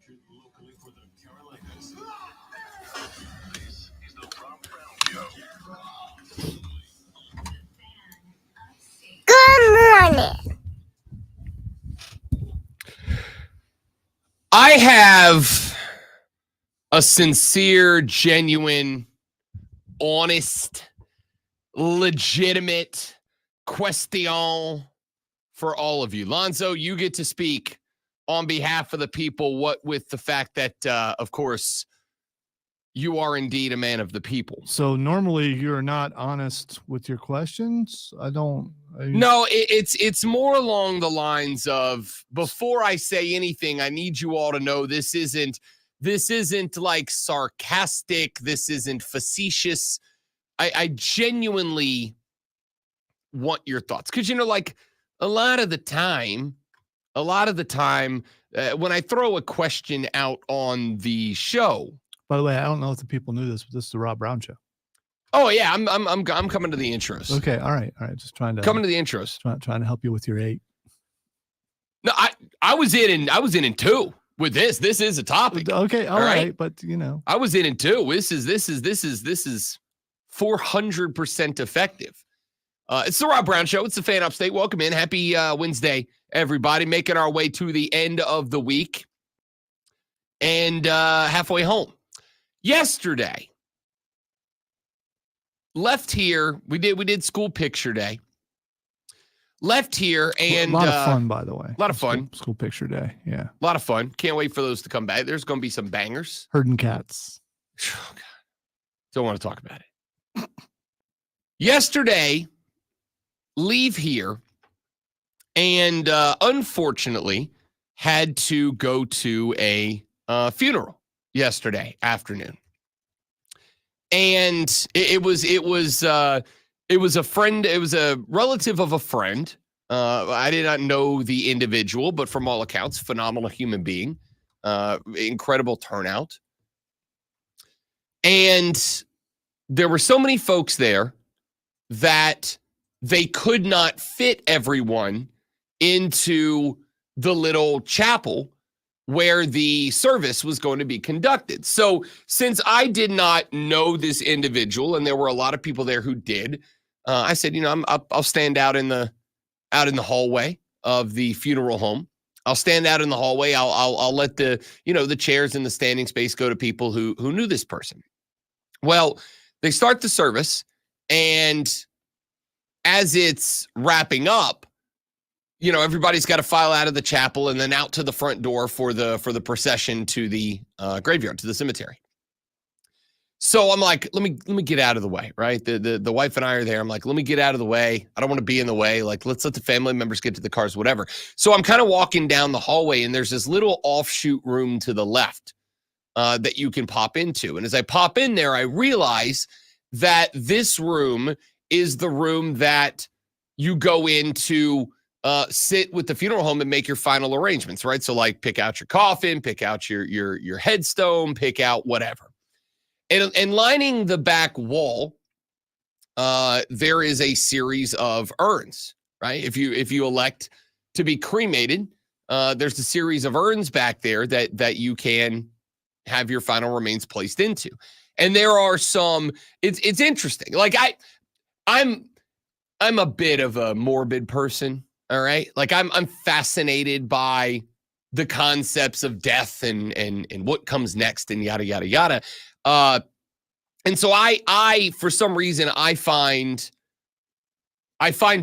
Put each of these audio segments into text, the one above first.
Good morning. I have a sincere, genuine, honest, legitimate question for all of you. Lonzo, you get to speak on behalf of the people, what with the fact that, of course, you are indeed a man of the people. So normally you're not honest with your questions. No, it's more along the lines of, before I say anything, I need you all to know this isn't like sarcastic. This isn't facetious. I genuinely want your thoughts, because like a lot of the time, when I throw a question out on the show. By the way, I don't know if the people knew this, but this is the Rob Brown Show. Oh yeah, I'm coming to the intros. Okay, all right. Just trying to coming to the intros. Trying to help you with your 8. No, I was in 2 with this. This is a topic. Okay, all right, but I was in 2. This is 400% effective. It's the Rob Brown Show. It's the Fan Upstate. Welcome in. Happy Wednesday, everybody. Making our way to the end of the week and halfway home. Yesterday, left here. We did school picture day. Left here, and a lot of fun, by the way. A lot of fun. School picture day, yeah. A lot of fun. Can't wait for those to come back. There's going to be some bangers. Herding cats. Oh, God. Don't want to talk about it. Yesterday, leave here, and unfortunately, had to go to a funeral yesterday afternoon. And it was a friend. It was a relative of a friend. I did not know the individual, but from all accounts, phenomenal human being, incredible turnout. And there were so many folks there that they could not fit everyone into the little chapel where the service was going to be conducted. So since I did not know this individual, and there were a lot of people there who did, I said, I'll stand out in the hallway of the funeral home. I'll stand out in the hallway. I'll let the chairs in the standing space go to people who knew this person. Well, they start the service, and as it's wrapping up, everybody's got to file out of the chapel and then out to the front door for the procession to the graveyard, to the cemetery. So I'm like, let me get out of the way, right? The wife and I are there. I'm like, let me get out of the way. I don't want to be in the way. Like, let's let the family members get to the cars, whatever. So I'm kind of walking down the hallway, and there's this little offshoot room to the left that you can pop into. And as I pop in there, I realize that this room is the room that you go into sit with the funeral home and make your final arrangements, right? So like pick out your coffin, pick out your headstone, pick out whatever. And lining the back wall, there is a series of urns, right? If you elect to be cremated, there's a series of urns back there that you can have your final remains placed into. And there are some, it's interesting. Like I'm a bit of a morbid person. All right. Like I'm fascinated by the concepts of death and what comes next and yada, yada, yada. And so I, for some reason, I find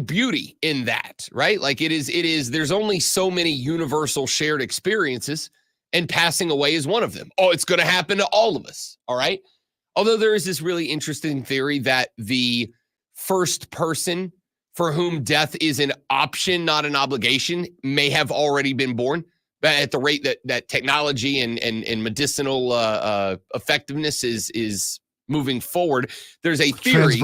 beauty in that, right? Like it is, there's only so many universal shared experiences, and passing away is one of them. Oh, it's going to happen to all of us. All right. Although there is this really interesting theory that the first person for whom death is an option, not an obligation, may have already been born. But at the rate that technology and medicinal effectiveness is moving forward, there's a theory.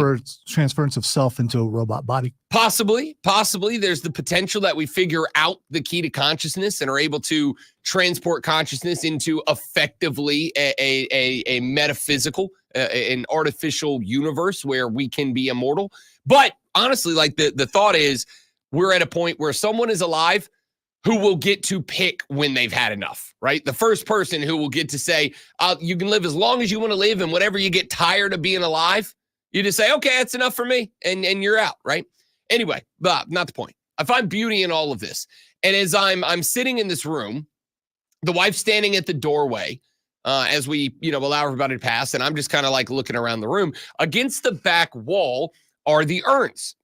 Transference of self into a robot body. Possibly. There's the potential that we figure out the key to consciousness and are able to transport consciousness into effectively a metaphysical, an artificial universe where we can be immortal. But honestly, like the thought is, we're at a point where someone is alive who will get to pick when they've had enough, right? The first person who will get to say, you can live as long as you want to live, and whenever you get tired of being alive, you just say, okay, that's enough for me, and you're out, right? Anyway, but not the point. I find beauty in all of this. And as I'm sitting in this room, the wife's standing at the doorway as we, allow everybody to pass, and I'm just kind of like looking around the room. Against the back wall are the urns.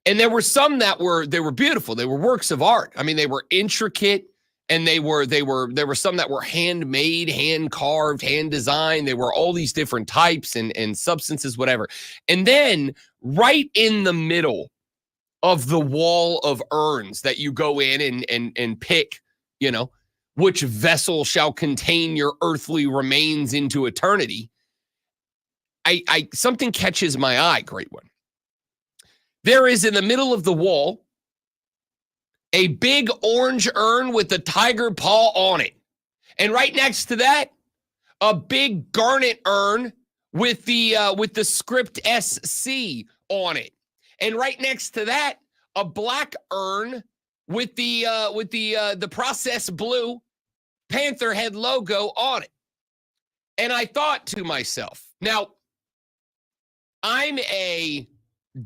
And there were some that were beautiful. They were works of art. I mean, they were intricate, and there were some that were handmade, hand carved, hand designed. They were all these different types and substances, whatever. And then right in the middle of the wall of urns that you go in and pick, which vessel shall contain your earthly remains into eternity. I something catches my eye, great one. There is in the middle of the wall a big orange urn with the tiger paw on it. And right next to that, a big garnet urn with the script SC on it. And right next to that, a black urn with the process blue Panther head logo on it. And I thought to myself, now, I'm a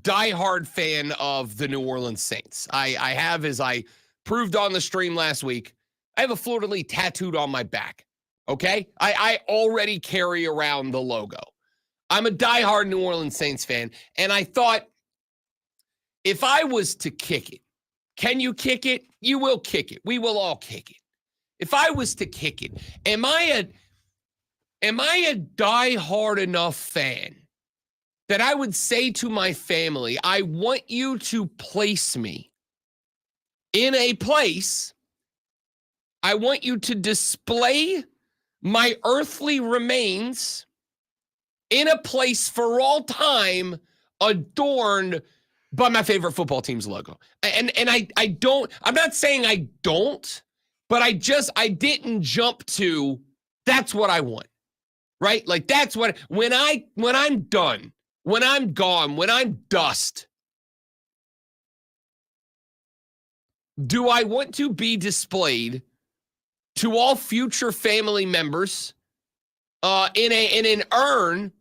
diehard fan of the New Orleans Saints. I have, as I proved on the stream last week, I have a fleur-de-lis tattooed on my back, okay? I already carry around the logo. I'm a diehard New Orleans Saints fan, and I thought, if I was to kick it, can you kick it? You will kick it. We will all kick it. If I was to kick it, am I a diehard enough fan that I would say to my family, I want you to place me in a place, I want you to display my earthly remains in a place for all time adorned by my favorite football team's logo. And I don't, I'm not saying I don't, but I didn't jump to, that's what I want, right? Like that's what, when I'm done, when I'm gone, when I'm dust, do I want to be displayed to all future family members in an urn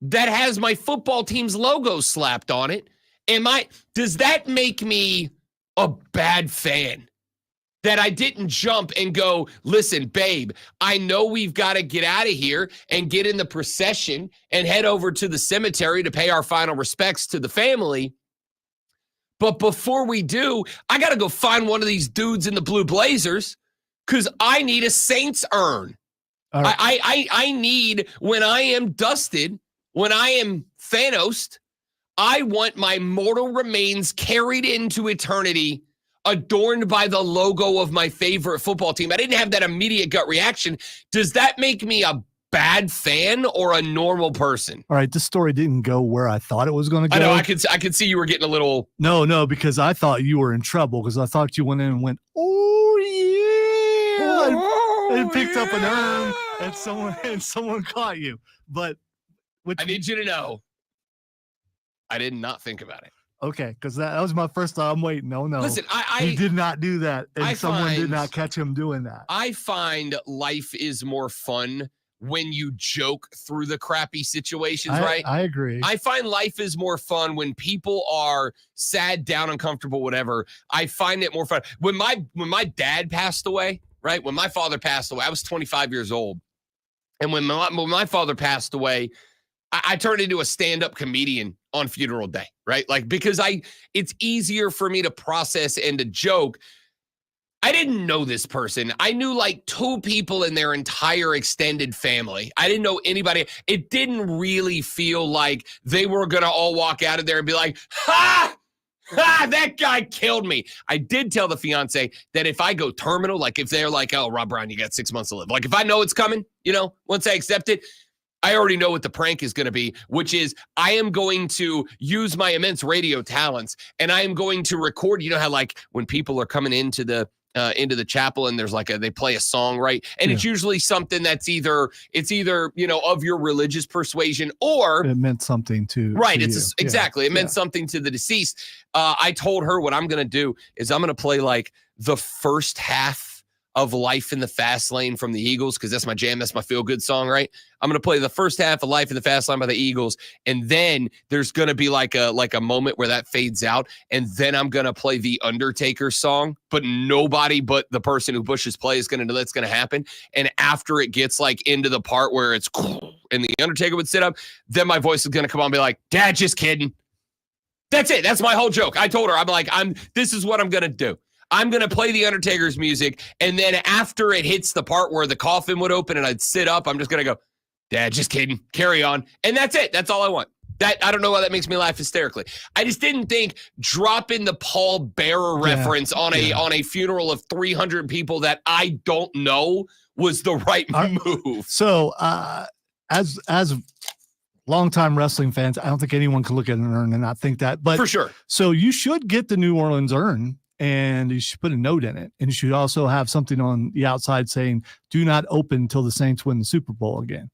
that has my football team's logo slapped on it? Does that make me a bad fan? That I didn't jump and go, listen, babe, I know we've got to get out of here and get in the procession and head over to the cemetery to pay our final respects to the family. But before we do, I got to go find one of these dudes in the blue blazers because I need a Saints urn. Right. I need, when I am dusted, when I am Thanos, I want my mortal remains carried into eternity, adorned by the logo of my favorite football team. I didn't have that immediate gut reaction. Does that make me a bad fan or a normal person? All right, this story didn't go where I thought it was going to go. I know, I could see you were getting a little... No, because I thought you were in trouble because I thought you went in and went, oh, yeah, and picked up an urn and someone caught you. But... I need you to know, I did not think about it. Okay, because that was my first thought. I'm waiting. No. Listen, he did not do that, and someone did not catch him doing that. I find life is more fun when you joke through the crappy situations, right? I agree. I find life is more fun when people are sad, down, uncomfortable, whatever. I find it more fun. When my dad passed away, right? When my father passed away, I was 25 years old. And when my father passed away, I turned into a stand-up comedian on funeral day, right? Like, because it's easier for me to process and to joke. I didn't know this person. I knew like 2 people in their entire extended family. I didn't know anybody. It didn't really feel like they were going to all walk out of there and be like, ha, that guy killed me. I did tell the fiance that if I go terminal, like if they're like, oh, Rob Brown, you got 6 months to live. Like if I know it's coming, once I accept it, I already know what the prank is going to be, which is I am going to use my immense radio talents and I am going to record. You know how like when people are coming into the into the chapel, and there's they play a song, right? And it's usually something that's either of your religious persuasion, or it meant something to right. to It's exactly. It meant something to the deceased. I told her what I'm going to do is I'm going to play the first half of Life in the Fast Lane from the Eagles, because that's my jam. That's my feel-good song, right? I'm going to play the first half of Life in the Fast Lane by the Eagles, and then there's going to be a moment where that fades out, and then I'm going to play the Undertaker song, but nobody but the person who pushes play is going to know that's going to happen. And after it gets into the part where it's cool and the Undertaker would sit up, then my voice is going to come on and be like, Dad, just kidding. That's it. That's my whole joke. I told her, this is what I'm going to do. I'm going to play the Undertaker's music, and then after it hits the part where the coffin would open and I'd sit up, I'm just going to go, Dad, just kidding. Carry on. And that's it. That's all I want. I don't know why that makes me laugh hysterically. I just didn't think dropping the Paul Bearer reference on a funeral of 300 people that I don't know was the right move. So as longtime wrestling fans, I don't think anyone can look at an urn and not think that. But for sure. So you should get the New Orleans urn, and you should put a note in it. And you should also have something on the outside saying, do not open until the Saints win the Super Bowl again.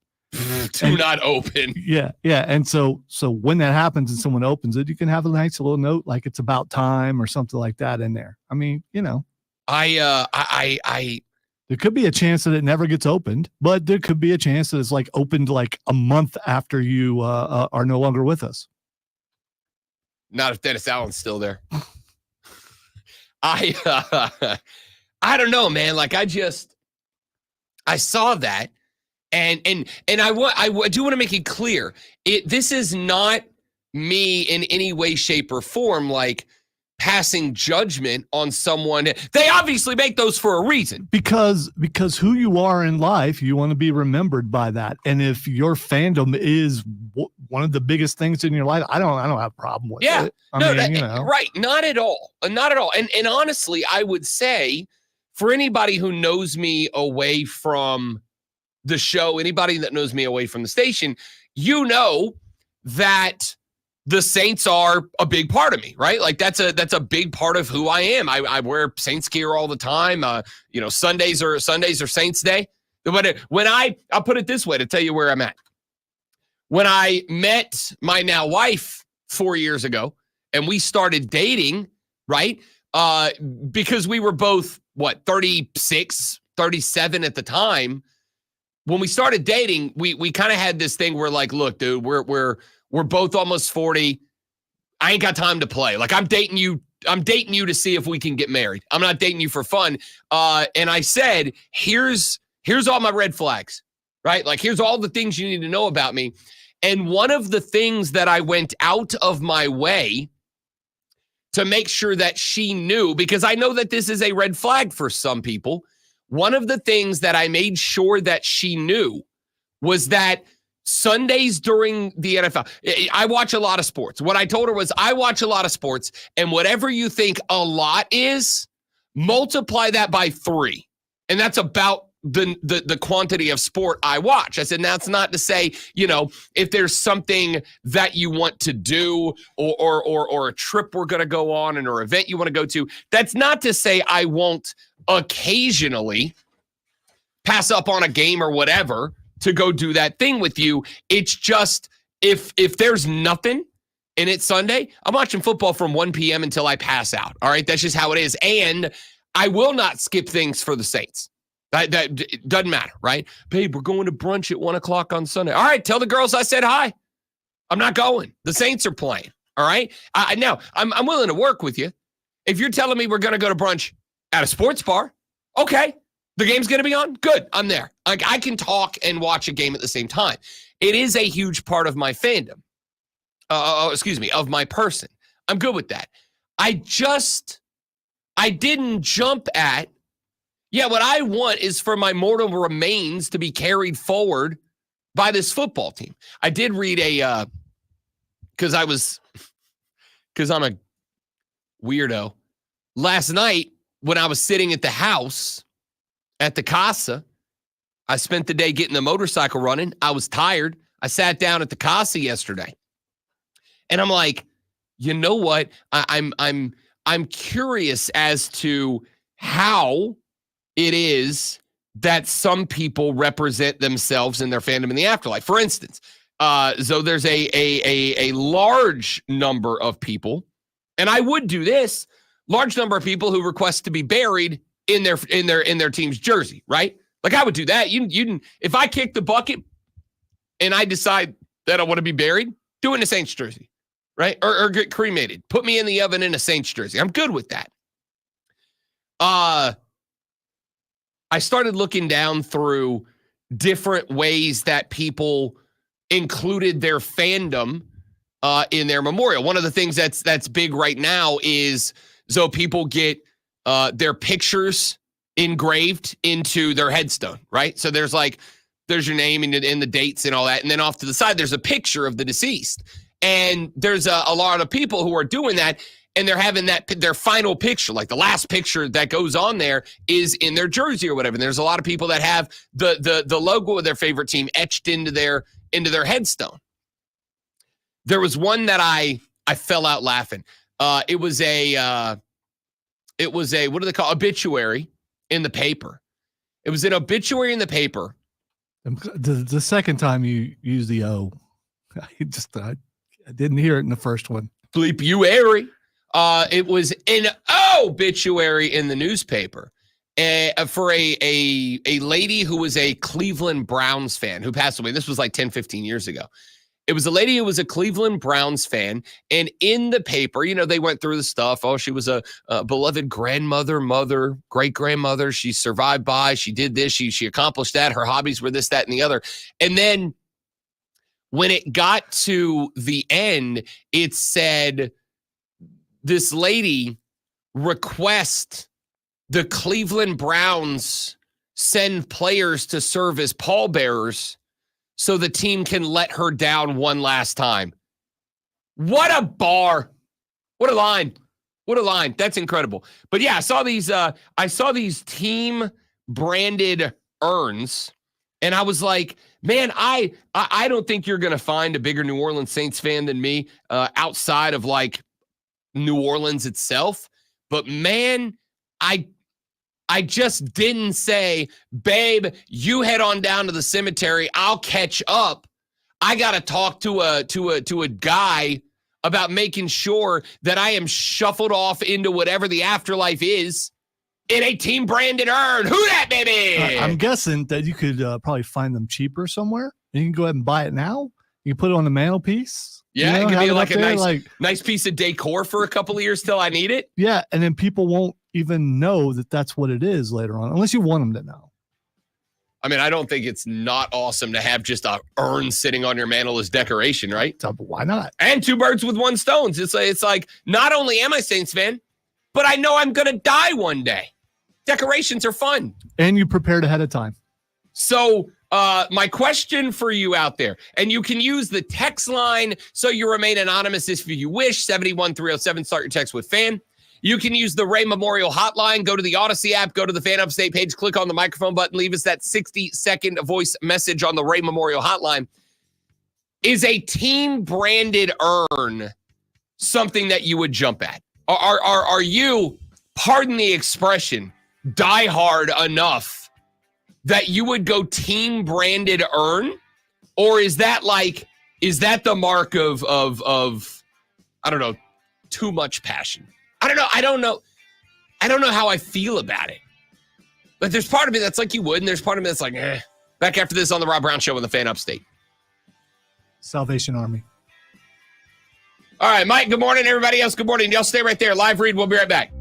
Do not open. Yeah. Yeah. And so when that happens and someone opens it, you can have a nice little note like it's about time or something like that in there. I mean, I there could be a chance that it never gets opened, but there could be a chance that it's opened a month after you are no longer with us. Not if Dennis Allen's still there. I don't know, man. I saw that, and I do want to make it clear. This is not me in any way, shape, or form passing judgment on someone. They obviously make those for a reason. Because who you are in life, you want to be remembered by that. And if your fandom is one of the biggest things in your life, I don't have a problem with it. Right. Not at all. Not at all. And honestly, I would say for anybody who knows me away from the show, anybody that knows me away from the station, that the Saints are a big part of me, right? That's a big part of who I am. I wear Saints gear all the time. Sundays are Saints Day. But I'll put it this way to tell you where I'm at. When I met my now wife 4 years ago and we started dating, right? Because we were both 36, 37 at the time. When we started dating, we kind of had this thing where look, dude, we're both almost 40. I ain't got time to play. I'm dating you to see if we can get married. I'm not dating you for fun. And I said, here's all my red flags, right? Here's all the things you need to know about me. And one of the things that I went out of my way to make sure that she knew, because I know that this is a red flag for some people, one of the things that I made sure that she knew was that Sundays during the NFL, I watch a lot of sports. What I told her was I watch a lot of sports, and whatever you think a lot is, multiply that by 3. And that's about the quantity of sport I watch. I said, that's not to say, if there's something that you want to do or a trip we're going to go on or an event you want to go to, that's not to say I won't occasionally pass up on a game or whatever to go do that thing with you. It's just if there's nothing and it's Sunday, I'm watching football from 1 p.m. until I pass out. All right, that's just how it is. And I will not skip things for the Saints. That it doesn't matter, right? Babe, we're going to brunch at 1 o'clock on Sunday. All right, tell the girls I said hi. I'm not going. The Saints are playing. All right. Now I'm willing to work with you. If you're telling me we're going to go to brunch at a sports bar, okay. The game's going to be on? Good. I'm there. I can talk and watch a game at the same time. It is a huge part of my fandom. Of my person. I'm good with that. I didn't jump at, what I want is for my mortal remains to be carried forward by this football team. I did read because I'm a weirdo. Last night, when I was sitting at the house, at the casa, I spent the day getting the motorcycle running. I was tired. I sat down at the casa yesterday. And I'm like, you know what? I'm curious as to how it is that some people represent themselves and their fandom in the afterlife. For instance, so there's a large number of people, and I would do this, large number of people who request to be buried in their team's jersey, right? Like I would do that. You if I kick the bucket and I decide that I want to be buried, do it in a Saints jersey, right? Or get cremated. Put me in the oven in a Saints jersey. I'm good with that. I started looking down through different ways that people included their fandom in their memorial. One of the things that's big right now is so people get their pictures engraved into their headstone, right? So there's your name and the dates and all that. And then off to the side, there's a picture of the deceased. And there's a lot of people who are doing that. And they're having their final picture, like the last picture that goes on there is in their jersey or whatever. And there's a lot of people that have the logo of their favorite team etched into their headstone. There was one that I fell out laughing. It was a what do they call obituary in the paper. It was an obituary in the paper. The second time you used the O, I didn't hear it in the first one. Bleep you, Airy. It was an obituary in the newspaper for a lady who was a Cleveland Browns fan who passed away. This was like 10, 15 years ago. It was a lady who was a Cleveland Browns fan. And in the paper, they went through the stuff. Oh, she was a beloved grandmother, mother, great-grandmother. She survived by. She did this. She accomplished that. Her hobbies were this, that, and the other. And then when it got to the end, it said, this lady requests the Cleveland Browns send players to serve as pallbearers so the team can let her down one last time. What a bar. What a line. What a line. That's incredible. But yeah, I saw these team branded urns, and I was like, man, I don't think you're going to find a bigger New Orleans Saints fan than me outside of like New Orleans itself. But man, I just didn't say, babe, you head on down to the cemetery. I'll catch up. I got to talk to a guy about making sure that I am shuffled off into whatever the afterlife is in a team branded urn. Who that, baby? I'm guessing that you could probably find them cheaper somewhere, and you can go ahead and buy it now. You can put it on the mantelpiece. Yeah, it could be like a nice piece of decor for a couple of years till I need it. Yeah, and then people won't even know that that's what it is later on, unless you want them to know. I mean, I don't think it's not awesome to have just a urn sitting on your mantle as decoration, right? So why not? And two birds with one stone. It's like not only am I Saints fan, but I know I'm going to die one day. Decorations are fun. And you prepared ahead of time. So my question for you out there, and you can use the text line so you remain anonymous if you wish, 71307, start your text with fan. You can use the Ray Memorial Hotline. Go to the Odyssey app, go to the Fan Upstate page, click on the microphone button, leave us that 60-second voice message on the Ray Memorial Hotline. Is a team-branded urn something that you would jump at? Are you, pardon the expression, diehard enough that you would go team-branded urn? Or is that the mark of I don't know, too much passion? I don't know how I feel about it. But there's part of me that's like you would, and there's part of me that's like, eh. Back after this on the Rob Brown Show on the Fan Upstate. Salvation Army. All right, Mike, good morning. Everybody else, good morning. Y'all stay right there. Live read. We'll be right back.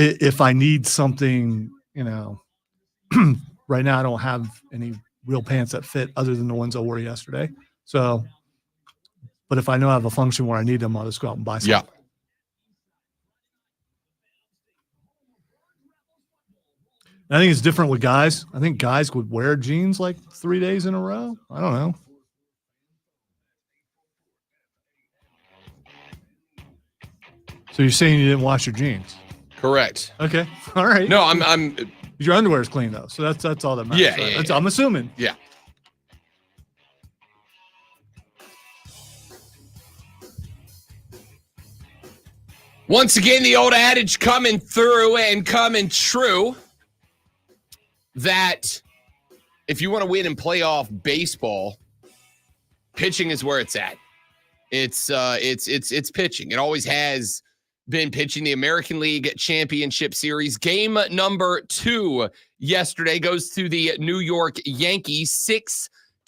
if I need something, right now I don't have any real pants that fit other than the ones I wore yesterday. So, but if I know I have a function where I need them, I'll just go out and buy some. Yeah. I think it's different with guys. I think guys would wear jeans like 3 days in a row. I don't know. So you're saying you didn't wash your jeans? Correct. Okay. All right. No, I'm your underwear is clean though, so that's all that matters. Yeah, right? yeah, yeah. I'm assuming. Yeah. Once again, the old adage coming through and coming true that if you want to win in playoff baseball, pitching is where it's at. It's pitching. It always has been pitching. The American League Championship Series game number 2 yesterday goes to the New York Yankees.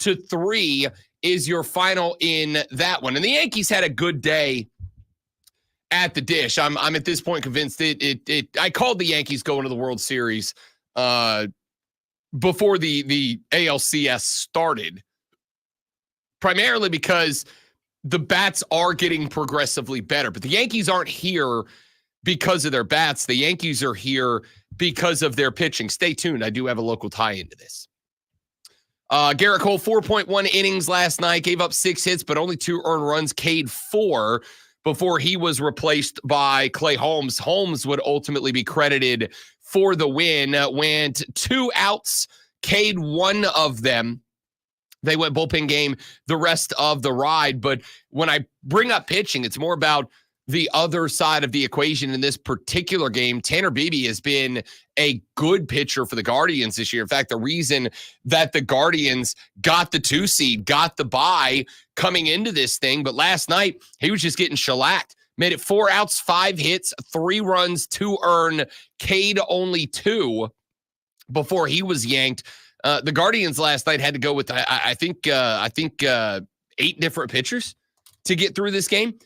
6-3 is your final in that one. And the Yankees had a good day at the dish. I'm at this point convinced I called the Yankees going to the World Series before the ALCS started, primarily because the bats are getting progressively better. But the Yankees aren't here because of their bats. The Yankees are here because of their pitching. Stay tuned. I do have a local tie into this. Garrett Cole, 4.1 innings last night, gave up 6 hits, but only 2 earned runs, K'd 4 before he was replaced by Clay Holmes. Holmes would ultimately be credited for the win. Went 2 outs, K'd 1 of them. They went bullpen game the rest of the ride. But when I bring up pitching, it's more about the other side of the equation in this particular game. Tanner Beebe has been a good pitcher for the Guardians this year. In fact, the reason that the Guardians got the 2 seed, got the bye coming into this thing, but last night he was just getting shellacked. Made it 4 outs, 5 hits, 3 runs, 2 earned, K'd only 2 before he was yanked. The Guardians last night had to go with I think 8 different pitchers to get through this game.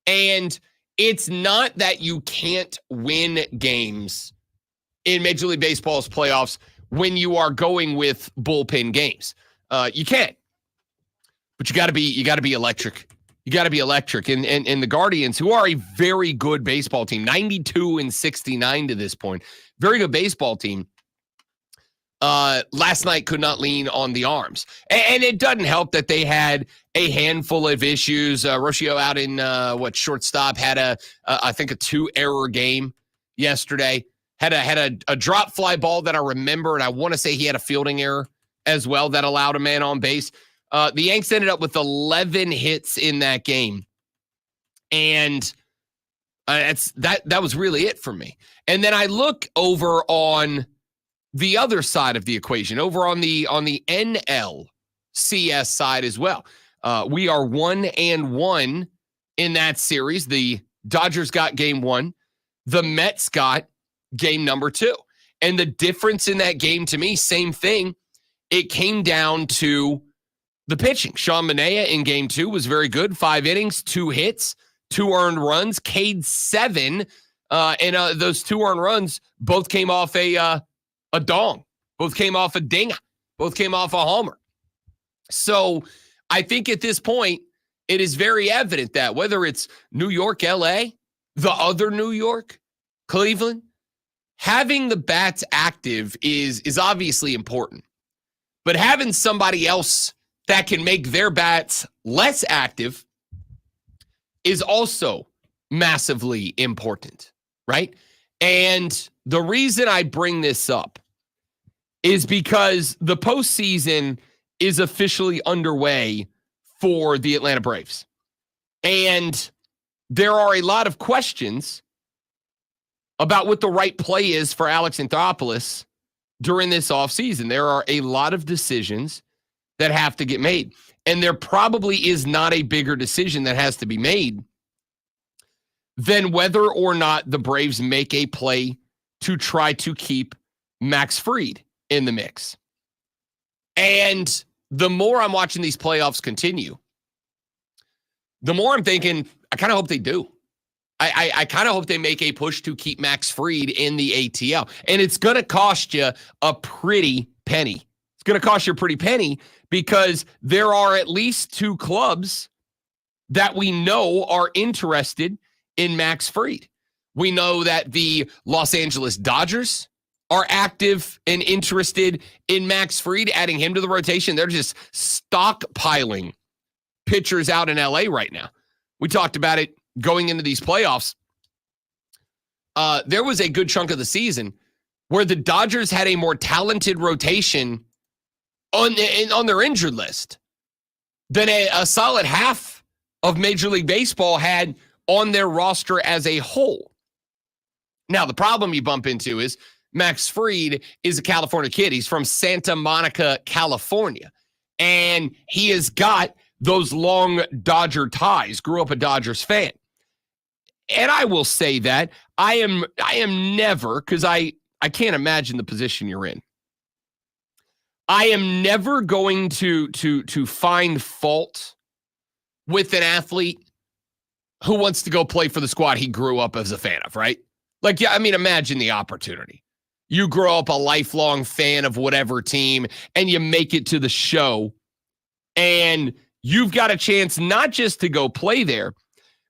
And it's not that you can't win games in Major League Baseball's playoffs when you are going with bullpen games. You can, but you got to be electric. You got to be electric. And the Guardians, who are a very good baseball team, 92-69 to this point, very good baseball team. Last night could not lean on the arms. And it doesn't help that they had a handful of issues. Rocio out in shortstop had I think a 2-error game yesterday. Had a drop fly ball that I remember, and I want to say he had a fielding error as well that allowed a man on base. The Yanks ended up with 11 hits in that game. And that was really it for me. And then I look over on the other side of the equation, over on the NLCS side as well. We are 1-1 in that series. The Dodgers got game 1. The Mets got game number 2. And the difference in that game to me, same thing. It came down to the pitching. Sean Manaea in game 2 was very good. 5 innings, 2 hits, 2 earned runs, K'd 7. And those 2 earned runs both came off a dong. Both came off a ding. Both came off a homer. So I think at this point, it is very evident that whether it's New York, LA, the other New York, Cleveland, having the bats active is obviously important. But having somebody else that can make their bats less active is also massively important, right? And the reason I bring this up is because the postseason is officially underway for the Atlanta Braves. And there are a lot of questions about what the right play is for Alex Anthopoulos during this offseason. There are a lot of decisions that have to get made. And there probably is not a bigger decision that has to be made than whether or not the Braves make a play to try to keep Max Fried in the mix. And the more I'm watching these playoffs continue, the more I'm thinking, I kind of hope they do. I kind of hope they make a push to keep Max Fried in the ATL. And it's going to cost you a pretty penny. It's going to cost you a pretty penny because there are at least 2 clubs that we know are interested in Max Fried. We know that the Los Angeles Dodgers are active and interested in Max Fried, adding him to the rotation. They're just stockpiling pitchers out in LA right now. We talked about it going into these playoffs. There was a good chunk of the season where the Dodgers had a more talented rotation on their injured list than a solid half of Major League Baseball had on their roster as a whole. Now, the problem you bump into is Max Fried is a California kid. He's from Santa Monica, California. And he has got those long Dodger ties, grew up a Dodgers fan. And I will say that I am never, because I can't imagine the position you're in. I am never going to find fault with an athlete who wants to go play for the squad he grew up as a fan of, right? Like, yeah, I mean, imagine the opportunity. You grow up a lifelong fan of whatever team, and you make it to the show, and you've got a chance not just to go play there,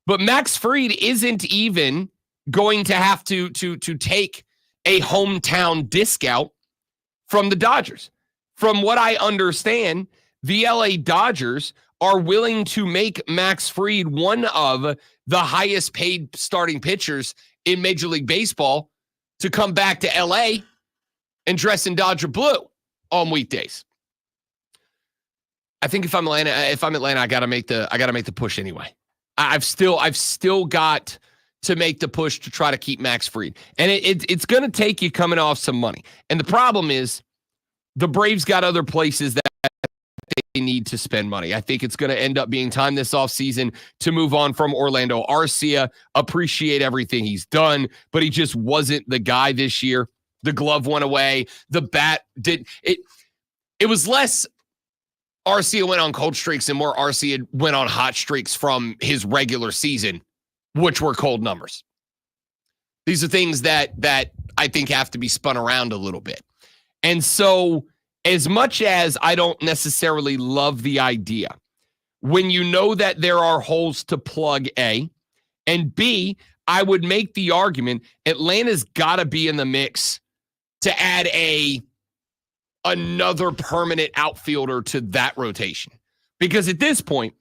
but Max Fried isn't even going to have to take a hometown discount from the Dodgers. From what I understand, the LA Dodgers are willing to make Max Fried one of the highest paid starting pitchers in Major League Baseball to come back to LA and dress in Dodger blue on weekdays. I think if I'm Atlanta, I gotta make the push anyway. I've still got to make the push to try to keep Max Fried. And it's going to take you coming off some money. And the problem is the Braves got other places that they need to spend money. I think it's going to end up being time this offseason to move on from Orlando Arcia. Appreciate everything he's done, but he just wasn't the guy this year. The glove went away. The bat did it. It was less Arcia went on cold streaks and more Arcia went on hot streaks from his regular season, which were cold numbers. These are things that I think have to be spun around a little bit. And so as much as I don't necessarily love the idea, when you know that there are holes to plug, A, and B, I would make the argument Atlanta's got to be in the mix to add another permanent outfielder to that rotation. Because at this point,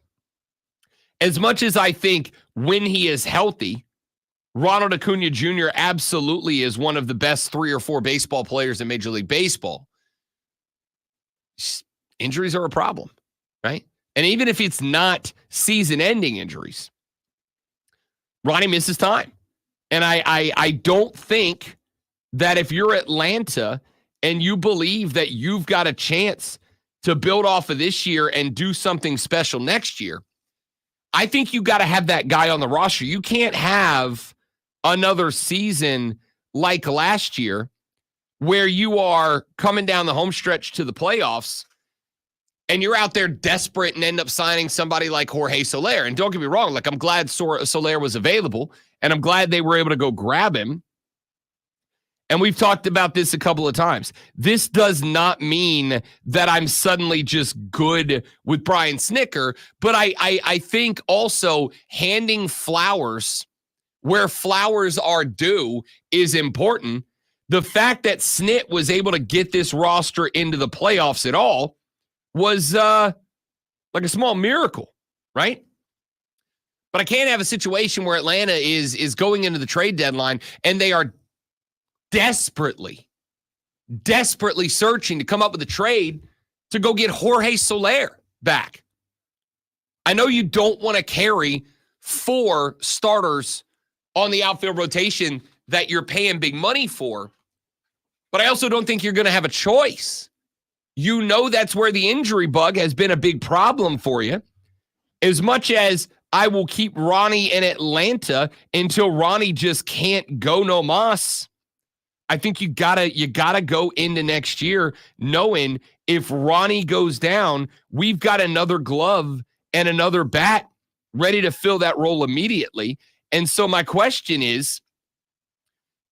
as much as I think when he is healthy, Ronald Acuna Jr. absolutely is one of the best 3 or 4 baseball players in Major League Baseball, injuries are a problem, right? And even if it's not season-ending injuries, Ronnie misses time. And I don't think that if you're Atlanta and you believe that you've got a chance to build off of this year and do something special next year, I think you got to have that guy on the roster. You can't have another season like last year where you are coming down the home stretch to the playoffs and you're out there desperate and end up signing somebody like Jorge Soler. And don't get me wrong, like I'm glad Soler was available and I'm glad they were able to go grab him. And we've talked about this a couple of times. This does not mean that I'm suddenly just good with Brian Snitker, but I think also handing flowers where flowers are due is important. The fact that Snit was able to get this roster into the playoffs at all was like a small miracle, right? But I can't have a situation where Atlanta is going into the trade deadline and they are desperately searching to come up with a trade to go get Jorge Soler back. I know you don't want to carry 4 starters on the outfield rotation that you're paying big money for, but I also don't think you're going to have a choice. You know that's where the injury bug has been a big problem for you. As much as I will keep Ronnie in Atlanta until Ronnie just can't go no mas, I think you gotta go into next year knowing if Ronnie goes down, we've got another glove and another bat ready to fill that role immediately. And so my question is,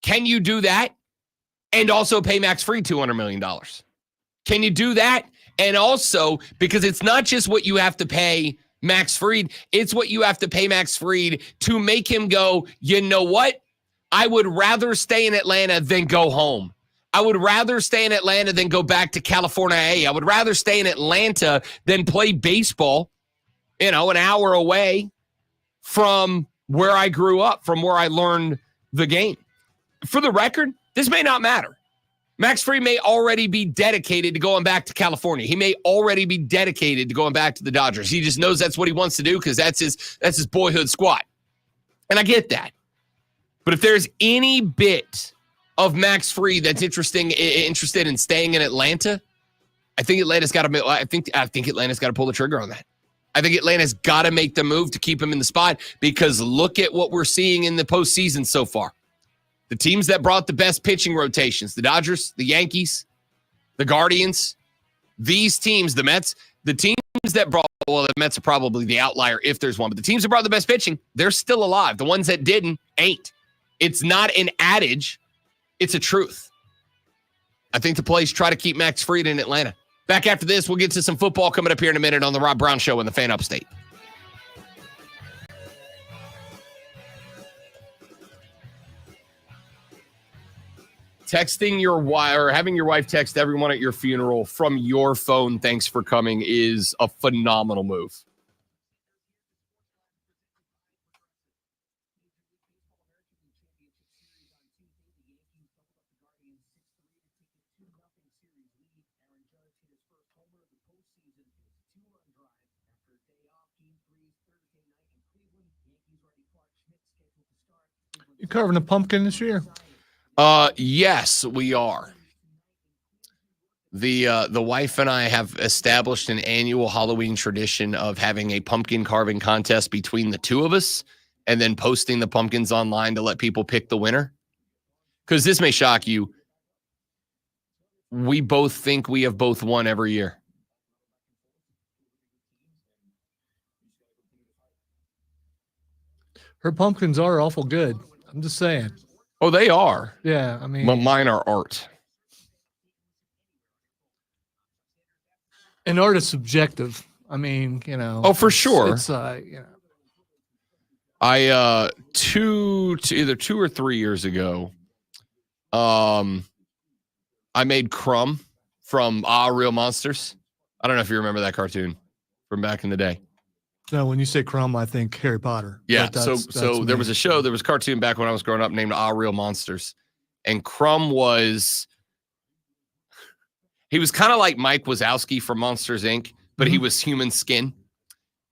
can you do that and also pay Max Fried $200 million? Can you do that? And also, because it's not just what you have to pay Max Fried, it's what you have to pay Max Fried to make him go, you know what? I would rather stay in Atlanta than go home. I would rather stay in Atlanta than go back to California. I would rather stay in Atlanta than play baseball, an hour away from where I grew up, from where I learned the game. For the record, this may not matter. Max Fried may already be dedicated to going back to California. He may already be dedicated to going back to the Dodgers. He just knows that's what he wants to do because that's his boyhood squad. And I get that. But if there's any bit of Max Fried that's interested in staying in Atlanta, I think Atlanta's got to. I think Atlanta's got to pull the trigger on that. I think Atlanta's got to make the move to keep him in the spot because look at what we're seeing in the postseason so far. The teams that brought the best pitching rotations, the Dodgers, the Yankees, the Guardians, these teams, the Mets, the teams that brought, well, the Mets are probably the outlier if there's one, but the teams that brought the best pitching, they're still alive. The ones that didn't ain't. It's not an adage. It's a truth. I think the plays try to keep Max Fried in Atlanta. Back after this, we'll get to some football coming up here in a minute on the Rob Brown Show and the Fan Upstate. Texting your wife or having your wife text everyone at your funeral from your phone, thanks for coming, is a phenomenal move. You carving a pumpkin this year? Yes, we are. The wife and I have established an annual Halloween tradition of having a pumpkin carving contest between the two of us and then posting the pumpkins online to let people pick the winner. Because this may shock you. We both think we have both won every year. Her pumpkins are awful good. I'm just saying. Oh, they are. Yeah, I mean. But mine are art. And art is subjective. I mean, Oh, for sure. It's I either 2 or 3 years ago, I made Crumb from Real Monsters. I don't know if you remember that cartoon from back in the day. No, when you say Crumb, I think Harry Potter. Yeah, so there was a show, there was a cartoon back when I was growing up named Real Monsters. And Crumb he was kind of like Mike Wazowski from Monsters, Inc., but he was human skin.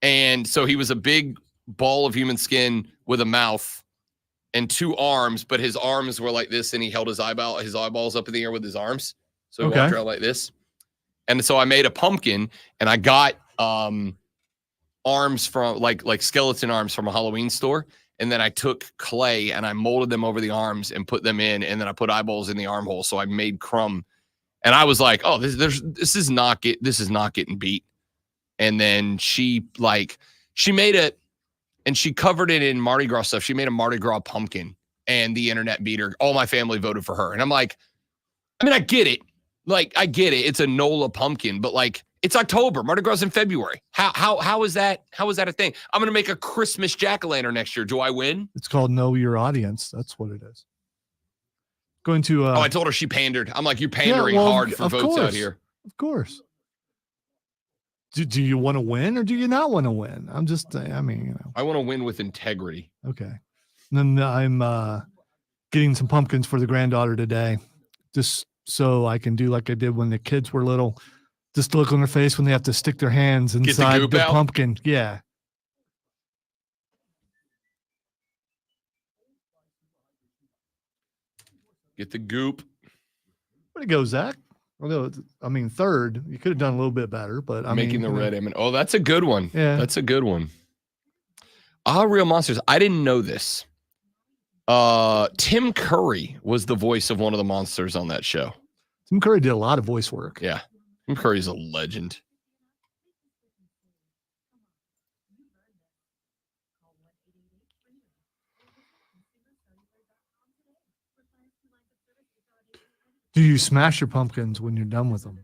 And so he was a big ball of human skin with a mouth and 2 arms, but his arms were like this, and he held his eyeballs up in the air with his arms. So he walked around like this. And so I made a pumpkin, and I got arms from like skeleton arms from a Halloween store. And then I took clay and I molded them over the arms and put them in. And then I put eyeballs in the armhole. So I made Crumb. And I was like, oh, this is not getting beat. And then she made it, and she covered it in Mardi Gras stuff. She made a Mardi Gras pumpkin, and the internet beat her. All my family voted for her. And I'm like, I mean, I get it. I get it. It's a NOLA pumpkin, but it's October. Mardi Gras in February. How is that a thing? I'm going to make a Christmas jack-o'-lantern next year. Do I win? It's called Know Your Audience. That's what it is. Going to I told her she pandered. I'm like, you're pandering hard for votes out here. Of course. Do you want to win or do you not want to win? I'm just, I want to win with integrity. Okay. And then I'm getting some pumpkins for the granddaughter today, just so I can do like I did when the kids were little, just look on their face when they have to stick their hands inside the pumpkin. Yeah. Get the goop. Where'd it go, Zach? Although, third, you could have done a little bit better, but making the red M&M. Oh, that's a good one. Yeah. That's a good one. Real Monsters. I didn't know this. Tim Curry was the voice of one of the monsters on that show. Tim Curry did a lot of voice work. Yeah. Tim Curry's a legend. Do you smash your pumpkins when you're done with them?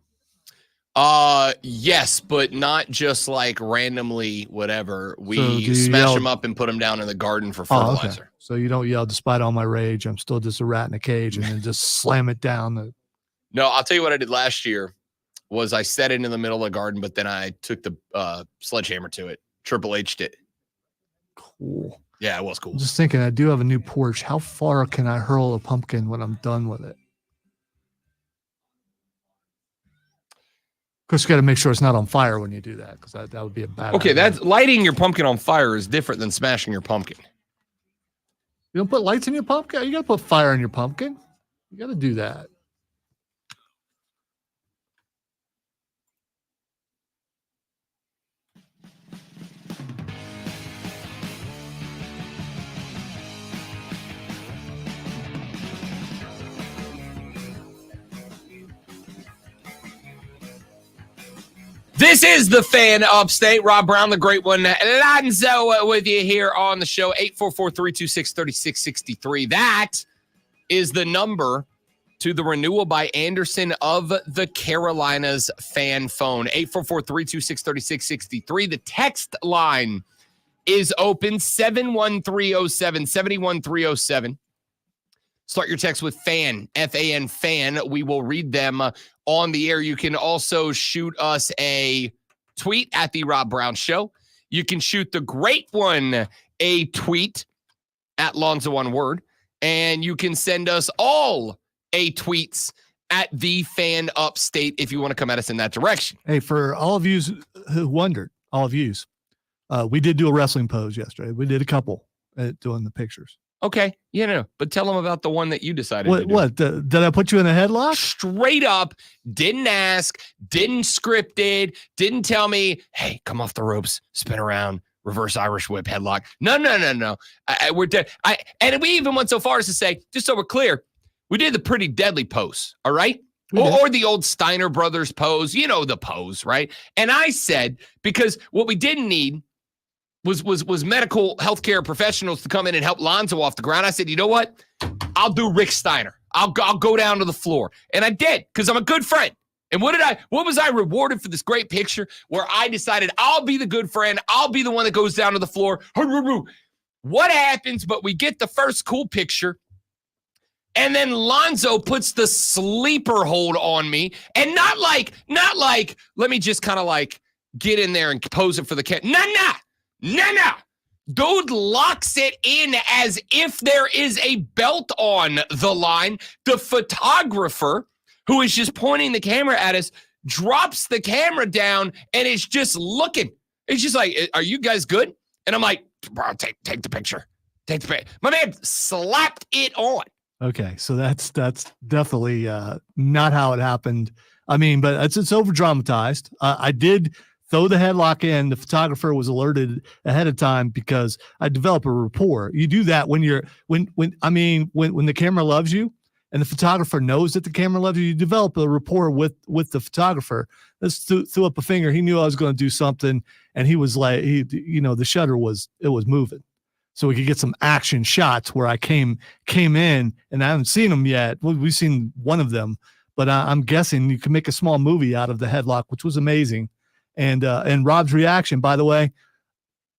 Yes, but not just like randomly, whatever. So We do you smash yell- them up and put them down in the garden for Oh, fertilizer. okay. So you don't yell, despite all my rage, I'm still just a rat in a cage, and then just slam it down. No, I'll tell you what I did last year was I set it in the middle of the garden, but then I took the sledgehammer to it, Triple H'd it. Cool. Yeah, it was cool. I'm just thinking, I do have a new porch. How far can I hurl a pumpkin when I'm done with it? Of course, you got to make sure it's not on fire when you do that, because that would be a bad Okay, idea. that's lighting your pumpkin on fire is different than smashing your pumpkin. You don't put lights in your pumpkin? You got to put fire in your pumpkin. You got to do that. This is the Fan Upstate. Rob Brown, the great one. Lonzo with you here on the show. 844-326-3663. That is the number to the renewal by Anderson of the Carolinas fan phone. 844-326-3663. The text line is open. 71307. 71307. Start your text with FAN, F-A-N, FAN. We will read them on the air. You can also shoot us a tweet at The Rob Brown Show. You can shoot the great one a tweet at Lonzo One Word. And you can send us all a tweets at The Fan Upstate if you want to come at us in that direction. Hey, for all of you who wondered, all of yous, we did do a wrestling pose yesterday. We did a couple doing the pictures. Okay. Yeah, no. But tell them about the one that you decided to do. What? Did I put you in a headlock? Straight up, didn't ask, didn't script it, didn't tell me, hey, come off the ropes, spin around, reverse Irish whip, headlock. No. We're dead. And we even went so far as to say, just so we're clear, we did the pretty deadly pose, all right? Or the old Steiner Brothers pose, you know the pose, right? And I said, because what we didn't need was medical healthcare professionals to come in and help Lonzo off the ground. I said, you know what? I'll do Rick Steiner. I'll go down to the floor. And I did, because I'm a good friend. And what was I rewarded for this great picture where I decided I'll be the good friend. I'll be the one that goes down to the floor. What happens? But we get the first cool picture. And then Lonzo puts the sleeper hold on me. And not like, let me just kind of like get in there and pose it for the cat. Nah. Dude locks it in as if there is a belt on the line. The photographer, who is just pointing the camera at us, drops the camera down and is just looking. It's just like, are you guys good? And I'm like, bro, take the picture. Take the picture. My man slapped it on. Okay, so that's definitely not how it happened. I mean, but it's over dramatized. I did throw the headlock in. The photographer was alerted ahead of time because I develop a rapport. You do that when the camera loves you and the photographer knows that the camera loves you. You develop a rapport with the photographer. Let's threw up a finger. He knew I was going to do something, and he was like, the shutter was moving, so we could get some action shots where I came in, and I haven't seen them yet. We've seen one of them, but I'm guessing you can make a small movie out of the headlock, which was amazing. And Rob's reaction, by the way,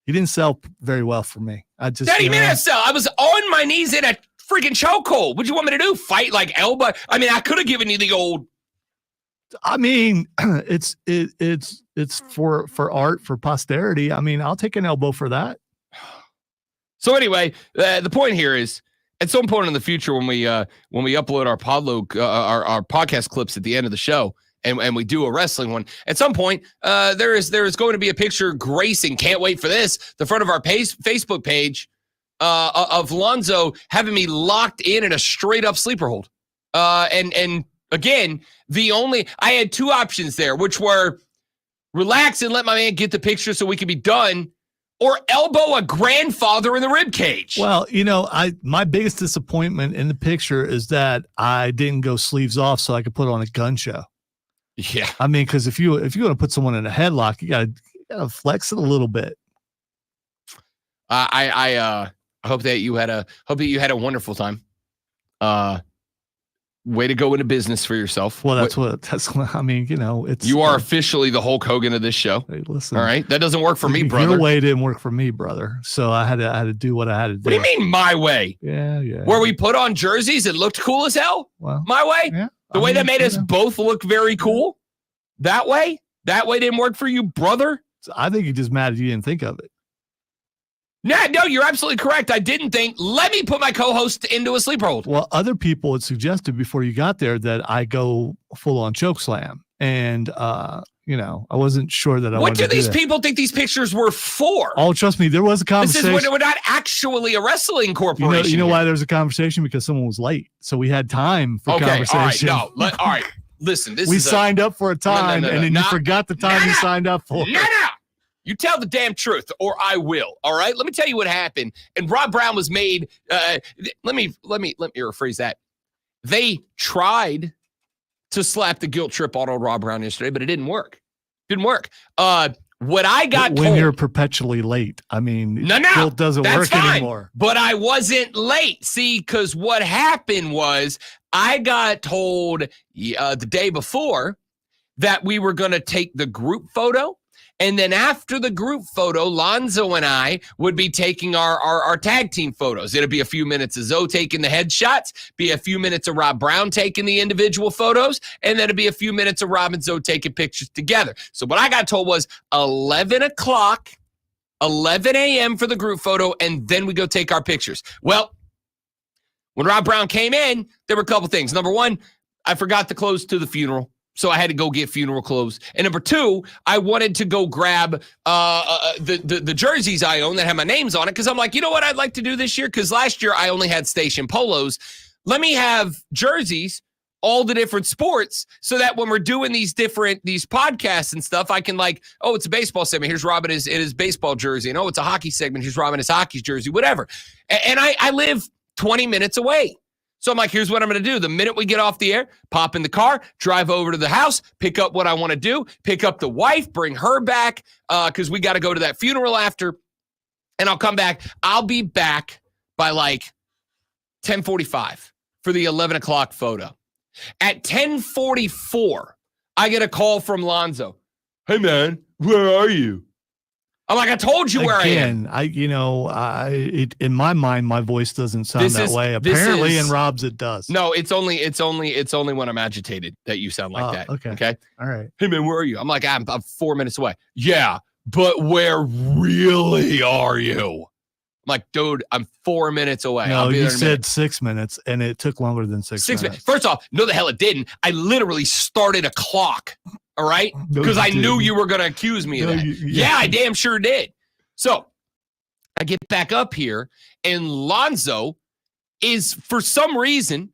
he didn't sell very well for me. Daddy, man, sell. I was on my knees in a freaking chokehold. What'd you want me to do? Fight like elbow? I mean, I could have given you the old. I mean, it's for art, for posterity. I mean, I'll take an elbow for that. So anyway, the point here is, at some point in the future, when we upload our our podcast clips at the end of the show, and we do a wrestling one, at some point, there is going to be a picture gracing, can't wait for this, the front of our Facebook page of Lonzo having me locked in a straight up sleeper hold. And again, I had two options there, which were relax and let my man get the picture so we can be done, or elbow a grandfather in the rib cage. Well, my biggest disappointment in the picture is that I didn't go sleeves off so I could put on a gun show. Yeah. I mean, because if you're going to put someone in a headlock, you gotta flex it a little bit. I hope that you had a wonderful time. way to go into business for yourself. Well, that's I mean, it's you are officially the Hulk Hogan of this show. Hey, listen, all right, that doesn't work for me, brother. Your way didn't work for me, brother. So I had to do what I had to do. What do you mean my way? Yeah. Where we put on jerseys and looked cool as hell? Well, my way? Yeah. The way that made us both look very cool? That way? That way didn't work for you, brother? I think you're just mad you didn't think of it. No, you're absolutely correct. I didn't think. Let me put my co-host into a sleeper hold. Well, other people had suggested before you got there that I go full on choke slam. And, I wasn't sure that I What wanted to do these that. people think these pictures were for? Oh, trust me, there was a conversation. This is we're not actually a wrestling corporation. You know why there was a conversation? Because someone was late. So we had time for conversation. All right. Listen, we signed up for a time, and then you forgot the time you signed up for. No. You tell the damn truth, or I will. All right. Let me tell you what happened. And Rob Brown was made. Let me rephrase that. They tried to slap the guilt trip on Rob Brown yesterday, but it didn't work. What I got when told, you're perpetually late, I mean, guilt doesn't work anymore. But I wasn't late. See, because what happened was I got told the day before that we were going to take the group photo. And then after the group photo, Lonzo and I would be taking our tag team photos. It'll be a few minutes of Zoe taking the headshots, be a few minutes of Rob Brown taking the individual photos, and then it'll be a few minutes of Rob and Zoe taking pictures together. So what I got told was 11 o'clock, 11 a.m. for the group photo, and then we go take our pictures. Well, when Rob Brown came in, there were a couple things. Number one, I forgot the clothes to the funeral. So I had to go get funeral clothes. And number two, I wanted to go grab the jerseys I own that have my names on it because I'm like, you know what I'd like to do this year? Because last year I only had station polos. Let me have jerseys, all the different sports, so that when we're doing these podcasts and stuff, I can it's a baseball segment. Here's Robin in his baseball jersey. And it's a hockey segment. Here's Robin in his hockey jersey, whatever. And I live 20 minutes away. So I'm like, here's what I'm going to do. The minute we get off the air, pop in the car, drive over to the house, pick up what I want to do, pick up the wife, bring her back because we got to go to that funeral after, and I'll come back. I'll be back by 10:45 for the 11 o'clock photo. At 10:44, I get a call from Lonzo. Hey, man, where are you? I'm like, I told you where I am. In my mind, my voice doesn't sound that way. Apparently, in Rob's, it does. No, it's only when I'm agitated that you sound like that. Okay. All right. Hey man, where are you? I'm like, I'm 4 minutes away. Yeah, but where really are you? I'm like, dude, I'm 4 minutes away. No, you said 6 minutes, and it took longer than 6 minutes. First off, no, the hell it didn't. I literally started a clock. All right? Because I knew you were going to accuse me of that. Yeah, I damn sure did. So I get back up here, and Lonzo is, for some reason,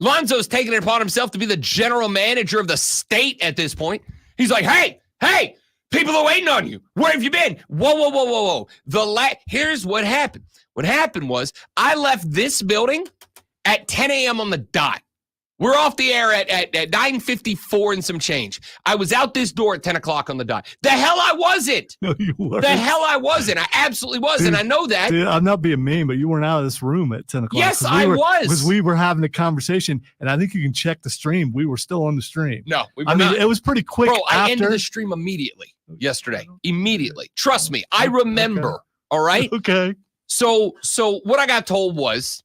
Lonzo's taking it upon himself to be the general manager of the state at this point. He's like, hey, people are waiting on you. Where have you been? Whoa. Here's what happened. What happened was I left this building at 10 a.m. on the dot. We're off the air at 9:54 and some change. I was out this door at 10 o'clock on the dot. The hell I wasn't. No, you weren't. The hell I wasn't. I absolutely was, and I know that. Dude, I'm not being mean, but you weren't out of this room at 10 o'clock. Yes, I was. Because we were having a conversation, and I think you can check the stream. We were still on the stream. No, we were not. It was pretty quick. Bro, I ended the stream immediately yesterday. Immediately. Trust me. I remember. Okay. All right? Okay. So what I got told was,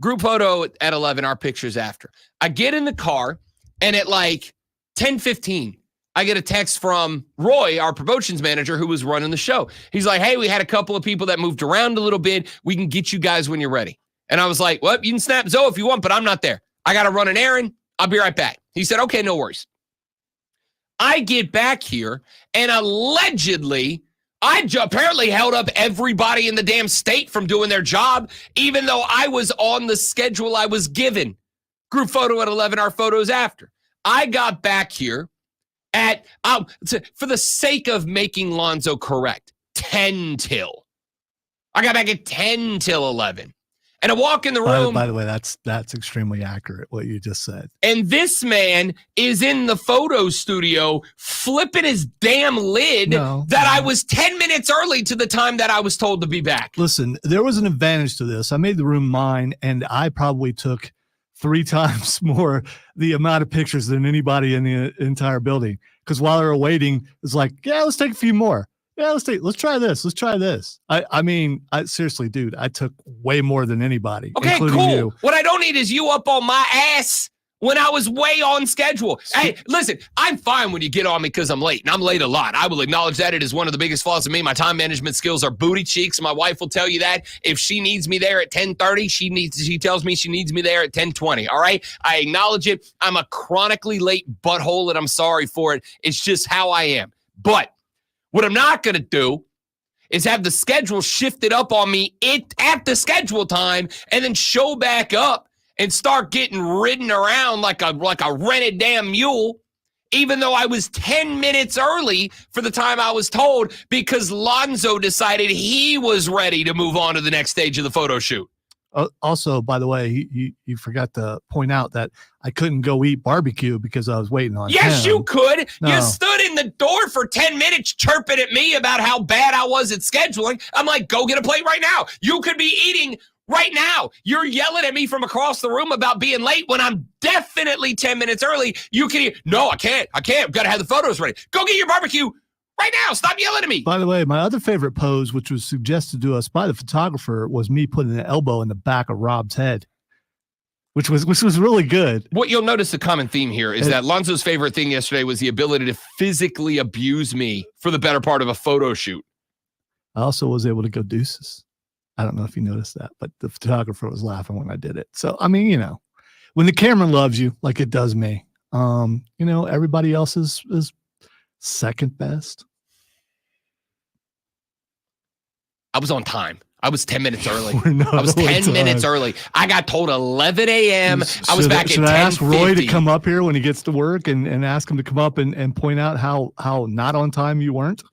group photo at 11, our pictures after. I get in the car, and at 10:15, I get a text from Roy, our promotions manager, who was running the show. He's like, hey, we had a couple of people that moved around a little bit. We can get you guys when you're ready. And I was like, well, you can snap Zoe if you want, but I'm not there. I got to run an errand. I'll be right back. He said, okay, no worries. I get back here, and allegedly, I apparently held up everybody in the damn state from doing their job, even though I was on the schedule I was given. Group photo at 11, our photos after. I got back here at, for the sake of making Lonzo correct, 10 till. I got back at 10 till 11. And I walk in the room. By the way, that's extremely accurate, what you just said. And this man is in the photo studio flipping his damn lid I was 10 minutes early to the time that I was told to be back. Listen, there was an advantage to this. I made the room mine, and I probably took 3 times more the amount of pictures than anybody in the entire building. Because while they were waiting, it's like, yeah, let's take a few more. Yeah, let's try this. Let's try this. I mean, seriously, dude, I took way more than anybody. Okay, including cool. you. What I don't need is you up on my ass when I was way on schedule. Hey, listen, I'm fine when you get on me because I'm late, and I'm late a lot. I will acknowledge that. It is one of the biggest flaws of me. My time management skills are booty cheeks. My wife will tell you that. If she needs me there at 10:30, she tells me she needs me there at 10:20, all right? I acknowledge it. I'm a chronically late butthole, and I'm sorry for it. It's just how I am. But what I'm not going to do is have the schedule shifted up on me at the schedule time and then show back up and start getting ridden around like a rented damn mule, even though I was 10 minutes early for the time I was told because Lonzo decided he was ready to move on to the next stage of the photo shoot. Also, by the way, you forgot to point out that I couldn't go eat barbecue because I was waiting on Yes, him. you could. No. You stood in the door for 10 minutes chirping at me about how bad I was at scheduling. I'm like, go get a plate right now. You could be eating right now. You're yelling at me from across the room about being late when I'm definitely 10 minutes early. You can hear, no, I can't. I've got to have the photos ready. Go get your barbecue right now. Stop yelling at me. By the way, my other favorite pose, which was suggested to us by the photographer, was me putting an elbow in the back of Rob's head, which was really good. What you'll notice the common theme here is that Lonzo's favorite thing yesterday was the ability to physically abuse me for the better part of a photo shoot. I also was able to go deuces. I don't know if you noticed that, but the photographer was laughing when I did it. So, I mean, when the camera loves you like it does me, everybody else is second best. I was on time. I was 10 minutes early. I was 10 minutes early. I got told 11 a.m. I was back at 10:50. Should I ask Roy to come up here when he gets to work and ask him to come up and point out how not on time you weren't?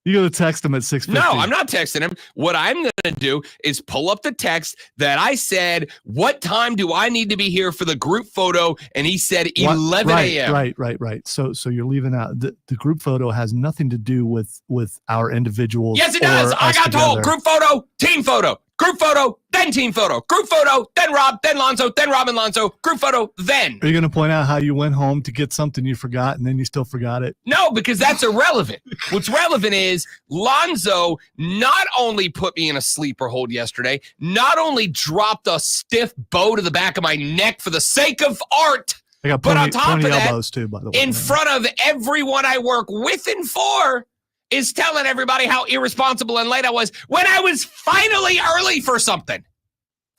You got to text him at 6:50. No, I'm not texting him. What I'm going to do is pull up the text that I said, what time do I need to be here for the group photo? And he said 11 a.m. Right. So you're leaving out the group photo has nothing to do with our individuals. Yes, it does. I got told group photo, team photo, group photo, then team photo, group photo, then Rob, then Lonzo, then Rob and Lonzo, group photo, then. Are you going to point out how you went home to get something you forgot and then you still forgot it? No, because that's irrelevant. What's relevant is Lonzo not only put me in a sleeper hold yesterday, not only dropped a stiff bow to the back of my neck for the sake of art, I got but on top of that, elbows too, by the way, in front of everyone I work with and for, is telling everybody how irresponsible and late I was when I was finally early for something.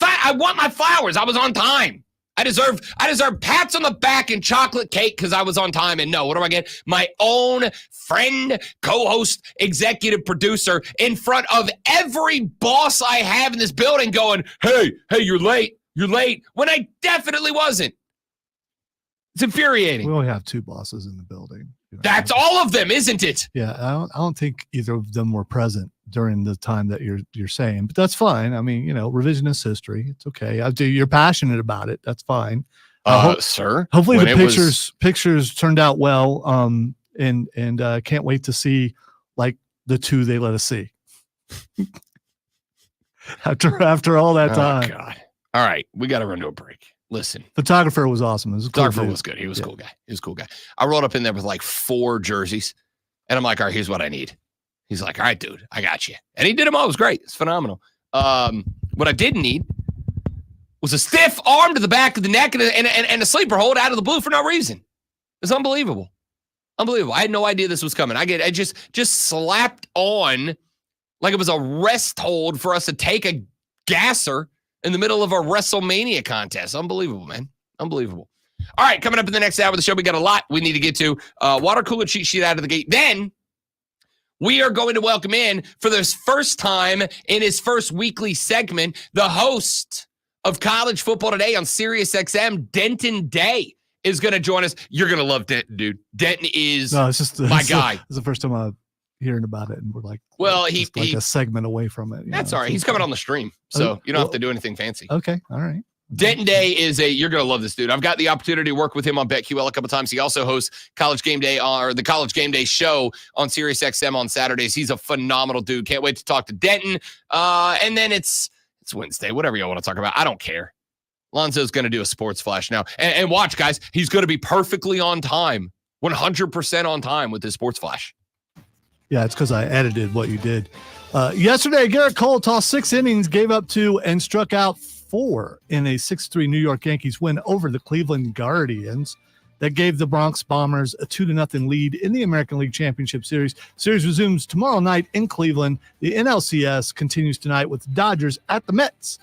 I want my flowers. I was on time. I deserve pats on the back and chocolate cake because I was on time. And no, what do I get? My own friend, co-host, executive producer in front of every boss I have in this building going, hey, you're late, when I definitely wasn't. It's infuriating. We only have 2 bosses in the building. That's all of them, isn't it? Yeah, I don't think either of them were present during the time that you're saying, but that's fine. I mean, revisionist history. It's okay. You're passionate about it. That's fine. Sir. Hopefully the pictures turned out well. And can't wait to see like the 2 they let us see after all that time. Oh, God. All right, we got to run to a break. Listen, photographer was awesome. Photographer was good. He was a cool guy. He was a cool guy. I rolled up in there with like 4 jerseys, and I'm like, all right, here's what I need. He's like, all right, dude, I got you. And he did them all. It was great. It's phenomenal. What I didn't need was a stiff arm to the back of the neck and a sleeper hold out of the blue for no reason. It's unbelievable. Unbelievable. I had no idea this was coming. I just slapped on like it was a rest hold for us to take a gasser in the middle of a WrestleMania contest. Unbelievable, man. Unbelievable. All right, coming up in the next hour of the show, we got a lot we need to get to. Water cooler cheat sheet out of the gate. Then we are going to welcome in for this first time in his first weekly segment, the host of College Football Today on Sirius XM, Denton Day, is going to join us. You're going to love Denton, dude. Denton is my guy. It's the first time I'm hearing about it, and we're like, he's like a segment away from it. That's all right. He's coming on the stream, so you don't have to do anything fancy. Okay, all right. Denton Day you're going to love this dude. I've got the opportunity to work with him on BetQL a couple times. He also hosts College Game Day or the College Game Day show on Sirius XM on Saturdays. He's a phenomenal dude. Can't wait to talk to Denton. And then it's Wednesday, whatever you want to talk about. I don't care. Lonzo's going to do a sports flash now. And watch, guys, he's going to be perfectly on time, 100% on time with his sports flash. Yeah, it's because I edited what you did. Yesterday, Garrett Cole tossed 6 innings, gave up 2, and struck out 4 in a 6-3 New York Yankees win over the Cleveland Guardians that gave the Bronx Bombers a 2-0 lead in the American League Championship Series. Series resumes tomorrow night in Cleveland. The NLCS continues tonight with the Dodgers at the Mets.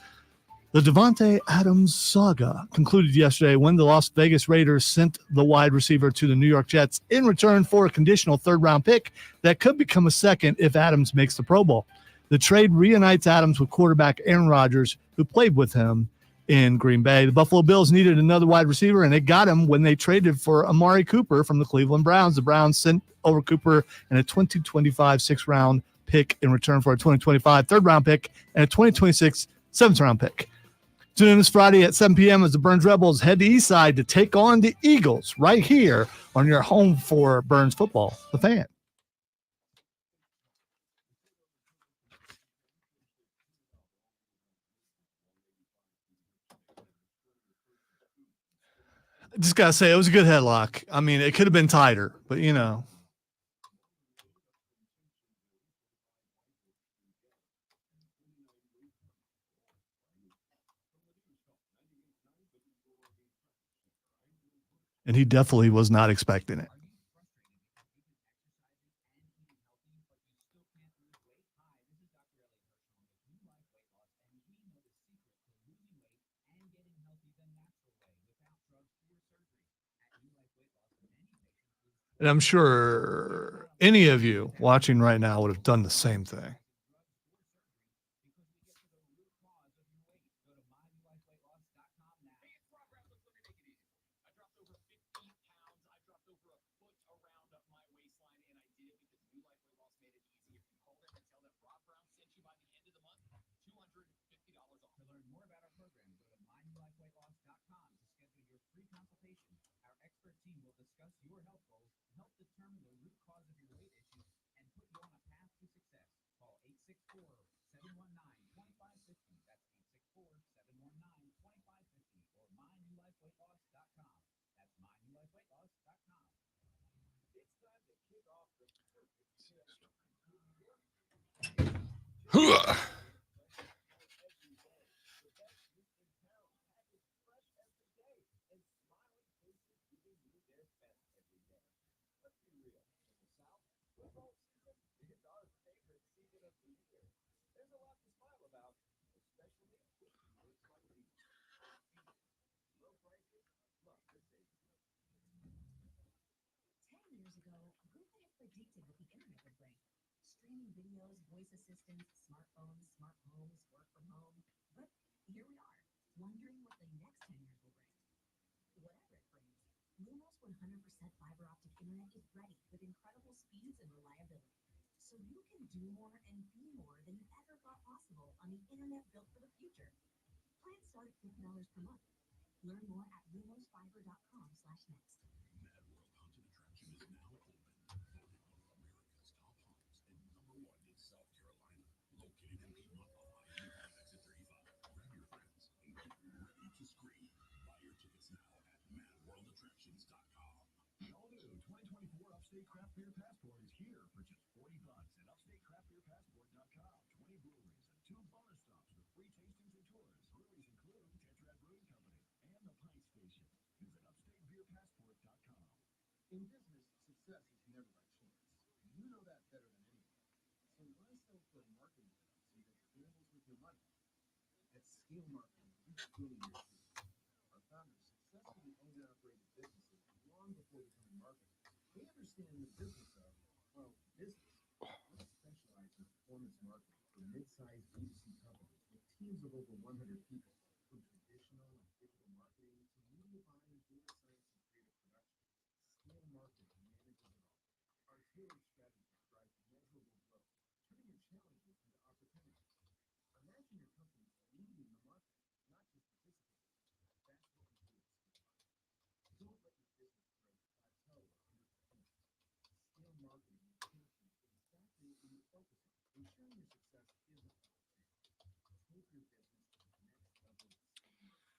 The Davante Adams saga concluded yesterday when the Las Vegas Raiders sent the wide receiver to the New York Jets in return for a conditional third-round pick that could become a second if Adams makes the Pro Bowl. The trade reunites Adams with quarterback Aaron Rodgers, who played with him in Green Bay. The Buffalo Bills needed another wide receiver, and they got him when they traded for Amari Cooper from the Cleveland Browns. The Browns sent over Cooper and a 2025 sixth-round pick in return for a 2025 third-round pick and a 2026 seventh-round pick. Tune in this Friday at 7 p.m. as the Burns Rebels head to East Side to take on the Eagles right here on your home for Burns football, The Fan. I just got to say, it was a good headlock. I mean, it could have been tighter, but, you know. And he definitely was not expecting it. And I'm sure any of you watching right now would have done the same thing.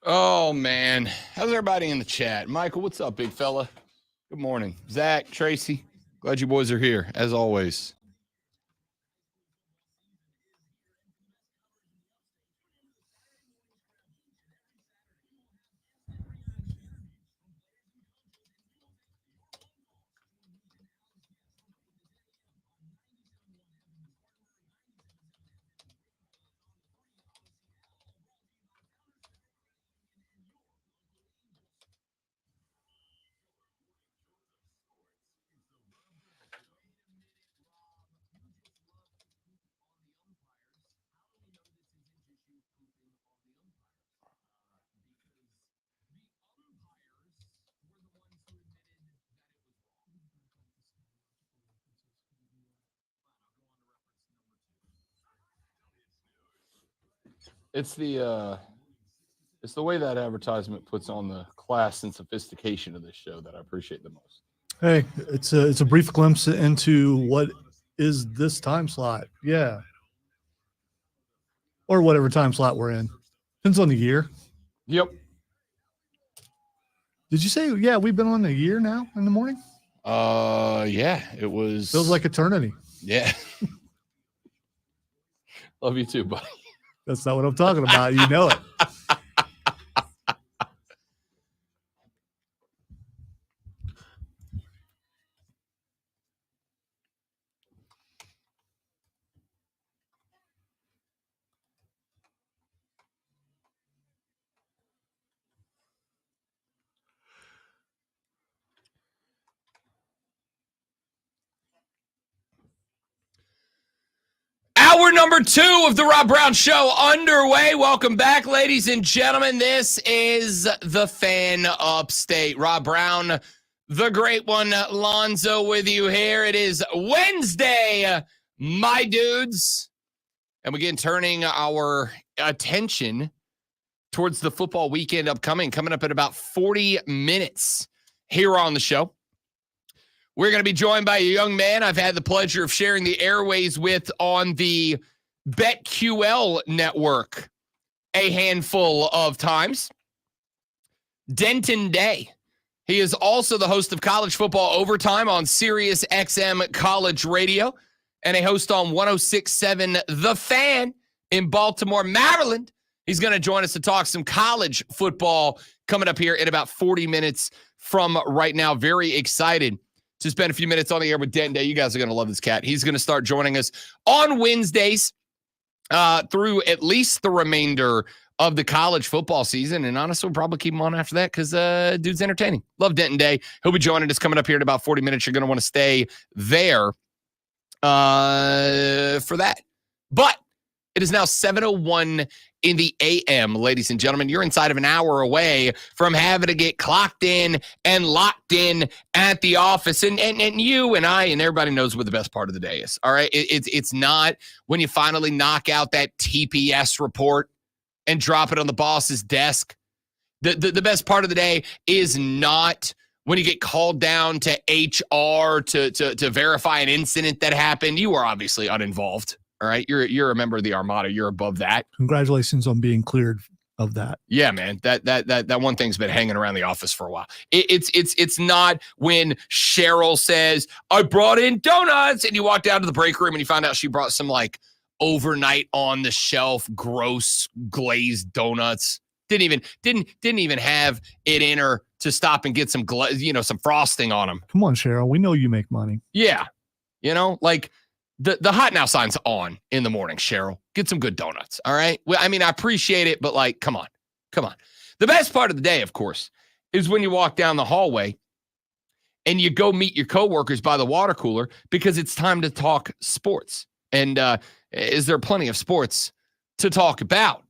Oh, man. How's everybody in the chat? Michael, what's up, big fella? Good morning. Zach, Tracy, glad you boys are here, as always. It's the way that advertisement puts on the class and sophistication of this show that I appreciate the most. Hey, it's a brief glimpse into what is this time slot. Yeah. Or whatever time slot we're in. Depends on the year. Yep. Did you say, yeah, we've been on a year now in the morning? Yeah, it was. Feels like eternity. Yeah. Love you too, buddy. That's not what I'm talking about. You know it. Hour number 2 of the Rob Brown Show underway. Welcome back, ladies and gentlemen. This is the Fan Upstate. Rob Brown, the great one, Lonzo, with you here. It is Wednesday, my dudes. And we begin turning our attention towards the football weekend coming up in about 40 minutes here on the show. We're going to be joined by a young man I've had the pleasure of sharing the airways with on the BetQL network a handful of times. Denton Day. He is also the host of College Football Overtime on Sirius XM College Radio and a host on 106.7 The Fan in Baltimore, Maryland. He's going to join us to talk some college football coming up here in about 40 minutes from right now. Very excited to spend a few minutes on the air with Denton Day. You guys are going to love this cat. He's going to start joining us on Wednesdays through at least the remainder of the college football season. And honestly, we'll probably keep him on after that because dude's entertaining. Love Denton Day. He'll be joining us coming up here in about 40 minutes. You're going to want to stay there for that. But it is now 7:01 in the a.m., ladies and gentlemen. You're inside of an hour away from having to get clocked in and locked in at the office. And you and I and everybody knows what the best part of the day is, all right? It's not when you finally knock out that TPS report and drop it on the boss's desk. The best part of the day is not when you get called down to HR to verify an incident that happened. You are obviously uninvolved. All right, you're a member of the Armada. You're above that. Congratulations on being cleared of that. Yeah, man. That one thing's been hanging around the office for a while. It's not when Cheryl says, "I brought in donuts," and you walk down to the break room and you find out she brought some like overnight on the shelf gross glazed donuts. Didn't even have it in her to stop and get some some frosting on them. Come on, Cheryl. We know you make money. Yeah, like. The hot now sign's on in the morning, Cheryl. Get some good donuts, all right? Well, I mean, I appreciate it, but like, come on. The best part of the day, of course, is when you walk down the hallway and you go meet your coworkers by the water cooler because it's time to talk sports. And is there plenty of sports to talk about?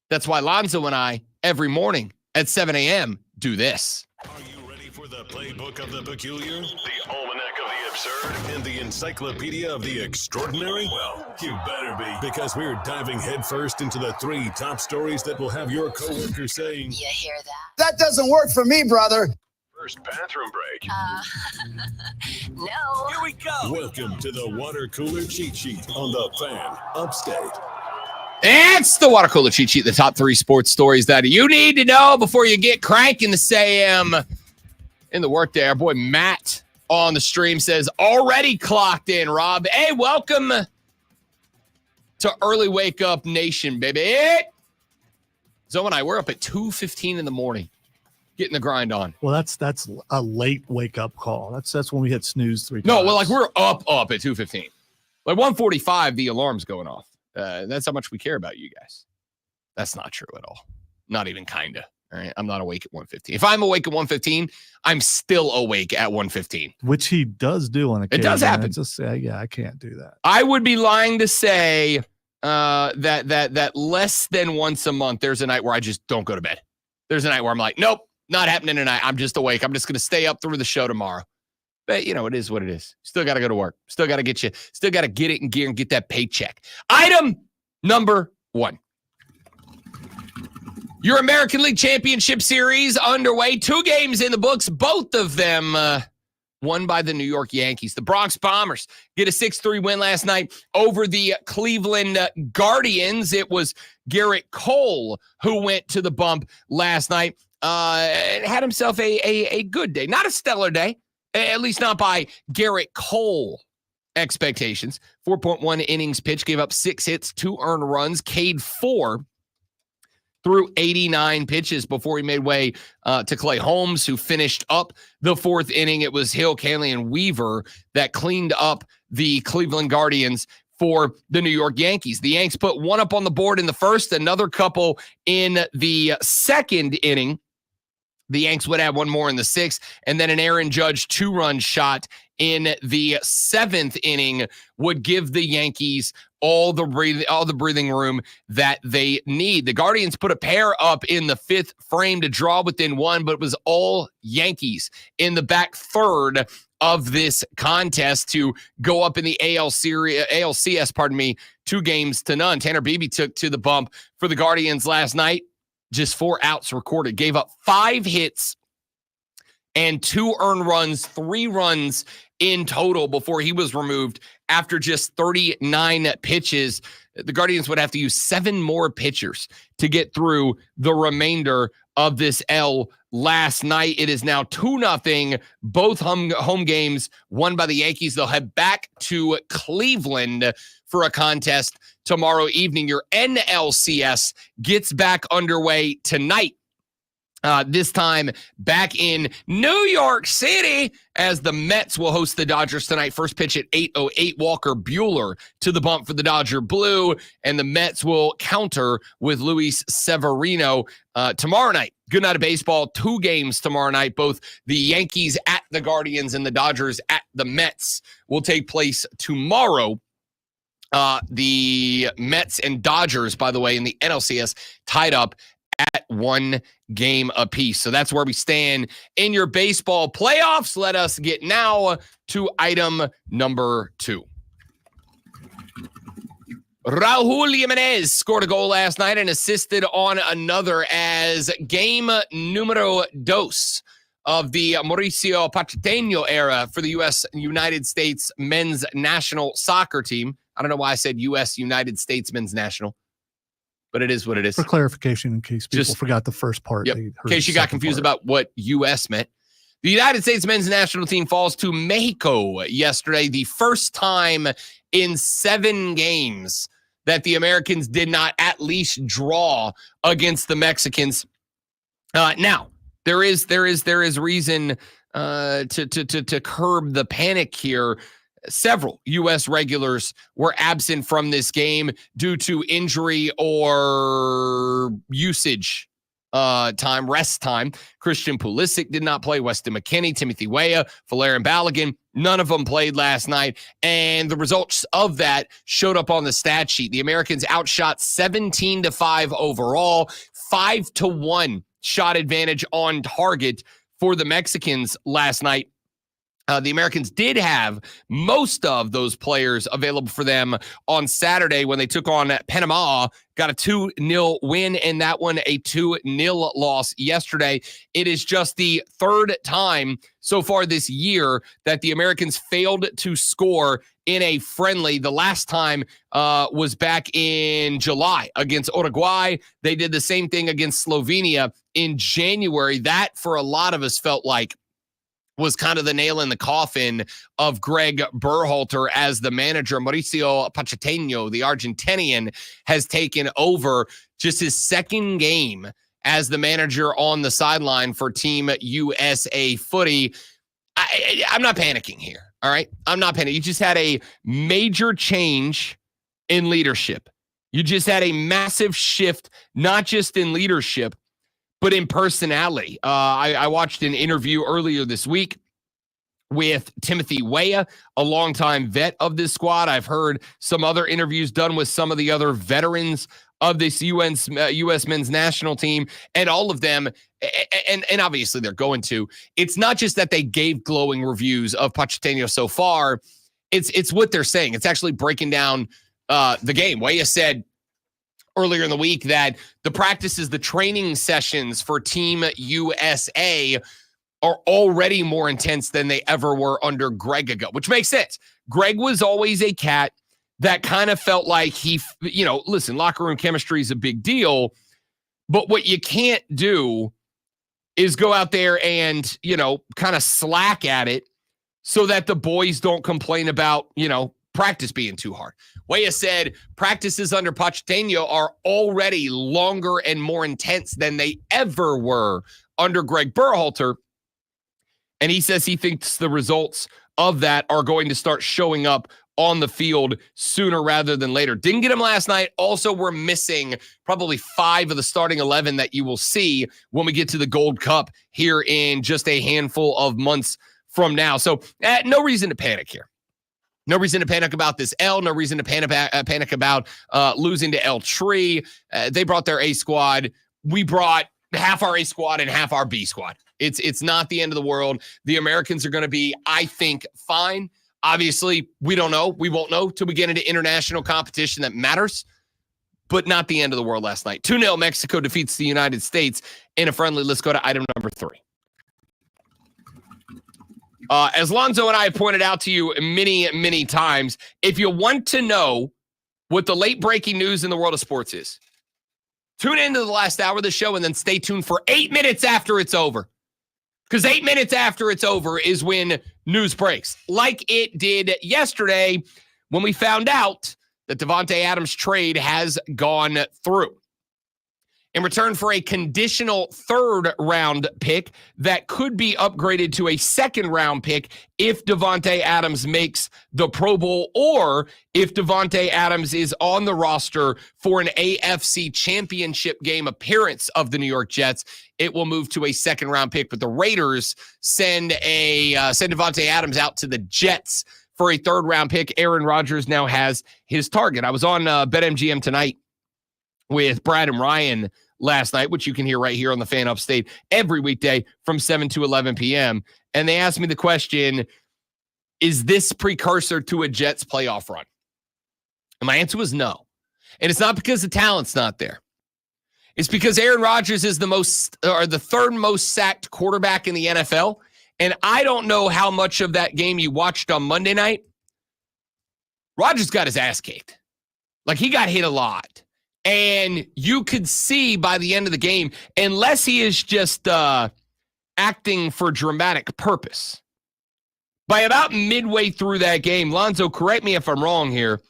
That's why Lonzo and I, every morning at 7 a.m., do this. Are you ready for the playbook of the peculiar, the almanac of the absurd, and the encyclopedia of the extraordinary? Well, you better be, because we're diving headfirst into the 3 top stories that will have your coworker saying, "You hear that? That doesn't work for me, brother." First bathroom break. No. Here we go. Welcome to the water cooler cheat sheet on the Fan Upstate. It's the water cooler cheat sheet, the top 3 sports stories that you need to know before you get cranking this AM in the workday. Our boy Matt on the stream says, already clocked in, Rob. Hey, welcome to Early Wake Up Nation, baby. Zoe and I, we're up at 2:15 in the morning, getting the grind on. Well, that's a late wake up call. That's when we hit snooze 3 times. No, well, like we're up at 2:15. Like 1:45, the alarm's going off. That's how much we care about you guys. That's not true at all. Not even kinda. All right. I'm not awake at 1:15. If I'm awake at 1:15, I'm still awake at 1:15. Which he does do on occasion. It does happen. Just say, yeah, I can't do that. I would be lying to say that less than once a month, there's a night where I just don't go to bed. There's a night where I'm like, nope, not happening tonight. I'm just awake. I'm just going to stay up through the show tomorrow. But, you know, it is what it is. Still got to go to work. Still got to get it in gear and get that paycheck. Item number 1. Your American League Championship Series underway. 2 games in the books, both of them won by the New York Yankees. The Bronx Bombers get a 6-3 win last night over the Cleveland Guardians. It was Garrett Cole who went to the bump last night and had himself a good day. Not a stellar day, at least not by Garrett Cole expectations. 4.1 innings pitched, gave up 6 hits, 2 earned runs, K'd 4 through 89 pitches before he made way to Clay Holmes, who finished up the 4th inning. It was Hill, Canley, and Weaver that cleaned up the Cleveland Guardians for the New York Yankees. The Yanks put 1 up on the board in the 1st, another couple in the 2nd inning. The Yanks would have 1 more in the 6th, and then an Aaron Judge 2-run shot in the 7th inning would give the Yankees all the breathing room that they need. The Guardians put a pair up in the 5th frame to draw within 1, but it was all Yankees in the back third of this contest to go up in the ALCS, 2-0. Tanner Beebe took to the bump for the Guardians last night. Just 4 outs recorded, gave up 5 hits and 2 earned runs, 3 runs in total before he was removed after just 39 pitches. The Guardians would have to use 7 more pitchers to get through the remainder of this L last night. It is now 2-0, both home games won by the Yankees. They'll head back to Cleveland for a contest tomorrow evening. Your NLCS gets back underway tonight. This time back in New York City, as the Mets will host the Dodgers tonight. First pitch at 8:08. Walker Buehler to the bump for the Dodger Blue, and the Mets will counter with Luis Severino tomorrow night. Good night of baseball. 2 games tomorrow night. Both the Yankees at the Guardians and the Dodgers at the Mets will take place tomorrow. The Mets and Dodgers, by the way, in the NLCS tied up at 1 game apiece. So that's where we stand in your baseball playoffs. Let us get now to item number 2. Raul Jimenez scored a goal last night and assisted on another as game numero 2 of the Mauricio Pochettino era for the United States men's national soccer team. I don't know why I said U.S. United States men's national, but it is what it is. For clarification, in case people forgot the first part. Yep. In case you got confused about what U.S. meant. The United States men's national team falls to Mexico yesterday, the first time in 7 games that the Americans did not at least draw against the Mexicans. Now, there is reason to curb the panic here. Several U.S. regulars were absent from this game due to injury or usage rest time. Christian Pulisic did not play. Weston McKennie, Timothy Weah, Valerian Balogun, none of them played last night. And the results of that showed up on the stat sheet. The Americans outshot 17-5 overall, 5-1 shot advantage on target for the Mexicans last night. The Americans did have most of those players available for them on Saturday when they took on Panama, got a 2-0 win, and that one a 2-0 loss yesterday. It is just the third time so far this year that the Americans failed to score in a friendly. The last time was back in July against Uruguay. They did the same thing against Slovenia in January. That, for a lot of us, felt like was kind of the nail in the coffin of Greg Berhalter as the manager. Mauricio Pochettino, the Argentinian, has taken over just his second game as the manager on the sideline for Team USA Footy. I'm not panicking here, all right? I'm not panicking. You just had a major change in leadership. You just had a massive shift, not just in leadership, but in personality. I watched an interview earlier this week with Timothy Weah, a longtime vet of this squad. I've heard some other interviews done with some of the other veterans of this U.S. men's national team, and all of them, and obviously they're going to. It's not just that they gave glowing reviews of Pochettino so far. It's what they're saying. It's actually breaking down the game. Weah said earlier in the week that the practices, the training sessions for Team USA are already more intense than they ever were under Greg ago, which makes sense. Greg was always a cat that kind of felt like listen, locker room chemistry is a big deal, but what you can't do is go out there and, kind of slack at it so that the boys don't complain about, practice being too hard. Weah said practices under Pochettino are already longer and more intense than they ever were under Greg Berhalter. And he says he thinks the results of that are going to start showing up on the field sooner rather than later. Didn't get him last night. Also, we're missing probably 5 of the starting 11 that you will see when we get to the Gold Cup here in just a handful of months from now. So no reason to panic here. No reason to panic about this L. No reason to panic about losing to El Tree. They brought their A squad. We brought half our A squad and half our B squad. It's not the end of the world. The Americans are going to be, I think, fine. Obviously, we don't know. We won't know till we get into international competition that matters, but not the end of the world last night. 2-0, Mexico defeats the United States in a friendly. Let's go to item number 3. As Lonzo and I have pointed out to you many, many times, if you want to know what the late breaking news in the world of sports is, tune into the last hour of the show and then stay tuned for 8 minutes after it's over. Because 8 minutes after it's over is when news breaks, like it did yesterday when we found out that Davante Adams' trade has gone through. In return for a conditional 3rd-round pick that could be upgraded to a 2nd-round pick if Davante Adams makes the Pro Bowl or if Davante Adams is on the roster for an AFC Championship game appearance of the New York Jets, it will move to a 2nd-round pick. But the Raiders send Davante Adams out to the Jets for a 3rd-round pick. Aaron Rodgers now has his target. I was on BetMGM tonight with Brad and Ryan last night, which you can hear right here on the Fan Upstate every weekday from 7 to 11 p.m. And they asked me the question, is this precursor to a Jets playoff run? And my answer was no. And it's not because the talent's not there. It's because Aaron Rodgers is the 3rd most sacked quarterback in the NFL. And I don't know how much of that game you watched on Monday night. Rodgers got his ass kicked. Like, he got hit a lot. And you could see by the end of the game, unless he is just acting for dramatic purpose, by about midway through that game, Lonzo, correct me if I'm wrong here,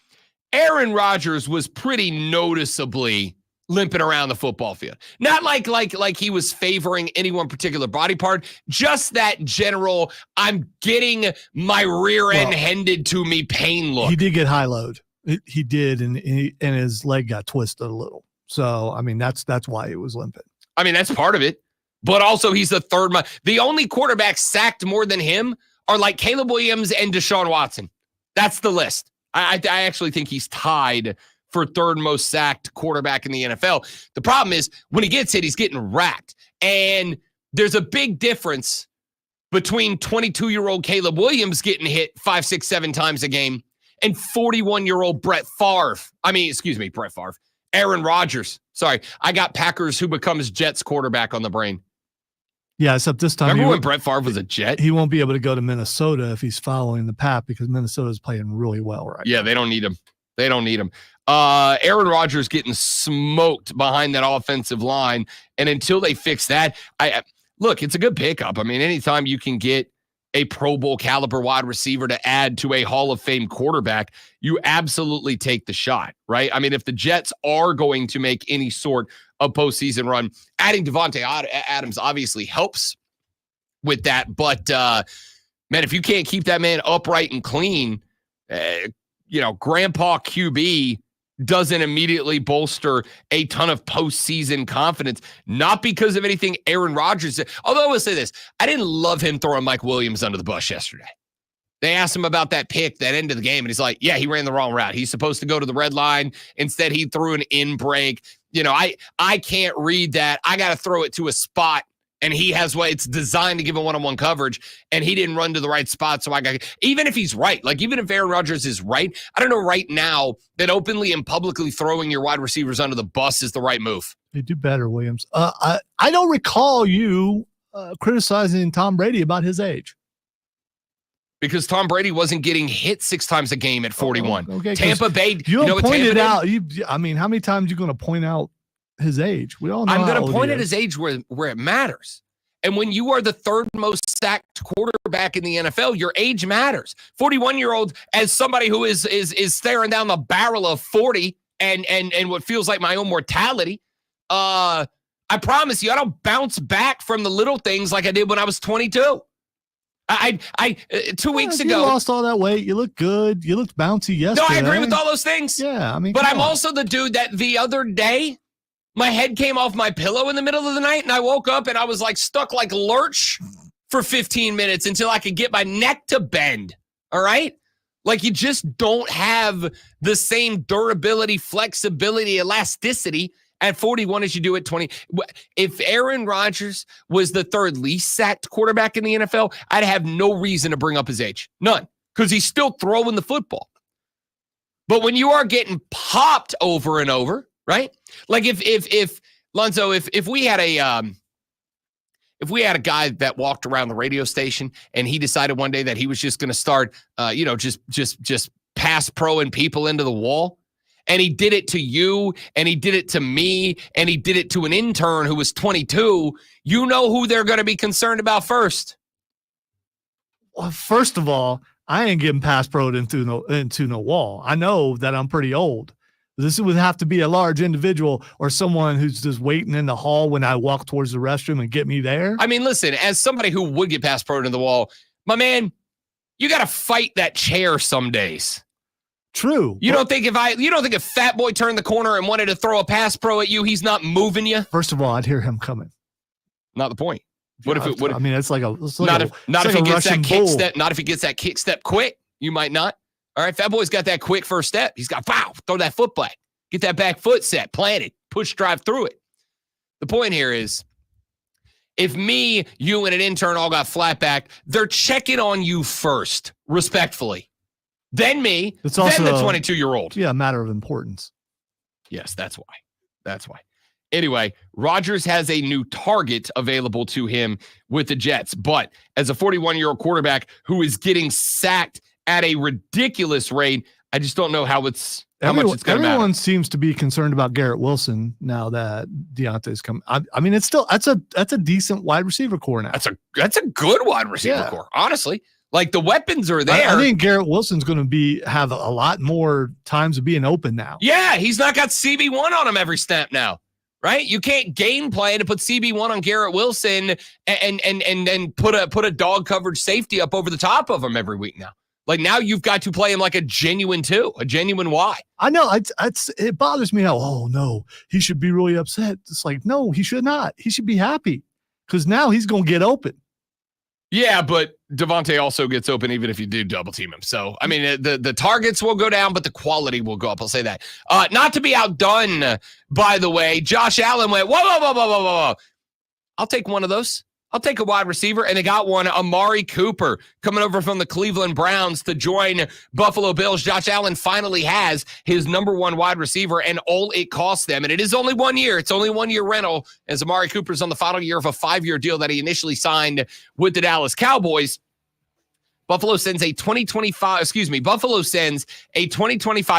Aaron Rodgers was pretty noticeably limping around the football field. Not like he was favoring any one particular body part, just that general, I'm getting my rear end handed to me pain look. He did get high load. He did, and his leg got twisted a little. So, I mean, that's why he was limping. I mean, that's part of it. But also, he's the 3rd. The only quarterbacks sacked more than him are like Caleb Williams and Deshaun Watson. That's the list. I actually think he's tied for 3rd most sacked quarterback in the NFL. The problem is, when he gets hit, he's getting racked. And there's a big difference between 22-year-old Caleb Williams getting hit 5, 6, 7 times a game and 41-year-old Brett Favre. Aaron Rodgers. Sorry, I got Packers who becomes Jets quarterback on the brain. Yeah, except this time. Remember when Brett Favre was a Jet? He won't be able to go to Minnesota if he's following the path because Minnesota's playing really well right now. Yeah, they don't need him. Aaron Rodgers getting smoked behind that offensive line. And until they fix that, look, it's a good pickup. I mean, anytime you can get a Pro Bowl caliber wide receiver to add to a Hall of Fame quarterback, you absolutely take the shot, right? I mean, if the Jets are going to make any sort of postseason run, adding Devontae Adams obviously helps with that. But, man, if you can't keep that man upright and clean, Grandpa QB doesn't immediately bolster a ton of postseason confidence, not because of anything Aaron Rodgers did. Although I will say this, I didn't love him throwing Mike Williams under the bus yesterday. They asked him about that pick, that end of the game, and he's like, yeah, he ran the wrong route. He's supposed to go to the red line. Instead, he threw an in break. I can't read that. I got to throw it to a spot, and he has what it's designed to give a one-on-one coverage, and he didn't run to the right spot. So even if he's right, like even if Aaron Rodgers is right, I don't know right now that openly and publicly throwing your wide receivers under the bus is the right move. You do better, Williams. I don't recall you criticizing Tom Brady about his age. Because Tom Brady wasn't getting hit 6 times a game at 41. Okay, Tampa Bay, you know what pointed Tampa out. How many times are you going to point out his age? We all know. I'm going to point at his age where it matters. And when you are the third most sacked quarterback in the NFL, your age matters. 41-year-old, as somebody who is staring down the barrel of 40 and what feels like my own mortality, I promise you, I don't bounce back from the little things like I did when I was 22. I 2 weeks ago. You lost all that weight. You look good. You looked bouncy yesterday. No, I agree with all those things. Yeah, I mean, but I'm also the dude that the other day, my head came off my pillow in the middle of the night, and I woke up and I was like stuck like lurch for 15 minutes until I could get my neck to bend. All right? Like you just don't have the same durability, flexibility, elasticity at 41 as you do at 20. If Aaron Rodgers was the third least sacked quarterback in the NFL, I'd have no reason to bring up his age. None. Because he's still throwing the football. But when you are getting popped over and over, right? Like if Lonzo, if we had a guy that walked around the radio station and he decided one day that he was just going to start, just pass proing people into the wall, and he did it to you, and he did it to me, and he did it to an intern who was 22, you know who they're going to be concerned about first. Well, first of all, I ain't getting pass proed into no wall. I know that I'm pretty old. This would have to be a large individual or someone who's just waiting in the hall when I walk towards the restroom and get me there. I mean, listen, as somebody who would get pass proed into the wall, my man, you got to fight that chair some days. True. You don't think if Fat Boy turned the corner and wanted to throw a pass pro at you, he's not moving you? First of all, I'd hear him coming. Not the point. What if it would? I mean, it's like if he gets that kick step. Not if he gets that kick step quick. You might not. All right, Fat Boy's got that quick first step. He's got throw that foot back, get that back foot set, planted, push, drive through it. The point here is, if me, you, and an intern all got flat back, they're checking on you first, respectfully. Then me, it's also, then the 22-year-old. Yeah, a matter of importance. Yes, that's why. Anyway, Rodgers has a new target available to him with the Jets. But as a 41-year-old quarterback who is getting sacked at a ridiculous rate, I just don't know how much it's going to matter. Everyone seems to be concerned about Garrett Wilson now that Deontay's come. I mean, it's still that's a decent wide receiver core now. That's a good wide receiver core, honestly. Like the weapons are there. I think Garrett Wilson's going to have a lot more times of being open now. Yeah, he's not got CB1 on him every snap now, right? You can't game plan to put CB1 on Garrett Wilson and put a dog coverage safety up over the top of him every week now. Like now you've got to play him like a genuine 2, a genuine Y. I know. It bothers me how, oh, no, he should be really upset. It's like, no, he should not. He should be happy because now he's going to get open. Yeah, but Devontae also gets open even if you do double team him. So, I mean, the targets will go down, but the quality will go up. I'll say that. Not to be outdone, by the way, Josh Allen went, whoa. I'll take one of those. I'll take a wide receiver, and they got one, Amari Cooper, coming over from the Cleveland Browns to join Buffalo Bills. Josh Allen finally has his number one wide receiver, and all it costs them, and it is only 1 year. It's only 1 year rental, as Amari Cooper's on the final year of a 5-year deal that he initially signed with the Dallas Cowboys. Buffalo sends a 2025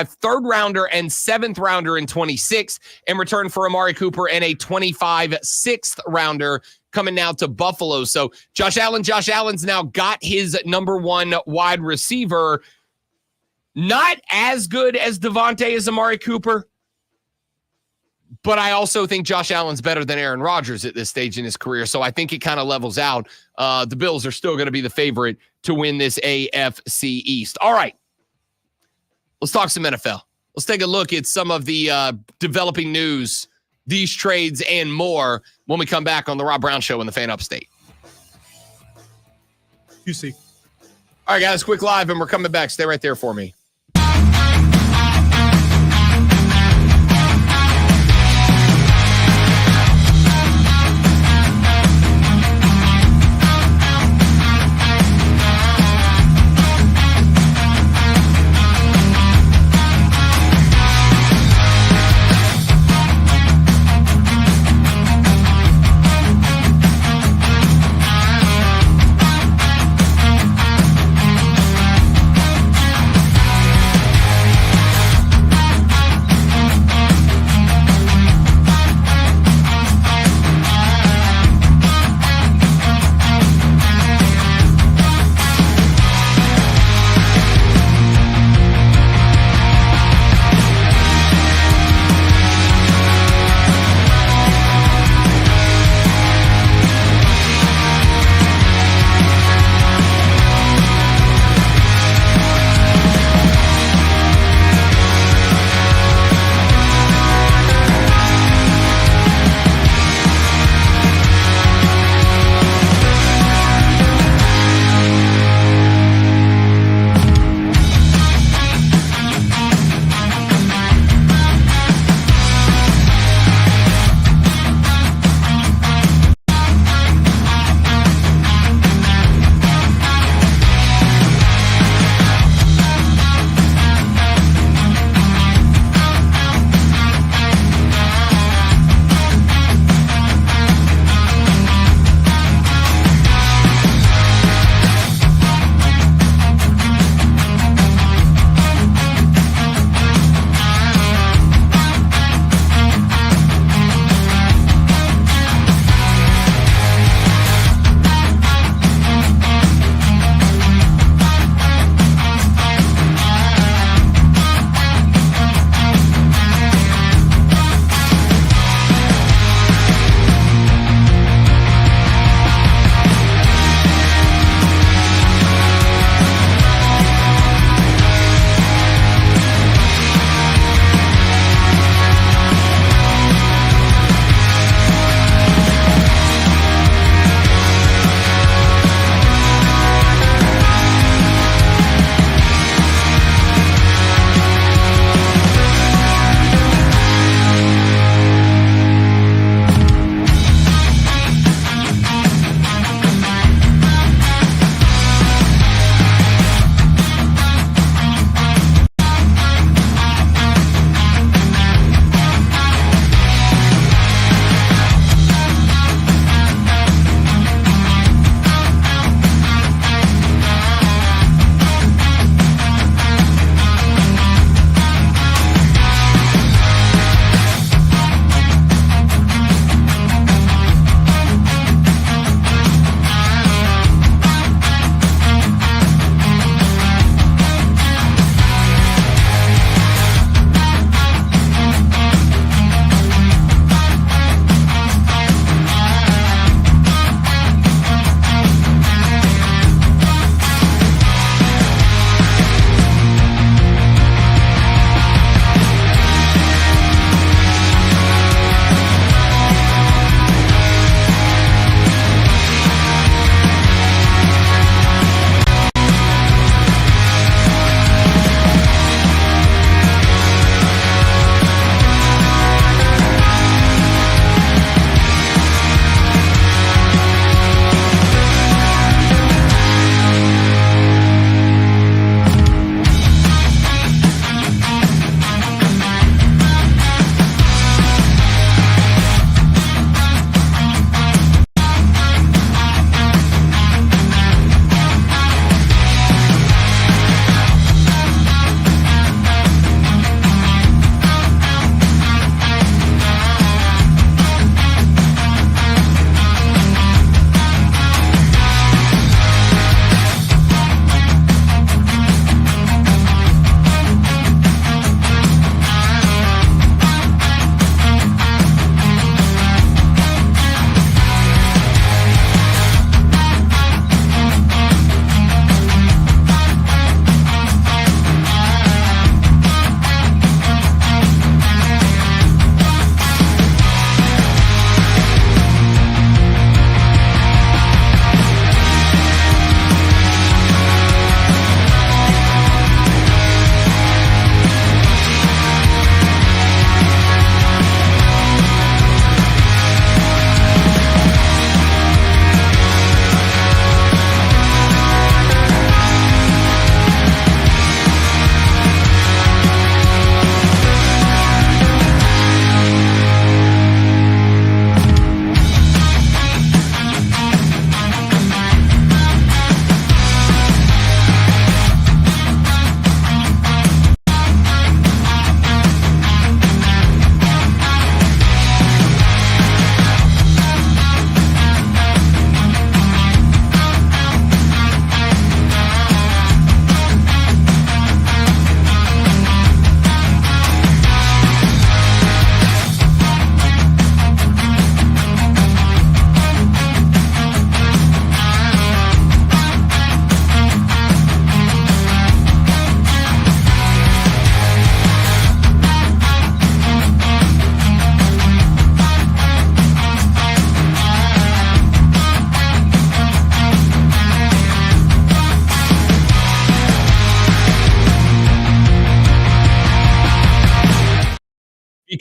third rounder and 7th rounder in 26 in return for Amari Cooper, and a 25 6th rounder coming now to Buffalo. So Josh Allen's now got his number one wide receiver. Not as good as Devontae as Amari Cooper, but I also think Josh Allen's better than Aaron Rodgers at this stage in his career. So I think it kind of levels out. The Bills are still going to be the favorite to win this AFC East. All right. Let's talk some NFL. Let's take a look at some of the developing news, these trades, and more when we come back on the Rob Brown Show in the Fan Upstate. You see. All right, guys, quick live, and we're coming back. Stay right there for me.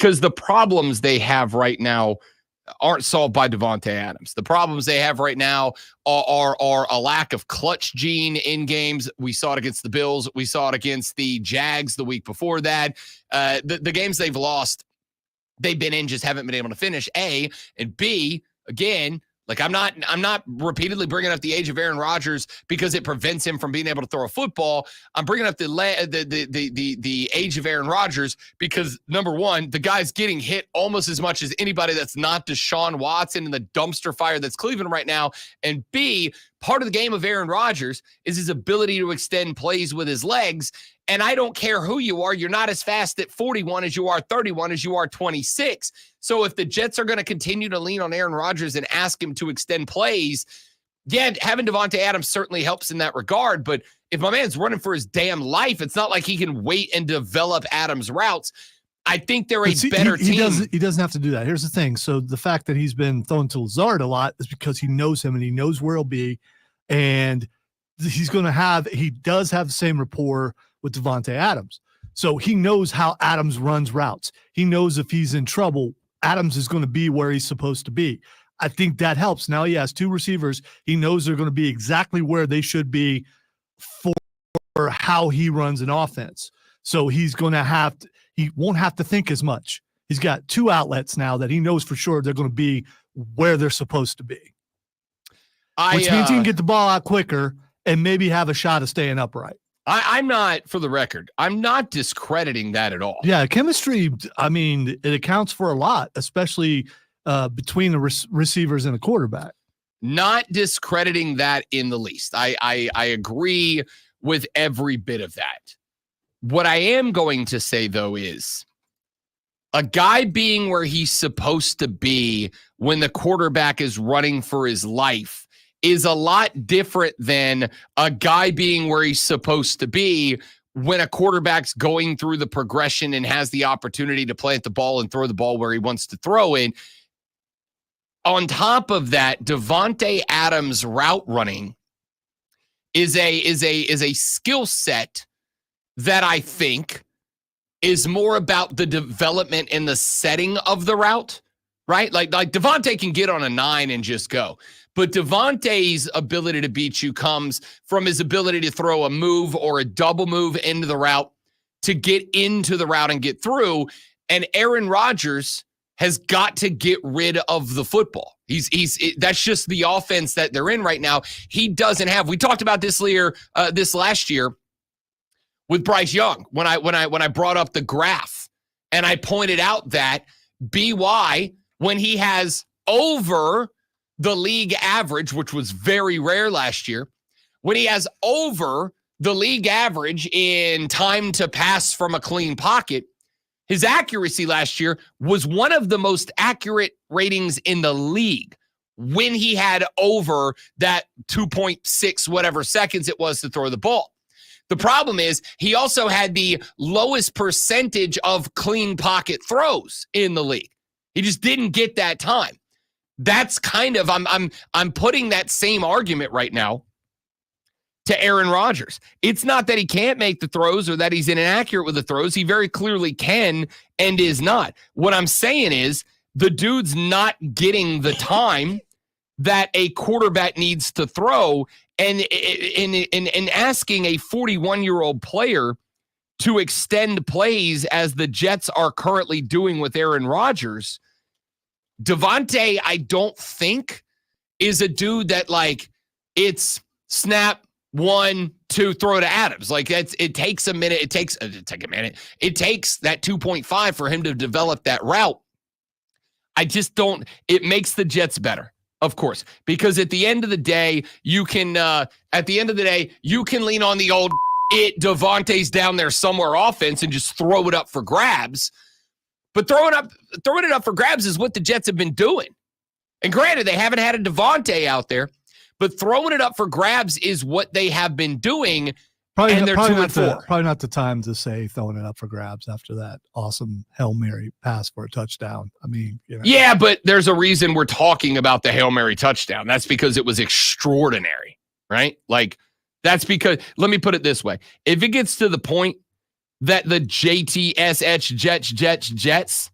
because the problems they have right now aren't solved by Davante Adams. The problems they have right now are a lack of clutch gene in games. We saw it against the Bills. We saw it against the Jags the week before that. The games they've lost, they've been in, just haven't been able to finish, A. And B, again, like I'm not repeatedly bringing up the age of Aaron Rodgers because it prevents him from being able to throw a football. I'm bringing up the age of Aaron Rodgers because, number one, the guy's getting hit almost as much as anybody that's not Deshaun Watson in the dumpster fire that's Cleveland right now. And B, part of the game of Aaron Rodgers is his ability to extend plays with his legs. And I don't care who you are. You're not as fast at 41 as you are 31 as you are 26. So if the Jets are going to continue to lean on Aaron Rodgers and ask him to extend plays, yeah, having Davante Adams certainly helps in that regard. But if my man's running for his damn life, it's not like he can wait and develop Adams' routes. I think they're a better team. He doesn't have to do that. Here's the thing. So the fact that he's been thrown to Lazard a lot is because he knows him and he knows where he'll be. And he does have the same rapport with Davante Adams. So he knows how Adams runs routes. He knows if he's in trouble, Adams is going to be where he's supposed to be. I think that helps. Now he has two receivers. He knows they're going to be exactly where they should be for how he runs an offense. So he won't have to think as much. He's got two outlets now that he knows for sure they're going to be where they're supposed to be. Which means he can get the ball out quicker and maybe have a shot of staying upright. I'm not, for the record, I'm not discrediting that at all. Yeah, chemistry, I mean, it accounts for a lot, especially between the receivers and the quarterback. Not discrediting that in the least. I agree with every bit of that. What I am going to say, though, is a guy being where he's supposed to be when the quarterback is running for his life is a lot different than a guy being where he's supposed to be when a quarterback's going through the progression and has the opportunity to plant the ball and throw the ball where he wants to throw it. On top of that, Davante Adams' route running is a skill set that I think is more about the development and the setting of the route, right? Like Davante can get on a 9 and just go. But Davante's ability to beat you comes from his ability to throw a move or a double move into the route to get into the route and get through. And Aaron Rodgers has got to get rid of the football. That's just the offense that they're in right now. He doesn't have. We talked about this last year with Bryce Young when I brought up the graph and I pointed out that BY, when he has over the league average, which was very rare last year, when he has over the league average in time to pass from a clean pocket, his accuracy last year was one of the most accurate ratings in the league when he had over that 2.6 whatever seconds it was to throw the ball. The problem is he also had the lowest percentage of clean pocket throws in the league. He just didn't get that time. That's kind of, I'm putting that same argument right now to Aaron Rodgers. It's not that he can't make the throws or that he's inaccurate with the throws. He very clearly can and is not. What I'm saying is the dude's not getting the time that a quarterback needs to throw. And in asking a 41-year-old player to extend plays as the Jets are currently doing with Aaron Rodgers, Davante, I don't think, is a dude that, like, it's snap, 1, 2, throw to Adams. Like, it takes a minute. It takes that 2.5 for him to develop that route. I just don't. It makes the Jets better, of course, because at the end of the day, you can lean on the old Davante's down there somewhere offense and just throw it up for grabs. But throwing it up for grabs is what the Jets have been doing. And granted, they haven't had a Davante out there, but throwing it up for grabs is what they have been doing. Probably not the time to say throwing it up for grabs after that awesome Hail Mary pass for a touchdown. I mean, Yeah, but there's a reason we're talking about the Hail Mary touchdown. That's because it was extraordinary, right? Like, that's because, let me put it this way. If it gets to the point that the JTSH Jets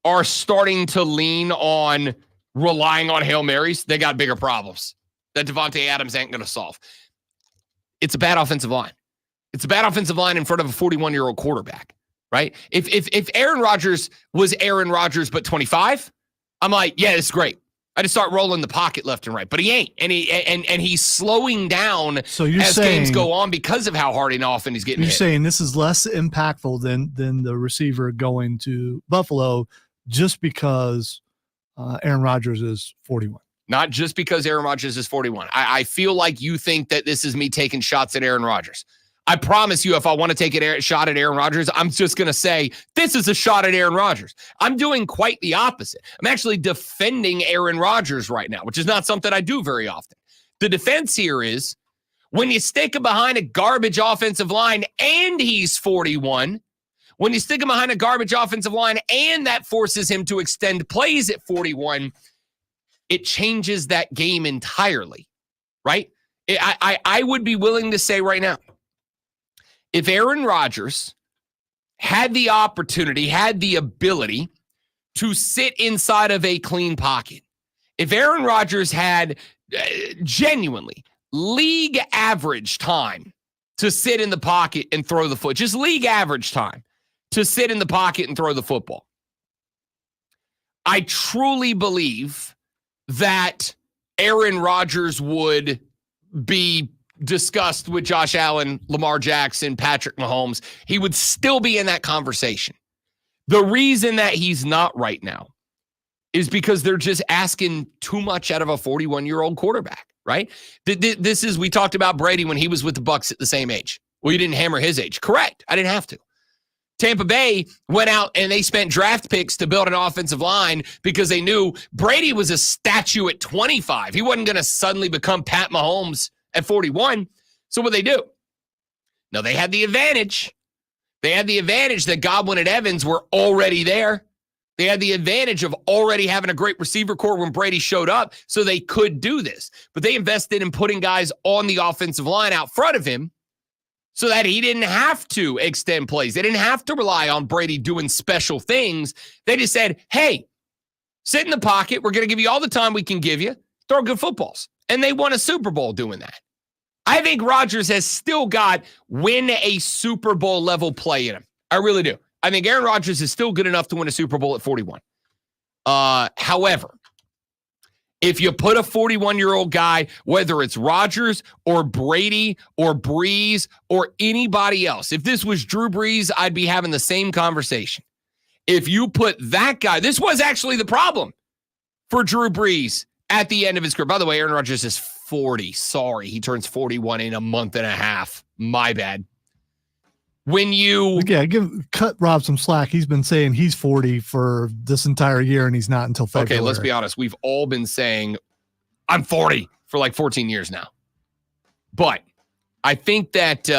are starting to lean on relying on Hail Marys, they got bigger problems that Devontae Adams ain't going to solve. It's a bad offensive line. It's a bad offensive line in front of a 41-year-old quarterback, right? If Aaron Rodgers was Aaron Rodgers but 25, I'm like, yeah, it's great. I just start rolling the pocket left and right, but he ain't, and he's slowing down So you're as saying games go on because of how hard and often he's getting you're hit. saying this is less impactful than the receiver going to Buffalo just because Aaron Rodgers is 41. Not just because Aaron Rodgers is 41. I feel like you think that this is me taking shots at Aaron Rodgers. I promise you, if I want to take a shot at Aaron Rodgers, I'm just going to say, this is a shot at Aaron Rodgers. I'm doing quite the opposite. I'm actually defending Aaron Rodgers right now, which is not something I do very often. The defense here is, when you stick him behind a garbage offensive line and he's 41, when you stick him behind a garbage offensive line and that forces him to extend plays at 41, it changes that game entirely, right? I would be willing to say right now, if Aaron Rodgers had the opportunity, had the ability to sit inside of a clean pocket, if Aaron Rodgers had genuinely league average time to sit in the pocket and throw the foot, just league average time to sit in the pocket and throw the football, I truly believe that Aaron Rodgers would be discussed with Josh Allen, Lamar Jackson, Patrick Mahomes. He would still be in that conversation. The reason that he's not right now is because they're just asking too much out of a 41-year-old quarterback, right? This is, we talked about Brady when he was with the Bucs at the same age. Well, you didn't hammer his age. Correct. I didn't have to. Tampa Bay went out and they spent draft picks to build an offensive line because they knew Brady was a statue at 25. He wasn't going to suddenly become Pat Mahomes at 41. So what they do? No, they had the advantage. They had the advantage that Godwin and Evans were already there. They had the advantage of already having a great receiver corps when Brady showed up, so they could do this. But they invested in putting guys on the offensive line out front of him so that he didn't have to extend plays. They didn't have to rely on Brady doing special things. They just said, hey, sit in the pocket. We're going to give you all the time we can give you. Throw good footballs. And they won a Super Bowl doing that. I think Rodgers has still got win a Super Bowl level play in him. I really do. I think Aaron Rodgers is still good enough to win a Super Bowl at 41. However, if you put a 41-year-old guy, whether it's Rodgers or Brady or Breeze or anybody else, if this was Drew Brees, I'd be having the same conversation. If you put that guy, this was actually the problem for Drew Brees at the end of his career. By the way, Aaron Rodgers is 40. Sorry, he turns 41 in a month and a half. My bad. When you... Yeah, cut Rob some slack. He's been saying he's 40 for this entire year, and he's not until February. Okay, let's be honest. We've all been saying, I'm 40 for like 14 years now. But I think that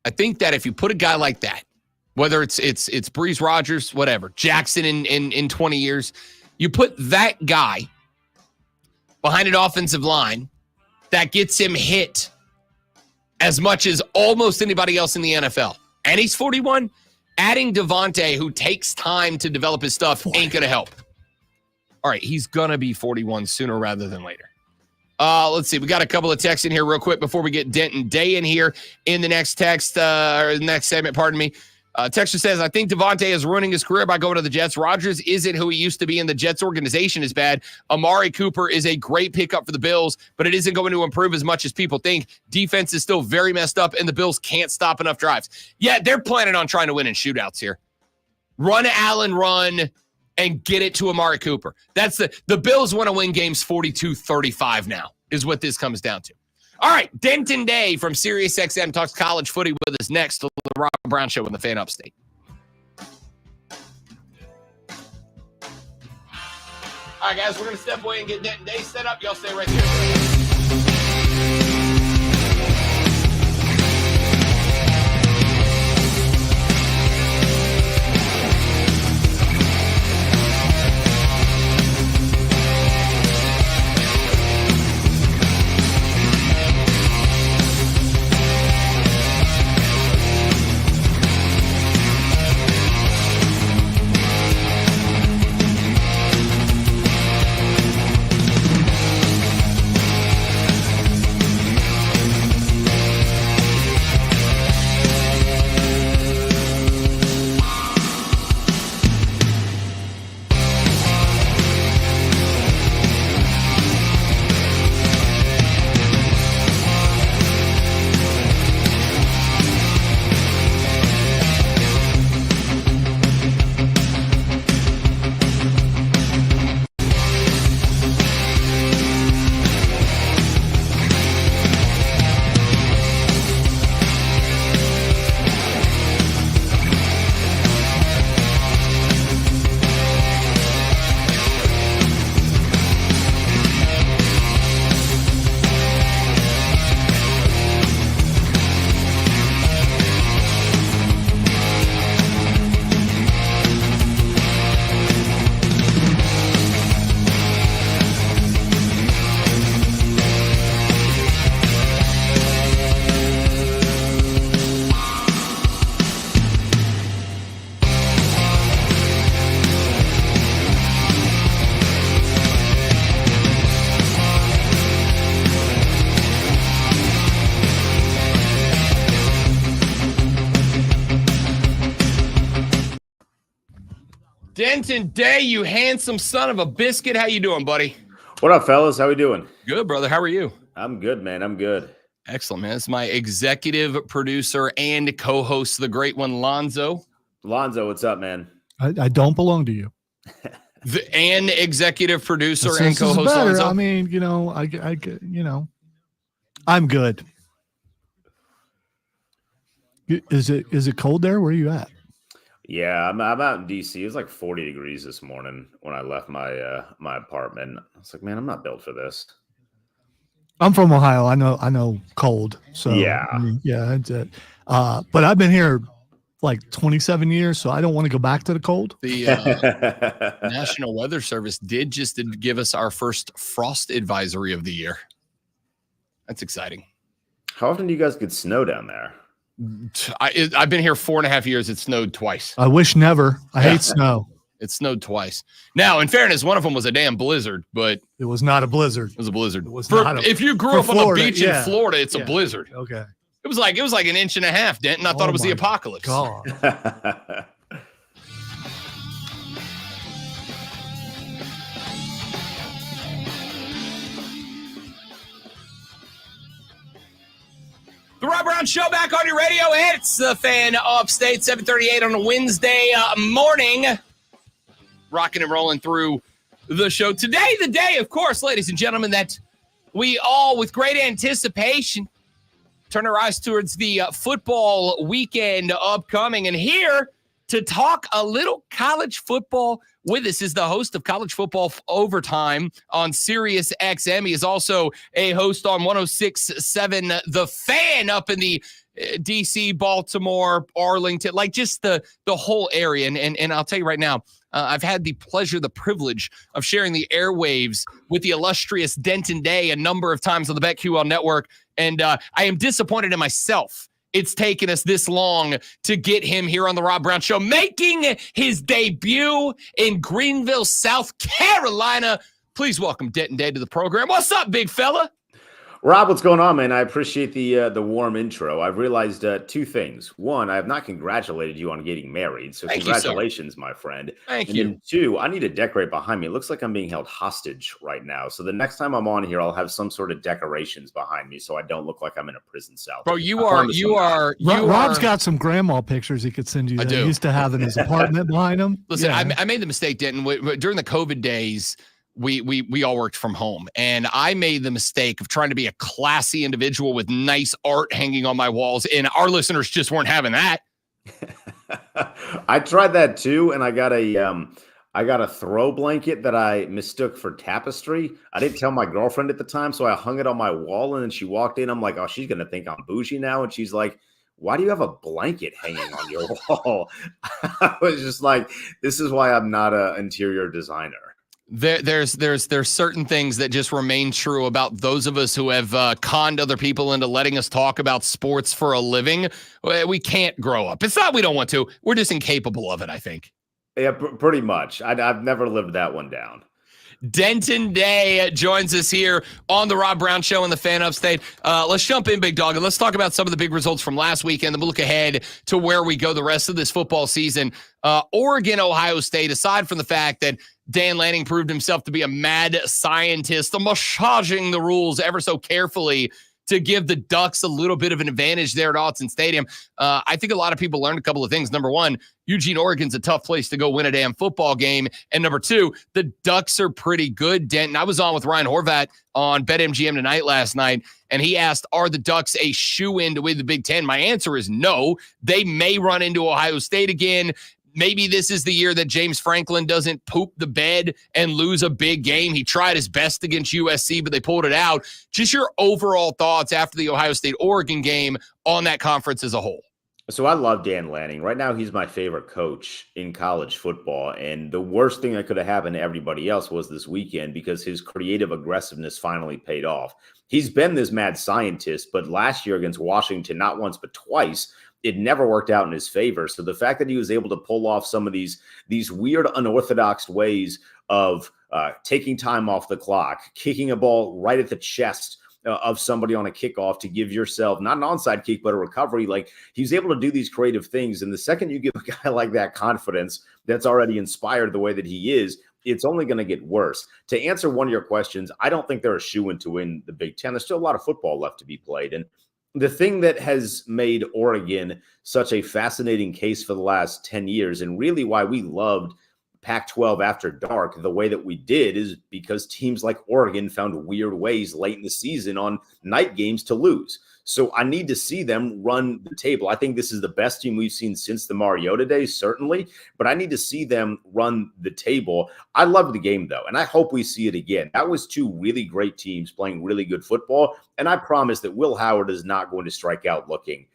if you put a guy like that, whether it's Breeze, Rodgers, whatever, Jackson in 20 years, you put that guy behind an offensive line that gets him hit as much as almost anybody else in the NFL. And he's 41. Adding Devontae, who takes time to develop his stuff, ain't going to help. All right, he's going to be 41 sooner rather than later. Let's see. We got a couple of texts in here real quick before we get Denton Day in here in the next text, or the next segment, pardon me. Texter says, I think Devontae is ruining his career by going to the Jets. Rodgers isn't who he used to be, and the Jets organization is bad. Amari Cooper is a great pickup for the Bills, but it isn't going to improve as much as people think. Defense is still very messed up, and the Bills can't stop enough drives. Yeah, they're planning on trying to win in shootouts here. Run Allen, run, and get it to Amari Cooper. That's the Bills want to win games 42-35 now, is what this comes down to. All right, Denton Day from Sirius XM talks college footy with us next to the Rob Brown Show in the Fan Upstate. All right, guys, we're going to step away and get Denton Day set up. Y'all stay right there. Denton Day, you handsome son of a biscuit. How you doing, buddy? What up, fellas? How we doing? Good, brother. How are you? I'm good, man. I'm good. Excellent, man. This is my executive producer and co-host, the great one, Lonzo. Lonzo, what's up, man? I don't belong to you. And executive producer and This is co-host better. Lonzo. I mean, I'm good. Is it cold there? Where are you at? Yeah, I'm out in DC. It was like 40 degrees this morning when I left my my apartment. I was like, man, I'm not built for this. I'm from Ohio. I know cold. So Yeah. That's it. But I've been here like 27 years, so I don't want to go back to the cold. The National Weather Service did give us our first frost advisory of the year. That's exciting. How often do you guys get snow down there? I've been here 4.5 years. It snowed twice. I wish never. I hate snow. It snowed twice. Now, in fairness, one of them was a damn blizzard, but It was not a blizzard. it was a blizzard. It was not if you grew up for on Florida, the beach yeah. in Florida, it's a Yeah. blizzard. Okay. It was like an inch and a half, Denton. I thought Oh it was the my apocalypse. God. The Rob Brown Show back on your radio. It's the Fan Upstate, 7:38 on a Wednesday morning. Rocking and rolling through the show. Today, the day, of course, ladies and gentlemen, that we all, with great anticipation, turn our eyes towards the football weekend upcoming. And here to talk a little college football with us is the host of College Football Overtime on Sirius XM. He is also a host on 106.7 The Fan up in the DC, Baltimore, Arlington, like just the whole area. And I'll tell you right now, I've had the pleasure, the privilege of sharing the airwaves with the illustrious Denton Day a number of times on the BetQL network. And I am disappointed in myself. It's taken us this long to get him here on the Rob Brown Show, making his debut in Greenville, South Carolina. Please welcome Denton Day to the program. What's up, big fella? Rob, what's going on, man? I appreciate the warm intro. I've realized two things. One, I have not congratulated you on getting married, so Thank you, sir. congratulations, my friend. Thank and you. Then two, I need to decorate behind me. It looks like I'm being held hostage right now. So the next time I'm on here, I'll have some sort of decorations behind me so I don't look like I'm in a prison cell. Bro, Rob's got some grandma pictures he could send you. I That do. he used to have in his apartment behind him. Listen, Yeah. I made the mistake, Denton. During the COVID days, we all worked from home, and I made the mistake of trying to be a classy individual with nice art hanging on my walls, and our listeners just weren't having that. I tried that too, and I got a throw blanket that I mistook for tapestry. I didn't tell my girlfriend at the time, so I hung it on my wall, and then she walked in. I'm like, oh, she's gonna think I'm bougie now, and she's like, why do you have a blanket hanging on your wall? I was just like, this is why I'm not an interior designer. There's certain things that just remain true about those of us who have conned other people into letting us talk about sports for a living. We can't grow up. It's not we don't want to. We're just incapable of it, I think. Yeah, pretty much. I've never lived that one down. Denton Day joins us here on the Rob Brown Show in the Fan Upstate. Let's jump in, big dog, and let's talk about some of the big results from last weekend. Then we'll look ahead to where we go the rest of this football season. Oregon, Ohio State, aside from the fact that Dan Lanning proved himself to be a mad scientist, massaging the rules ever so carefully to give the Ducks a little bit of an advantage there at Autzen Stadium. I think a lot of people learned a couple of things. Number one, Eugene, Oregon's a tough place to go win a damn football game. And number two, the Ducks are pretty good, Denton. I was on with Ryan Horvat on BetMGM Tonight last night, and he asked, are the Ducks a shoe-in to win the Big Ten? My answer is no. They may run into Ohio State again. Maybe this is the year that James Franklin doesn't poop the bed and lose a big game. He tried his best against USC, but they pulled it out. Just your overall thoughts after the Ohio State-Oregon game on that conference as a whole. So I love Dan Lanning. Right now, he's my favorite coach in college football. And the worst thing that could have happened to everybody else was this weekend because his creative aggressiveness finally paid off. He's been this mad scientist, but last year against Washington, not once but twice, it never worked out in his favor. So the fact that he was able to pull off some of these weird, unorthodox ways of taking time off the clock, kicking a ball right at the chest of somebody on a kickoff to give yourself not an onside kick, but a recovery. Like, he's able to do these creative things. And the second you give a guy like that confidence that's already inspired the way that he is, it's only going to get worse. To answer one of your questions, I don't think they're a shoo-in to win the Big Ten. There's still a lot of football left to be played. And the thing that has made Oregon such a fascinating case for the last 10 years, and really why we loved Pac-12 after dark the way that we did, is because teams like Oregon found weird ways late in the season on night games to lose. So I need to see them run the table. I think this is the best team we've seen since the Mariota days, certainly, but I need to see them run the table. I loved the game, though, and I hope we see it again. That was two really great teams playing really good football, and I promise that Will Howard is not going to strike out looking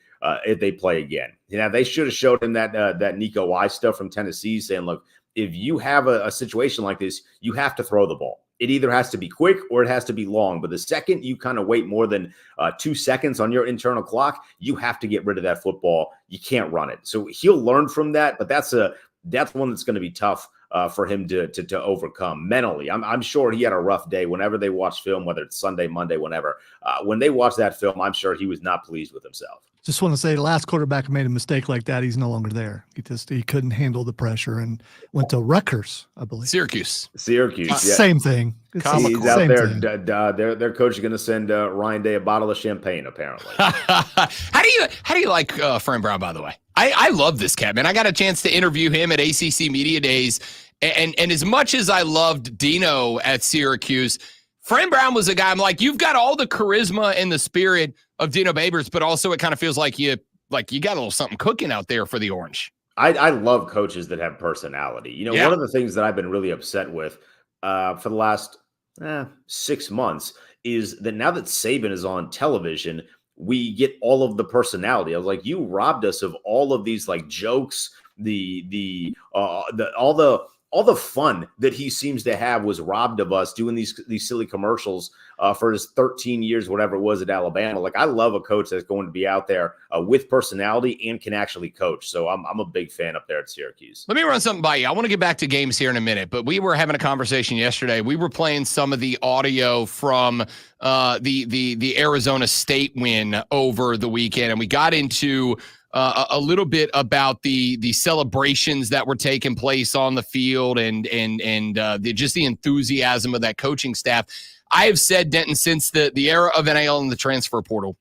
if they play again. You know, they should have showed him that Nico Y stuff from Tennessee, saying, look, if you have a situation like this, you have to throw the ball. It either has to be quick or it has to be long. But the second you kind of wait more than 2 seconds on your internal clock, you have to get rid of that football. You can't run it. So he'll learn from that. But that's one that's going to be tough for him to overcome mentally. I'm sure he had a rough day whenever they watch film, whether it's Sunday, Monday, whenever. When they watch that film, I'm sure he was not pleased with himself. Just want to say the last quarterback made a mistake like that. He's no longer there. He couldn't handle the pressure and went to Rutgers, I believe. Syracuse. Yeah. Same thing. It's He's out there. thing. Their coach is going to send Ryan Day a bottle of champagne, apparently. How do you like Fran Brown, by the way? I love this cat, man. I got a chance to interview him at ACC Media Days. And as much as I loved Dino at Syracuse, Fran Brown was a guy, I'm like, you've got all the charisma and the spirit of Dino Babers, but also it kind of feels like you got a little something cooking out there for the Orange. I love coaches that have personality. You know, One of the things that I've been really upset with for the last 6 months is that now that Saban is on television, we get all of the personality. I was like, you robbed us of all of these like jokes, all the fun that he seems to have was robbed of us doing these silly commercials for his 13 years, whatever it was at Alabama. Like, I love a coach that's going to be out there with personality and can actually coach. So I'm a big fan up there at Syracuse. Let me run something by you. I want to get back to games here in a minute, but we were having a conversation yesterday. We were playing some of the audio from the Arizona State win over the weekend, and we got into a little bit about the celebrations that were taking place on the field and just the enthusiasm of that coaching staff. I have said, Denton, since the era of NIL and the transfer portal,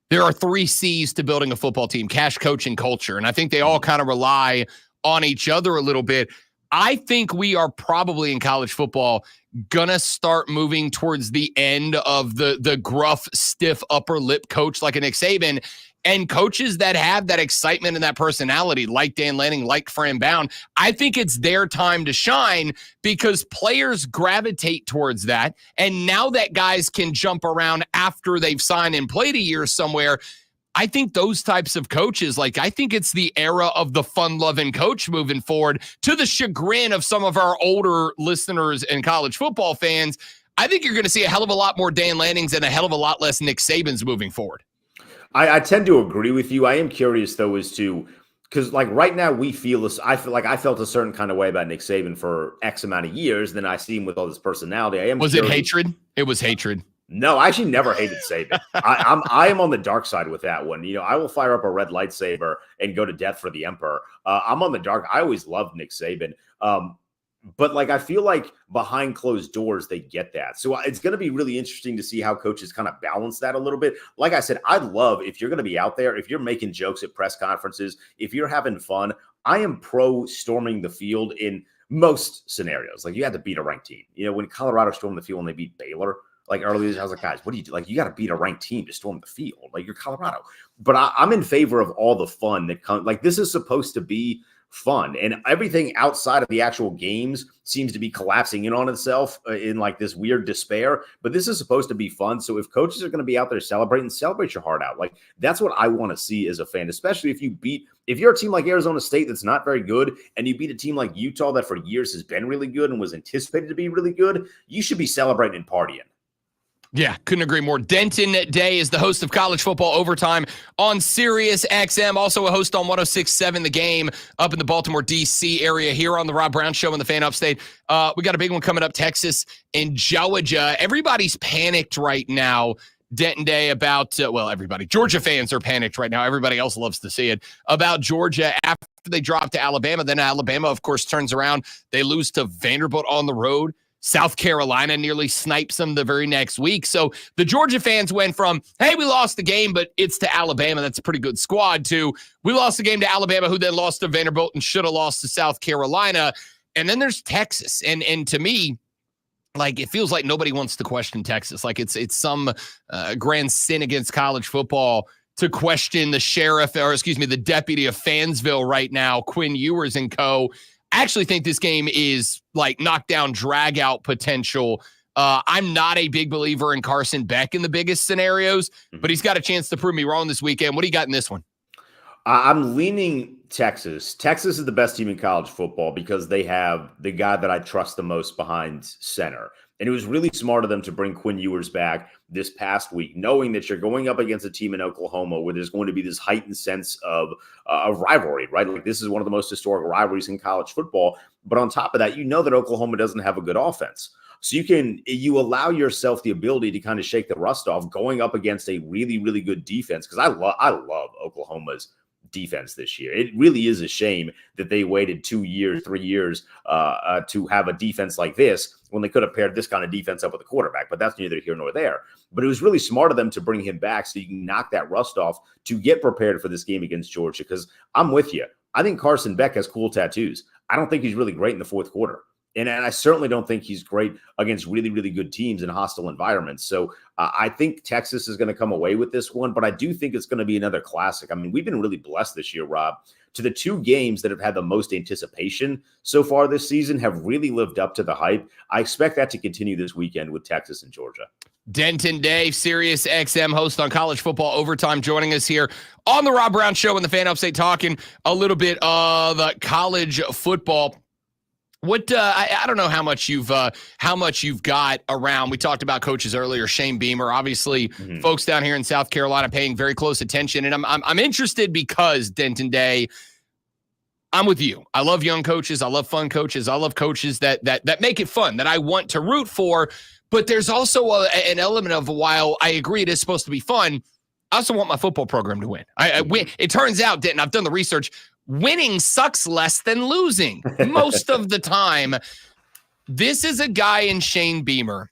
there are 3 C's to building a football team: cash, coach, and culture. And I think they all kind of rely on each other a little bit. I think we are probably in college football gonna start moving towards the end of the gruff, stiff upper lip coach like a Nick Saban. And coaches that have that excitement and that personality, like Dan Lanning, like Fran Brown, I think it's their time to shine because players gravitate towards that. And now that guys can jump around after they've signed and played a year somewhere, I think those types of coaches, I think it's the era of the fun-loving coach moving forward, to the chagrin of some of our older listeners and college football fans. I think you're going to see a hell of a lot more Dan Lannings and a hell of a lot less Nick Sabans moving forward. I tend to agree with you. I am curious, though, as to because right now we feel this. I feel like I felt a certain kind of way about Nick Saban for X amount of years. Then I see him with all this personality. Was it hatred? It was hatred. No, I actually never hated Saban. I am on the dark side with that one. You know, I will fire up a red lightsaber and go to death for the emperor. I'm on the dark. I always loved Nick Saban. But I feel like behind closed doors, they get that. So it's going to be really interesting to see how coaches kind of balance that a little bit. Like I said, I love if you're going to be out there, if you're making jokes at press conferences, if you're having fun, I am pro storming the field in most scenarios. Like, you had to beat a ranked team. You know, when Colorado stormed the field and they beat Baylor, earlier, I was like, guys, what do you do? You got to beat a ranked team to storm the field. You're Colorado. But I'm in favor of all the fun that comes. This is supposed to be fun, and everything outside of the actual games seems to be collapsing in on itself in this weird despair. But this is supposed to be fun. So if coaches are going to be out there celebrating, celebrate your heart out. That's what I want to see as a fan, especially if you're a team like Arizona State that's not very good and you beat a team like Utah that for years has been really good and was anticipated to be really good. You should be celebrating and partying. Yeah, couldn't agree more. Denton Day is the host of College Football Overtime on Sirius XM, also a host on 106.7 The Game up in the Baltimore, D.C. area here on the Rob Brown Show in the Fan Upstate. We got a big one coming up, Texas and Georgia. Everybody's panicked right now, Denton Day, about, everybody. Georgia fans are panicked right now. Everybody else loves to see it, about Georgia after they drop to Alabama. Then Alabama, of course, turns around. They lose to Vanderbilt on the road. South Carolina nearly snipes them the very next week. So the Georgia fans went from, hey, we lost the game, but it's to Alabama. That's a pretty good squad, to we lost the game to Alabama, who then lost to Vanderbilt and should have lost to South Carolina. And then there's Texas. And to me, like, it feels like nobody wants to question Texas. Like it's some grand sin against college football to question the the deputy of Fansville right now, Quinn Ewers and co. I actually think this game is like knockdown, drag out potential. I'm not a big believer in Carson Beck in the biggest scenarios, but he's got a chance to prove me wrong this weekend. What do you got in this one? I'm leaning Texas. Texas is the best team in college football because they have the guy that I trust the most behind center. And it was really smart of them to bring Quinn Ewers back this past week, knowing that you're going up against a team in Oklahoma where there's going to be this heightened sense of rivalry, right? Like, this is one of the most historic rivalries in college football. But on top of that, you know that Oklahoma doesn't have a good offense. So you allow yourself the ability to kind of shake the rust off going up against a really, really good defense. Because I love Oklahoma's defense this year. It really is a shame that they waited 2 years, 3 years to have a defense like this when they could have paired this kind of defense up with a quarterback. But that's neither here nor there. But it was really smart of them to bring him back so you can knock that rust off to get prepared for this game against Georgia. Because I'm with you. I think Carson Beck has cool tattoos. I don't think he's really great in the fourth quarter. And I certainly don't think he's great against really, really good teams in hostile environments. So I think Texas is going to come away with this one, but I do think it's going to be another classic. I mean, we've been really blessed this year, Rob, to the two games that have had the most anticipation so far this season have really lived up to the hype. I expect that to continue this weekend with Texas and Georgia. Denton Day, Sirius XM host on College Football Overtime, joining us here on the Rob Brown Show in the Fan Upstate, talking a little bit of college football. What I don't know how much you've got around. We talked about coaches earlier. Shane Beamer, obviously, folks down here in South Carolina paying very close attention, and I'm interested because Denton Day. I'm with you. I love young coaches. I love fun coaches. I love coaches that make it fun, that I want to root for. But there's also an element of, while I agree it is supposed to be fun, I also want my football program to win. I win. It turns out, Denton, I've done the research. Winning sucks less than losing most of the time. This is a guy in Shane Beamer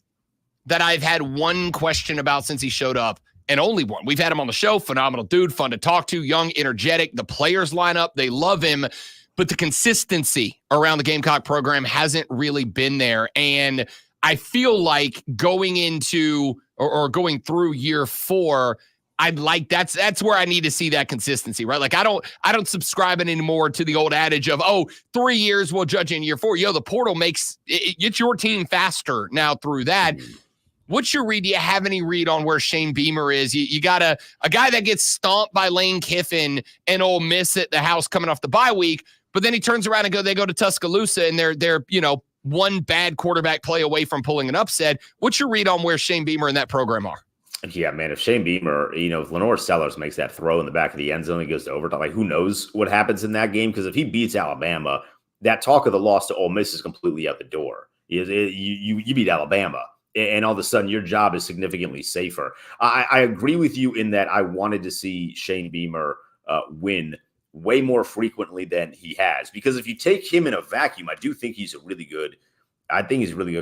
that I've had one question about since he showed up, and only one. We've had him on the show. Phenomenal dude, fun to talk to, young, energetic. The players line up. They love him. But the consistency around the Gamecock program hasn't really been there. And I feel like going into or going through year 4, I'd like that's where I need to see that consistency, right? Like I don't subscribe anymore to the old adage of 3 years we'll judge in year 4. The portal makes it gets your team faster now through that. What's your read? Do you have any read on where Shane Beamer is? You got a guy that gets stomped by Lane Kiffin and Ole Miss at the house coming off the bye week, but then he turns around and they go to Tuscaloosa and they're one bad quarterback play away from pulling an upset. What's your read on where Shane Beamer and that program are? Yeah, man, if Shane Beamer, if Lenore Sellers makes that throw in the back of the end zone and goes to overtime, like, who knows what happens in that game? Because if he beats Alabama, that talk of the loss to Ole Miss is completely out the door. You beat Alabama, and all of a sudden your job is significantly safer. I agree with you in that I wanted to see Shane Beamer win way more frequently than he has. Because if you take him in a vacuum, I think he's a really good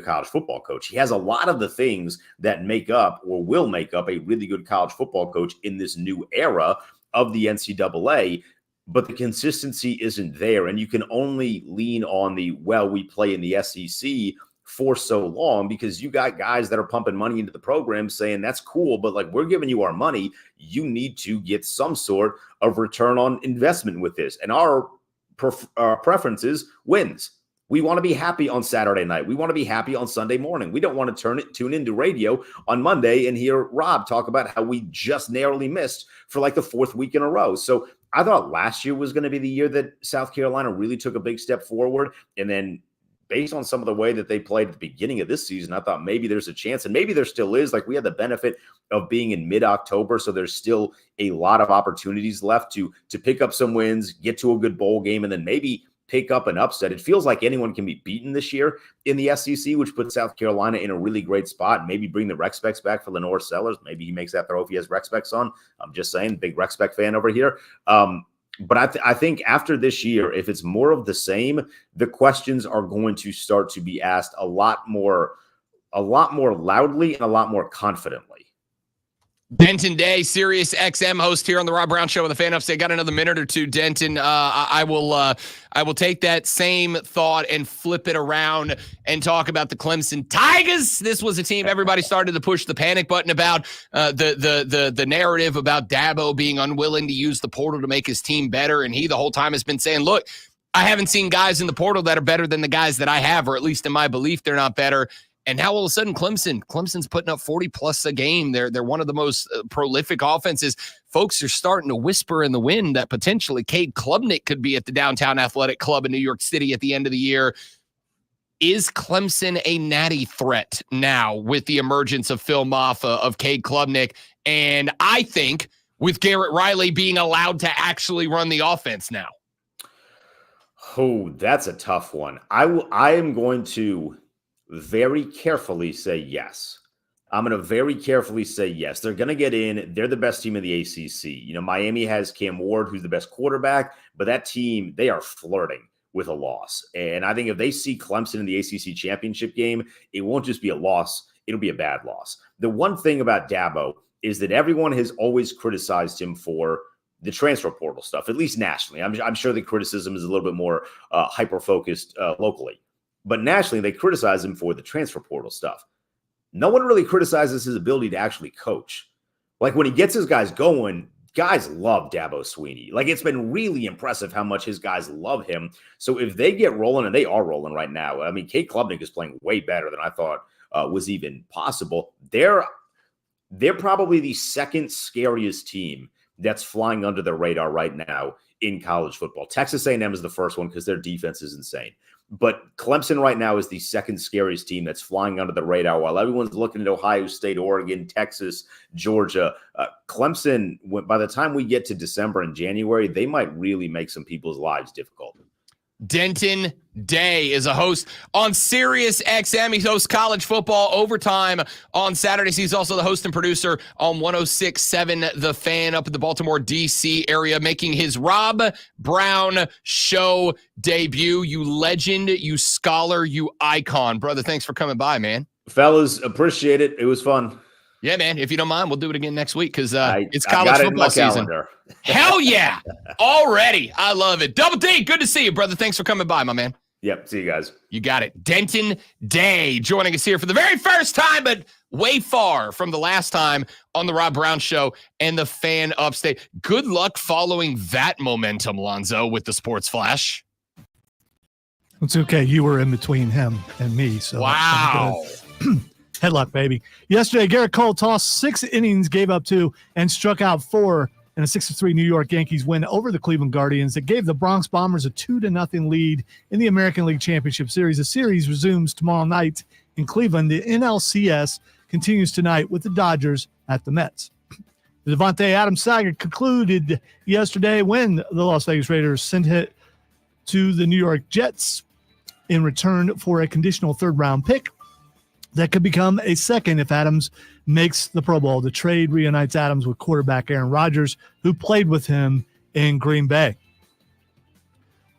college football coach. He has a lot of the things that make up or will make up a really good college football coach in this new era of the NCAA, but the consistency isn't there. And you can only lean on we play in the SEC for so long because you got guys that are pumping money into the program saying that's cool, but like, we're giving you our money. You need to get some sort of return on investment with this. And our preference is wins. We want to be happy on Saturday night. We want to be happy on Sunday morning. We don't want to tune into radio on Monday and hear Rob talk about how we just narrowly missed for like the 4th week in a row. So I thought last year was going to be the year that South Carolina really took a big step forward. And then based on some of the way that they played at the beginning of this season, I thought maybe there's a chance, and maybe there still is. Like, we had the benefit of being in mid-October, so there's still a lot of opportunities left to pick up some wins, get to a good bowl game, and then maybe pick up an upset. It feels like anyone can be beaten this year in the SEC, which puts South Carolina in a really great spot. Maybe bring the Rec Specs back for Lenore Sellers. Maybe he makes that throw if he has Rec Specs on. I'm just saying, big Rec Spec fan over here. But I think after this year, if it's more of the same, the questions are going to start to be asked a lot more loudly and a lot more confidently. Denton Day, Sirius XM host here on the Rob Brown Show with the Fan Upstate. Got another minute or two, Denton. I will take that same thought and flip it around and talk about the Clemson Tigers. This was a team everybody started to push the panic button about. The narrative about Dabo being unwilling to use the portal to make his team better, and he the whole time has been saying, "Look, I haven't seen guys in the portal that are better than the guys that I have, or at least in my belief, they're not better." And now all of a sudden, Clemson's putting up 40 plus a game. They're one of the most prolific offenses. Folks are starting to whisper in the wind that potentially Cade Klubnik could be at the Downtown Athletic Club in New York City at the end of the year. Is Clemson a natty threat now with the emergence of Phil Maffa, of Cade Klubnik? And I think with Garrett Riley being allowed to actually run the offense now. Oh, that's a tough one. I am going to very carefully say yes. I'm going to very carefully say yes. They're going to get in. They're the best team in the ACC. You know, Miami has Cam Ward, who's the best quarterback, but that team, they are flirting with a loss. And I think if they see Clemson in the ACC championship game, it won't just be a loss. It'll be a bad loss. The one thing about Dabo is that everyone has always criticized him for the transfer portal stuff, at least nationally. I'm sure the criticism is a little bit more hyper-focused locally. But nationally, they criticize him for the transfer portal stuff. No one really criticizes his ability to actually coach. Like, when he gets his guys going, guys love Dabo Swinney. Like, it's been really impressive how much his guys love him. So if they get rolling, and they are rolling right now, I mean, Cade Klubnik is playing way better than I thought was even possible. They're probably the second scariest team that's flying under the radar right now in college football. Texas A&M is the first one because their defense is insane. But Clemson right now is the second scariest team that's flying under the radar while everyone's looking at Ohio State, Oregon, Texas, Georgia. Clemson, by the time we get to December and January, they might really make some people's lives difficult. Denton Day is a host on Sirius XM. He hosts college football overtime on Saturdays. He's also the host and producer on 106.7 The Fan up in the Baltimore, D.C. area, making his Rob Brown Show debut. You legend, you scholar, you icon. Brother, thanks for coming by, man. Fellas, appreciate it. It was fun. Yeah, man. If you don't mind, we'll do it again next week because it's college football season. Hell yeah. Already. I love it. Double D, good to see you, brother. Thanks for coming by, my man. Yep. See you guys. You got it. Denton Day joining us here for the very first time, but way far from the last time on the Rob Brown Show and the Fan Upstate. Good luck following that momentum, Lonzo, with the Sports Flash. It's okay. You were in between him and me. So wow. Headlock, baby. Yesterday, Garrett Cole tossed 6 innings, gave up 2, and struck out 4 in a 6-3 New York Yankees win over the Cleveland Guardians that gave the Bronx Bombers a 2-0 lead in the American League Championship Series. The series resumes tomorrow night in Cleveland. The NLCS continues tonight with the Dodgers at the Mets. The Devontae Adams saga concluded yesterday when the Las Vegas Raiders sent it to the New York Jets in return for a conditional third-round pick that could become a second if Adams makes the Pro Bowl. The trade reunites Adams with quarterback Aaron Rodgers, who played with him in Green Bay.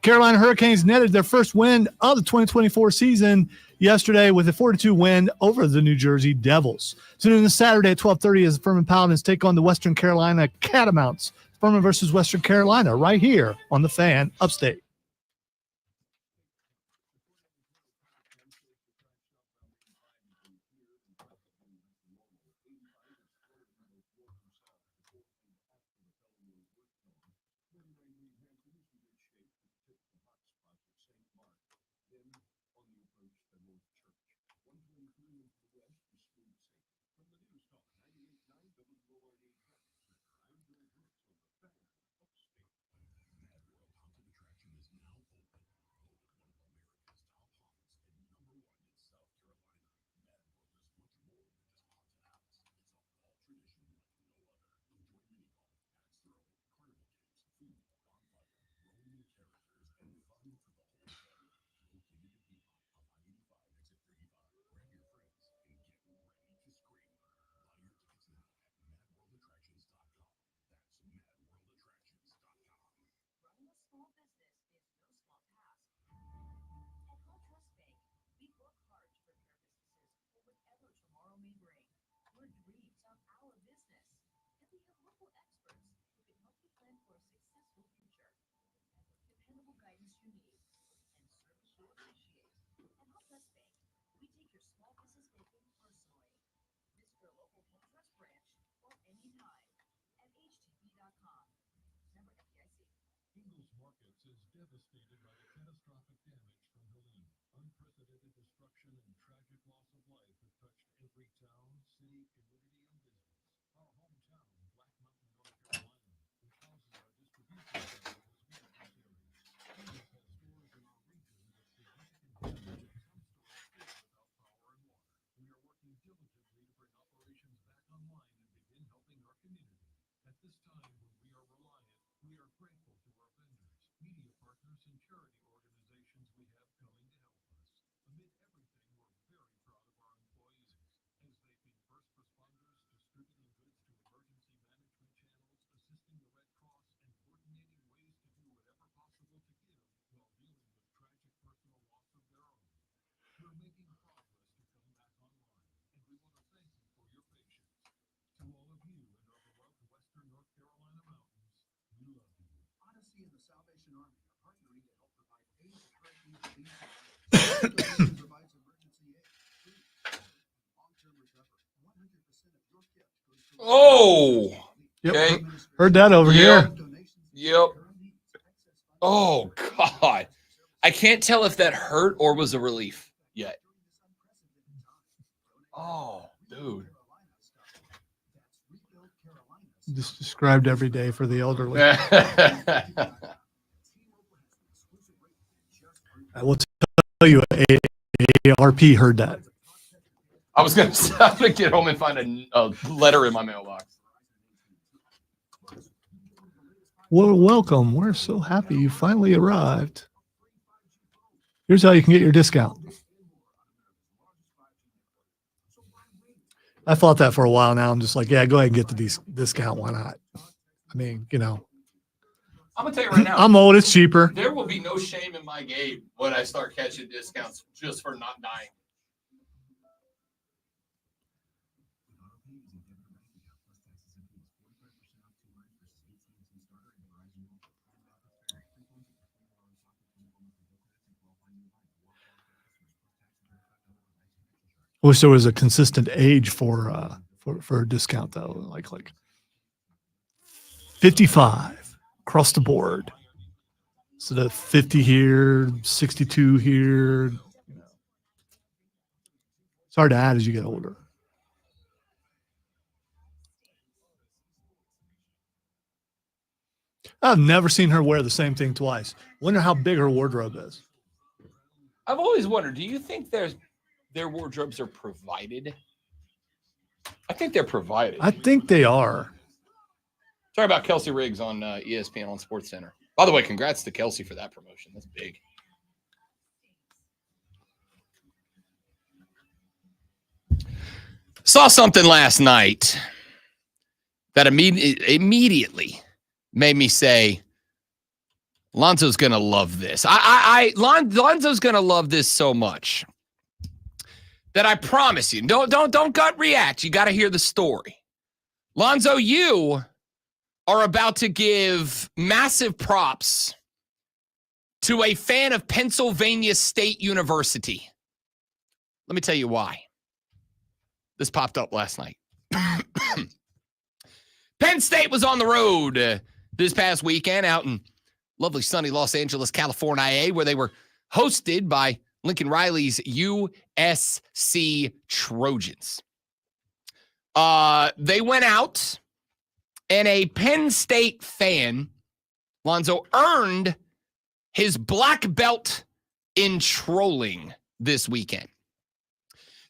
Carolina Hurricanes netted their first win of the 2024 season yesterday with a 4-2 win over the New Jersey Devils. Soon on this Saturday at 12:30 as the Furman Paladins take on the Western Carolina Catamounts. Furman versus Western Carolina right here on the Fan Upstate. Ingles Markets is devastated by the catastrophic damage from Helene. Unprecedented destruction and tragic loss of life have touched every town, city, community, and business. Our hometown, Black Mountain, North Carolina, which houses our distribution center, was one of these areas. Ingles has stores in our region with significant damage and some stores still without power and water. We are working diligently to bring operations back online and begin helping our community. At this time when we are reliant, we are grateful to our vendors, media partners, and charity organizations we have coming to help us. Amid everything, we're very proud of our employees, as they've been first responders, distributing goods to emergency management channels, assisting the Red Cross, and coordinating ways to do whatever possible to give while dealing with tragic personal loss of their own. We're making progress to come back online, and we want to thank you for your patience. To all of you and our beloved Western North Carolina mountains, we love you. Odyssey and the Salvation Army are partnering to help provide aid to hurricane relief. Donation provides emergency aid, food, long-term recovery. 100% of your gift goes to Oh, Yep. okay. Heard that over here. Yep. Oh, God. I can't tell if that hurt or was a relief yet. Oh, dude. Just described every day for the elderly. I will tell you, ARP heard that. I was going to get home and find a letter in my mailbox. Well, welcome. We're so happy you finally arrived. Here's how you can get your discount. I thought that for a while now. I'm just like, yeah, go ahead and get the discount. Why not? I mean, you know, I'm going to tell you right now. I'm old. It's cheaper. There will be no shame in my game when I start catching discounts just for not dying. Wish there was a consistent age for a discount though, like 55 across the board. So the 50 here, 62 here. It's hard to add as you get older. I've never seen her wear the same thing twice. Wonder how big her wardrobe is. I've always wondered, do you think their wardrobes are provided? I think they're provided. I think they are. Sorry about Kelsey Riggs on ESPN on SportsCenter. By the way, congrats to Kelsey for that promotion. That's big. Saw something last night that immediately made me say, Lonzo's going to love this. Lonzo's going to love this so much that I promise you, don't gut react. You got to hear the story. Lonzo, you are about to give massive props to a fan of Pennsylvania State University. Let me tell you why. This popped up last night. Penn State was on the road this past weekend out in lovely sunny Los Angeles, California, where they were hosted by Lincoln Riley's USC Trojans. They went out, and a Penn State fan, Lonzo, earned his black belt in trolling this weekend.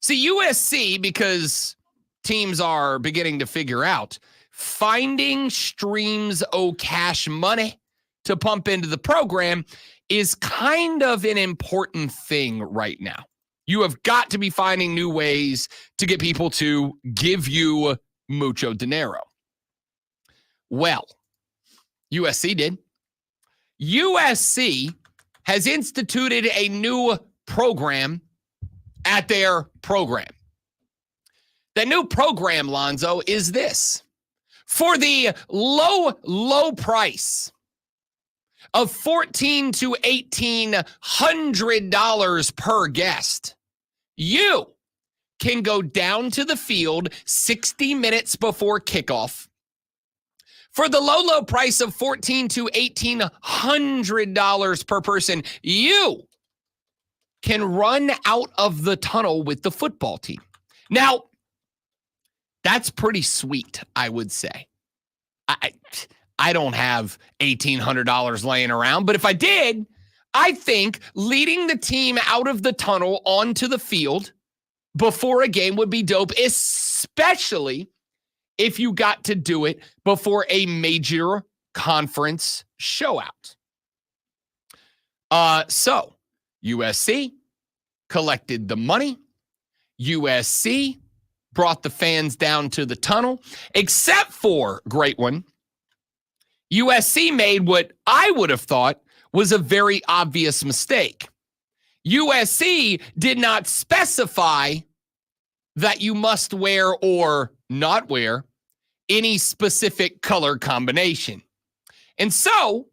See, USC, because teams are beginning to figure out, finding streams of cash money to pump into the program is kind of an important thing right now. You have got to be finding new ways to get people to give you mucho dinero. Well, USC did. USC has instituted a new program at their program. The new program, Lonzo, is this. For the low price of $1,400 to $1,800 per guest, you can go down to the field 60 minutes before kickoff. For the low price of $1,400 to $1,800 per person, you can run out of the tunnel with the football team. Now, that's pretty sweet, I would say. I don't have $1,800 laying around, but if I did, I think leading the team out of the tunnel onto the field before a game would be dope, especially if you got to do it before a major conference showout. So USC collected the money. USC brought the fans down to the tunnel, except for, great one, USC made what I would have thought was a very obvious mistake. USC did not specify that you must wear or not wear any specific color combination. And so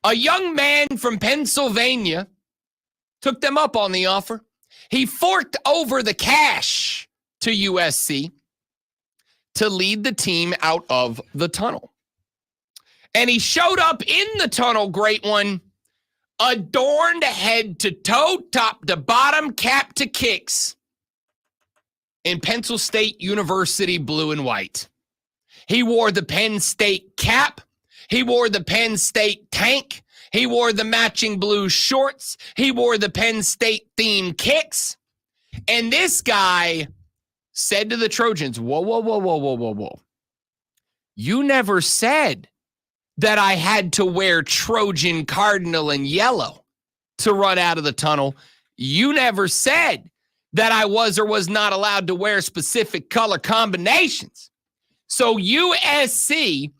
a young man from Pennsylvania took them up on the offer. He forked over the cash to USC to lead the team out of the tunnel. And he showed up in the tunnel, great one, adorned head to toe, top to bottom, cap to kicks, in Penn State University blue and white. He wore the Penn State cap. He wore the Penn State tank. He wore the matching blue shorts. He wore the Penn State themed kicks. And this guy said to the Trojans, whoa. You never said that I had to wear Trojan, Cardinal, and yellow to run out of the tunnel. You never said that I was or was not allowed to wear specific color combinations. So USC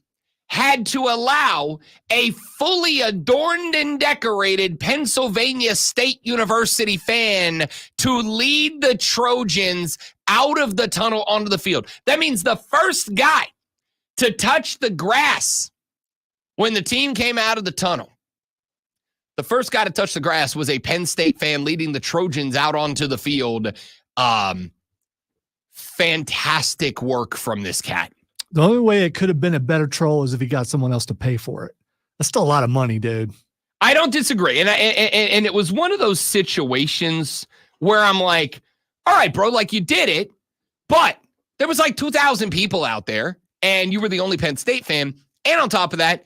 had to allow a fully adorned and decorated Pennsylvania State University fan to lead the Trojans out of the tunnel onto the field. That means the first guy to touch the grass when the team came out of the tunnel, the first guy to touch the grass was a Penn State fan leading the Trojans out onto the field. Fantastic work from this cat. The only way it could have been a better troll is if he got someone else to pay for it. That's still a lot of money, dude. I don't disagree. And it was one of those situations where I'm like, all right, bro, like you did it, but there was like 2,000 people out there and you were the only Penn State fan. And on top of that,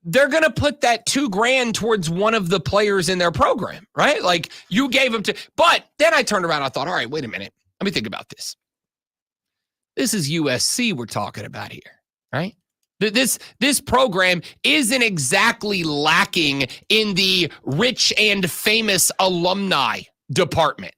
they're going to put that $2,000 towards one of the players in their program, right? Like you gave them to, but then I turned around and I thought, all right, wait a minute. Let me think about this. This is USC we're talking about here, right? This program isn't exactly lacking in the rich and famous alumni department.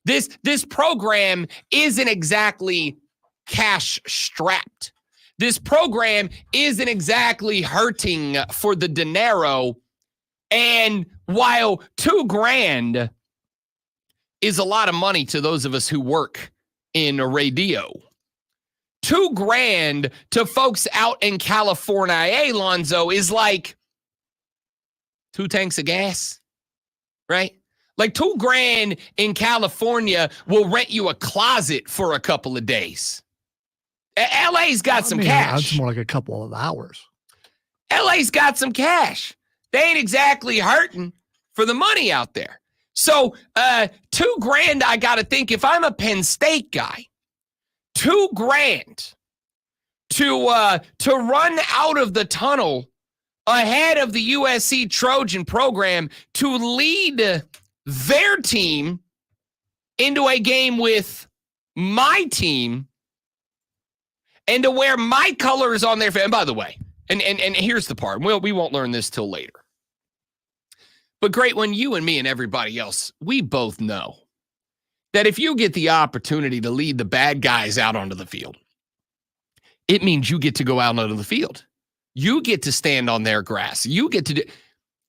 This program isn't exactly cash strapped. This program isn't exactly hurting for the dinero. And while $2,000 is a lot of money to those of us who work in radio, $2,000 to folks out in California, Lonzo, is like 2 tanks of gas, right? Like $2,000 in California will rent you a closet for a couple of days. LA's got some cash. That's more like a couple of hours. LA's got some cash. They ain't exactly hurting for the money out there. So $2,000, I got to think, if I'm a Penn State guy, $2,000 to run out of the tunnel ahead of the USC Trojan program to lead their team into a game with my team and to wear my colors on their face. And by the way, and here's the part. We won't learn this till later. But great, when you and me and everybody else, we both know that if you get the opportunity to lead the bad guys out onto the field, it means you get to go out onto the field. You get to stand on their grass. You get to do.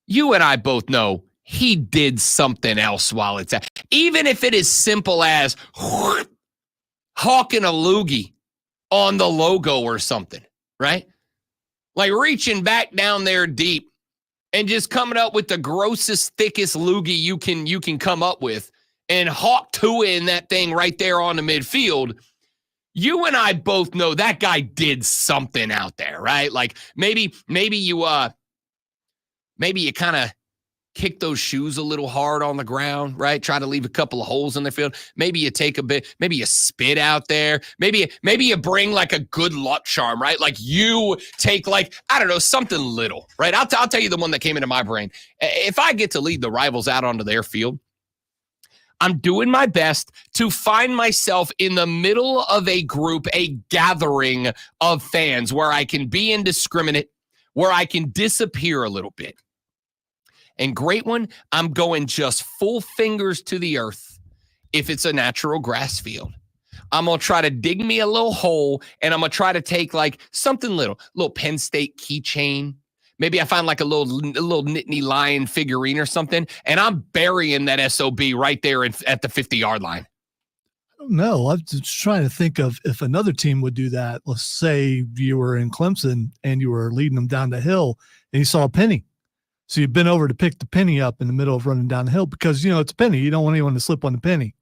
You and I both know he did something else while it's at. Even if it is simple as hawking a loogie on the logo or something, right? Like reaching back down there deep and just coming up with the grossest, thickest loogie you can come up with and hawk two in that thing right there on the midfield. You and I both know that guy did something out there, right? Like maybe you kind of kick those shoes a little hard on the ground, right? Try to leave a couple of holes in the field. Maybe you take a bit, maybe you spit out there. Maybe you bring like a good luck charm, right? Like you take like, I don't know, something little, right? I'll tell you the one that came into my brain. If I get to lead the rivals out onto their field, I'm doing my best to find myself in the middle of a group, a gathering of fans where I can be indiscriminate, where I can disappear a little bit. And great one, I'm going just full fingers to the earth if it's a natural grass field. I'm going to try to dig me a little hole, and I'm going to try to take like something little Penn State keychain. Maybe I find like a little Nittany Lion figurine or something, and I'm burying that SOB right there at the 50-yard line. I don't know. I'm just trying to think of if another team would do that. Let's say you were in Clemson and you were leading them down the hill and you saw a penny. So you've been over to pick the penny up in the middle of running down the hill because, it's a penny. You don't want anyone to slip on the penny.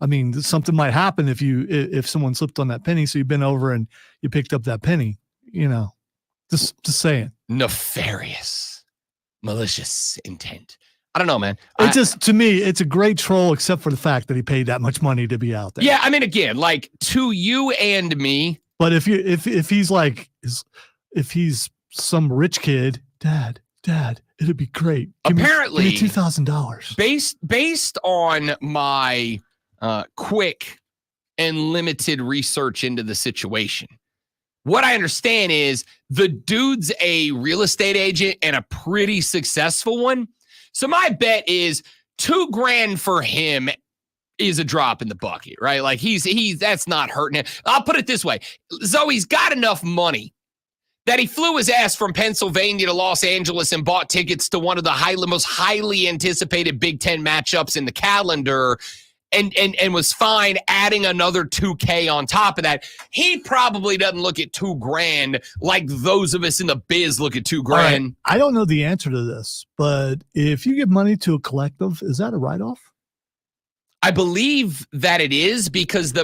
I mean, something might happen if someone slipped on that penny. So you've been over and you picked up that penny, just saying. Nefarious, malicious intent. I don't know, man. To me, it's a great troll, except for the fact that he paid that much money to be out there. Yeah. I mean, again, like to you and me. But if he's some rich kid, Dad, it'd be great. Apparently, give me $2,000. Based on my quick and limited research into the situation, what I understand is the dude's a real estate agent and a pretty successful one. So my bet is $2,000 for him is a drop in the bucket, right? Like he's that's not hurting him. I'll put it this way. Zoe's got enough money that he flew his ass from Pennsylvania to Los Angeles and bought tickets to one of the most highly anticipated Big Ten matchups in the calendar and was fine adding another $2,000 on top of that. He probably doesn't look at $2,000 like those of us in the biz look at $2,000. Right. I don't know the answer to this, but if you give money to a collective, is that a write-off? I believe that it is because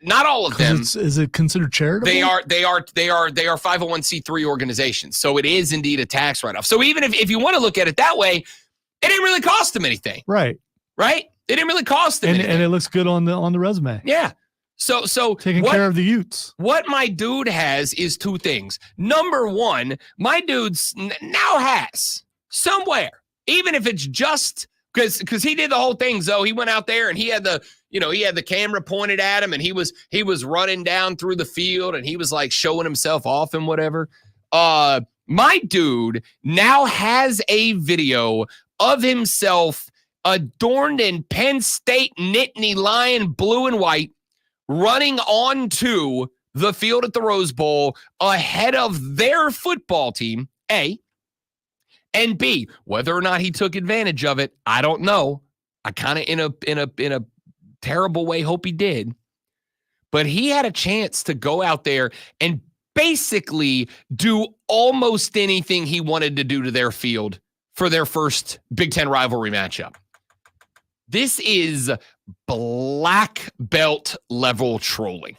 not all of them is it considered charitable? They are 501c3 organizations, so it is indeed a tax write-off. So even if you want to look at it that way, it didn't really cost them anything, right? It didn't really cost them anything, and it looks good on the resume. Yeah. So taking care of the Utes. What my dude has is two things. Number one, my dude's now has somewhere, even if it's just. Because he did the whole thing, Zoe. He went out there and he had the camera pointed at him and he was running down through the field and he was like showing himself off and whatever. My dude now has a video of himself adorned in Penn State Nittany Lion blue and white running onto the field at the Rose Bowl ahead of their football team, A. And B, whether or not he took advantage of it, I don't know. I kind of in a terrible way hope he did. But he had a chance to go out there and basically do almost anything he wanted to do to their field for their first Big Ten rivalry matchup. This is black belt level trolling.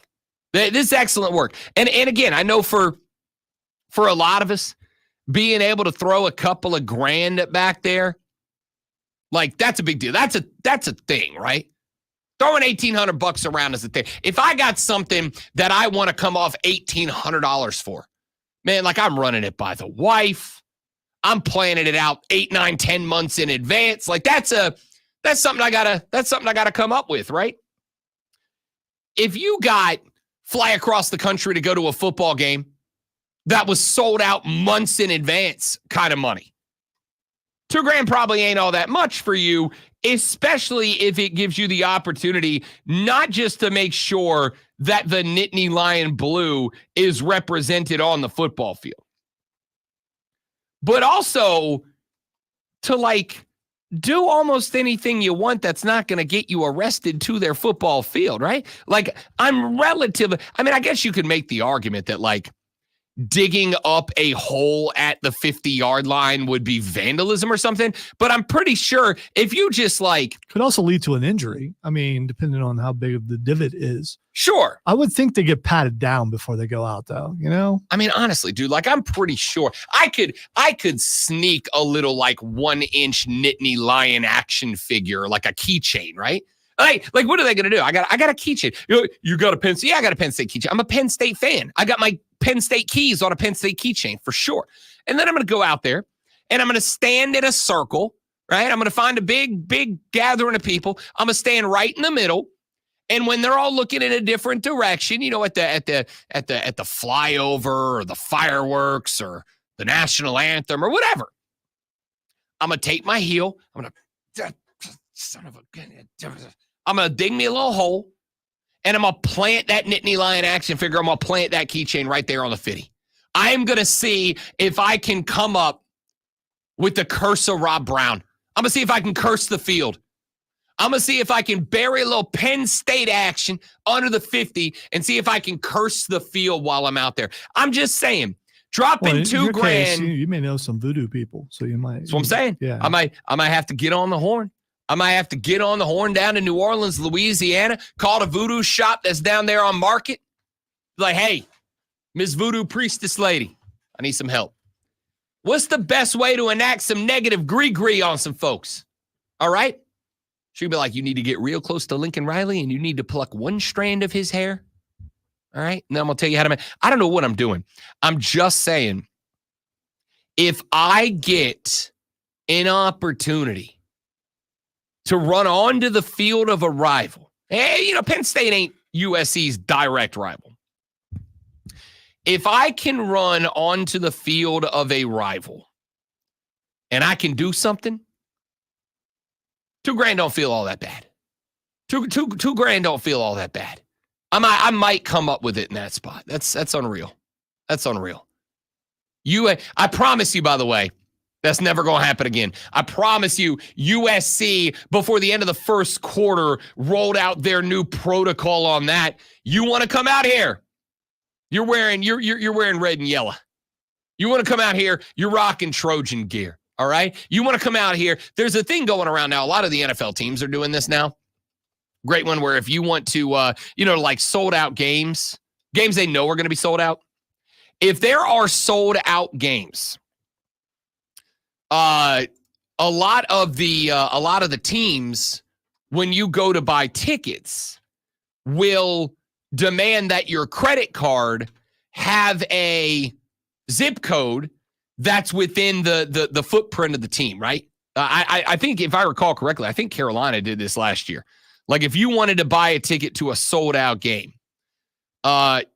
This is excellent work. And again, I know for a lot of us, being able to throw a couple of grand back there, like that's a big deal. That's a thing, right? Throwing $1,800 around is a thing. If I got something that I want to come off $1,800 for, man, like I'm running it by the wife. I'm planning it out 8, 9, 10 months in advance. Like that's something I gotta come up with, right? If you got fly across the country to go to a football game that was sold out months in advance kind of money, $2,000 probably ain't all that much for you, especially if it gives you the opportunity not just to make sure that the Nittany Lion blue is represented on the football field, but also to like do almost anything you want that's not going to get you arrested to their football field, right? Like, I mean, I guess you could make the argument that, like, digging up a hole at the 50-yard line would be vandalism or something, but I'm pretty sure if you just, like... Could also lead to an injury. I mean, depending on how big of the divot is. Sure. I would think they get patted down before they go out, though, you know? I mean, honestly, dude, like, I'm pretty sure I could sneak a little, like, 1-inch Nittany Lion action figure, like a keychain, right? Like, what are they going to do? I got a keychain. You got a Penn State? Yeah, I got a Penn State keychain. I'm a Penn State fan. I got my Penn State keys on a Penn State keychain for sure. And then I'm going to go out there and I'm going to stand in a circle, right? I'm going to find a big gathering of people. I'm going to stand right in the middle. And when they're all looking in a different direction, you know, at the flyover or the fireworks or the national anthem or whatever, I'm going to take my heel. I'm going to dig me a little hole. And I'm going to plant that Nittany Lion action figure. I'm going to plant that keychain right there on the 50. I am going to see if I can come up with the curse of Rob Brown. I'm going to see if I can curse the field. I'm going to see if I can bury a little Penn State action under the 50 and see if I can curse the field while I'm out there. I'm just saying, dropping $2,000. Case, you may know some voodoo people, so you might. That's what I'm saying. Yeah. I might have to get on the horn. I might have to get on the horn down to New Orleans, Louisiana, call the voodoo shop that's down there on Market. Like, hey, Miss Voodoo Priestess Lady, I need some help. What's the best way to enact some negative gree-gree on some folks? All right? She'd be like, you need to get real close to Lincoln Riley and you need to pluck one strand of his hair. All right? And then I'm going to tell you how to make. I don't know what I'm doing. I'm just saying, if I get an opportunity to run onto the field of a rival. Hey, you know, Penn State ain't USC's direct rival. If I can run onto the field of a rival and I can do something, $2,000 don't feel all that bad. $2,000 don't feel all that bad. I might come up with it in that spot. That's unreal. That's unreal. I promise you, by the way, that's never going to happen again. I promise you, USC, before the end of the first quarter, rolled out their new protocol on that. You want to come out here? You're wearing red and yellow. You want to come out here? You're rocking Trojan gear. All right. You want to come out here? There's a thing going around now. A lot of the NFL teams are doing this now. Great one where if you want to, like sold out games they know are going to be sold out. If there are sold out games. A lot of the teams, when you go to buy tickets, will demand that your credit card have a zip code that's within the footprint of the team, right? I think if I recall correctly, I think Carolina did this last year. Like if you wanted to buy a ticket to a sold out game,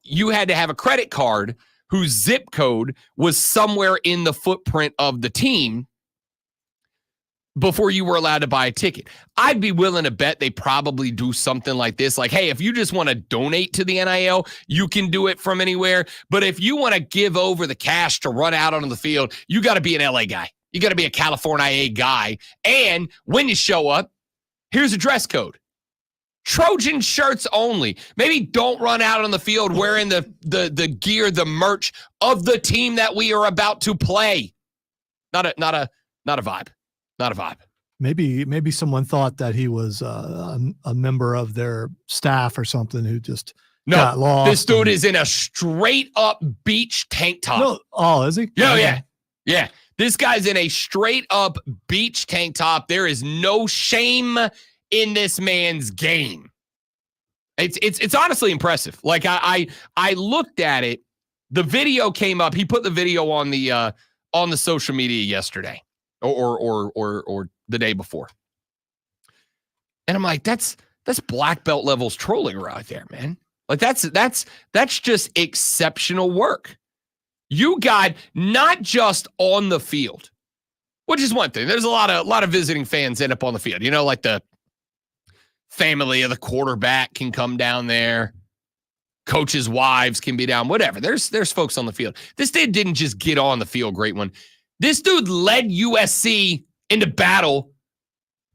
you had to have a credit card whose zip code was somewhere in the footprint of the team before you were allowed to buy a ticket. I'd be willing to bet they probably do something like this. Like, hey, if you just want to donate to the NIL, you can do it from anywhere. But if you want to give over the cash to run out onto the field, you got to be an LA guy. You got to be a California guy. And when you show up, here's a dress code. Trojan shirts only. Maybe don't run out on the field wearing the gear, the merch of the team that we are about to play. Not a vibe. Not a vibe. Maybe someone thought that he was a member of their staff or something who just got lost. This dude is in a straight up beach tank top. No, oh, is he? Yeah. This guy's in a straight up beach tank top. There is no shame in this man's game. It's honestly impressive. Like I looked at it. The video came up. He put the video on the social media yesterday or the day before. And I'm like, that's black belt levels trolling right there, man. Like that's just exceptional work. You got not just on the field, which is one thing. There's a lot of visiting fans end up on the field. You know, like the family of the quarterback can come down there. Coaches' wives can be down, whatever. There's folks on the field. This dude didn't just get on the field, great one. This dude led USC into battle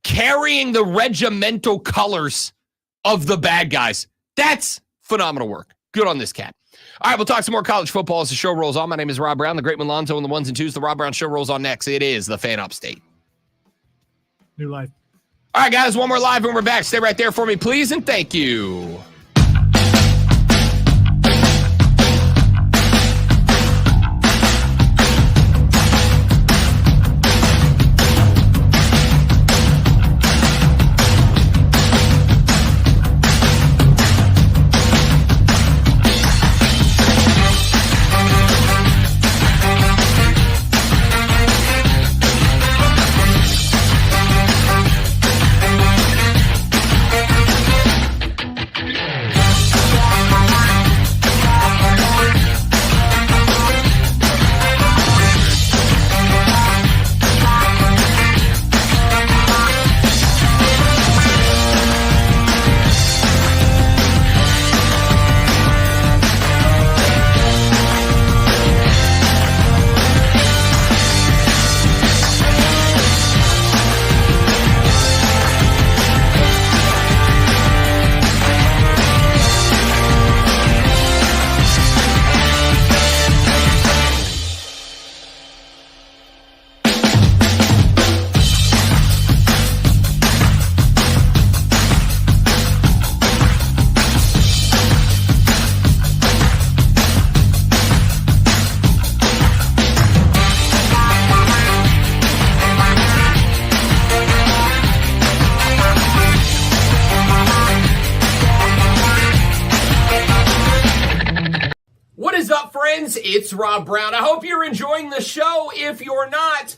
carrying the regimental colors of the bad guys. That's phenomenal work. Good on this cat. All right, we'll talk some more college football as the show rolls on. My name is Rob Brown, the great Malonzo and the ones and twos. The Rob Brown Show rolls on next. It is the Fan Upstate. New life. All right, guys, one more live and we're back. Stay right there for me, please, and thank you. It's Rob Brown. I hope you're enjoying the show. If you're not,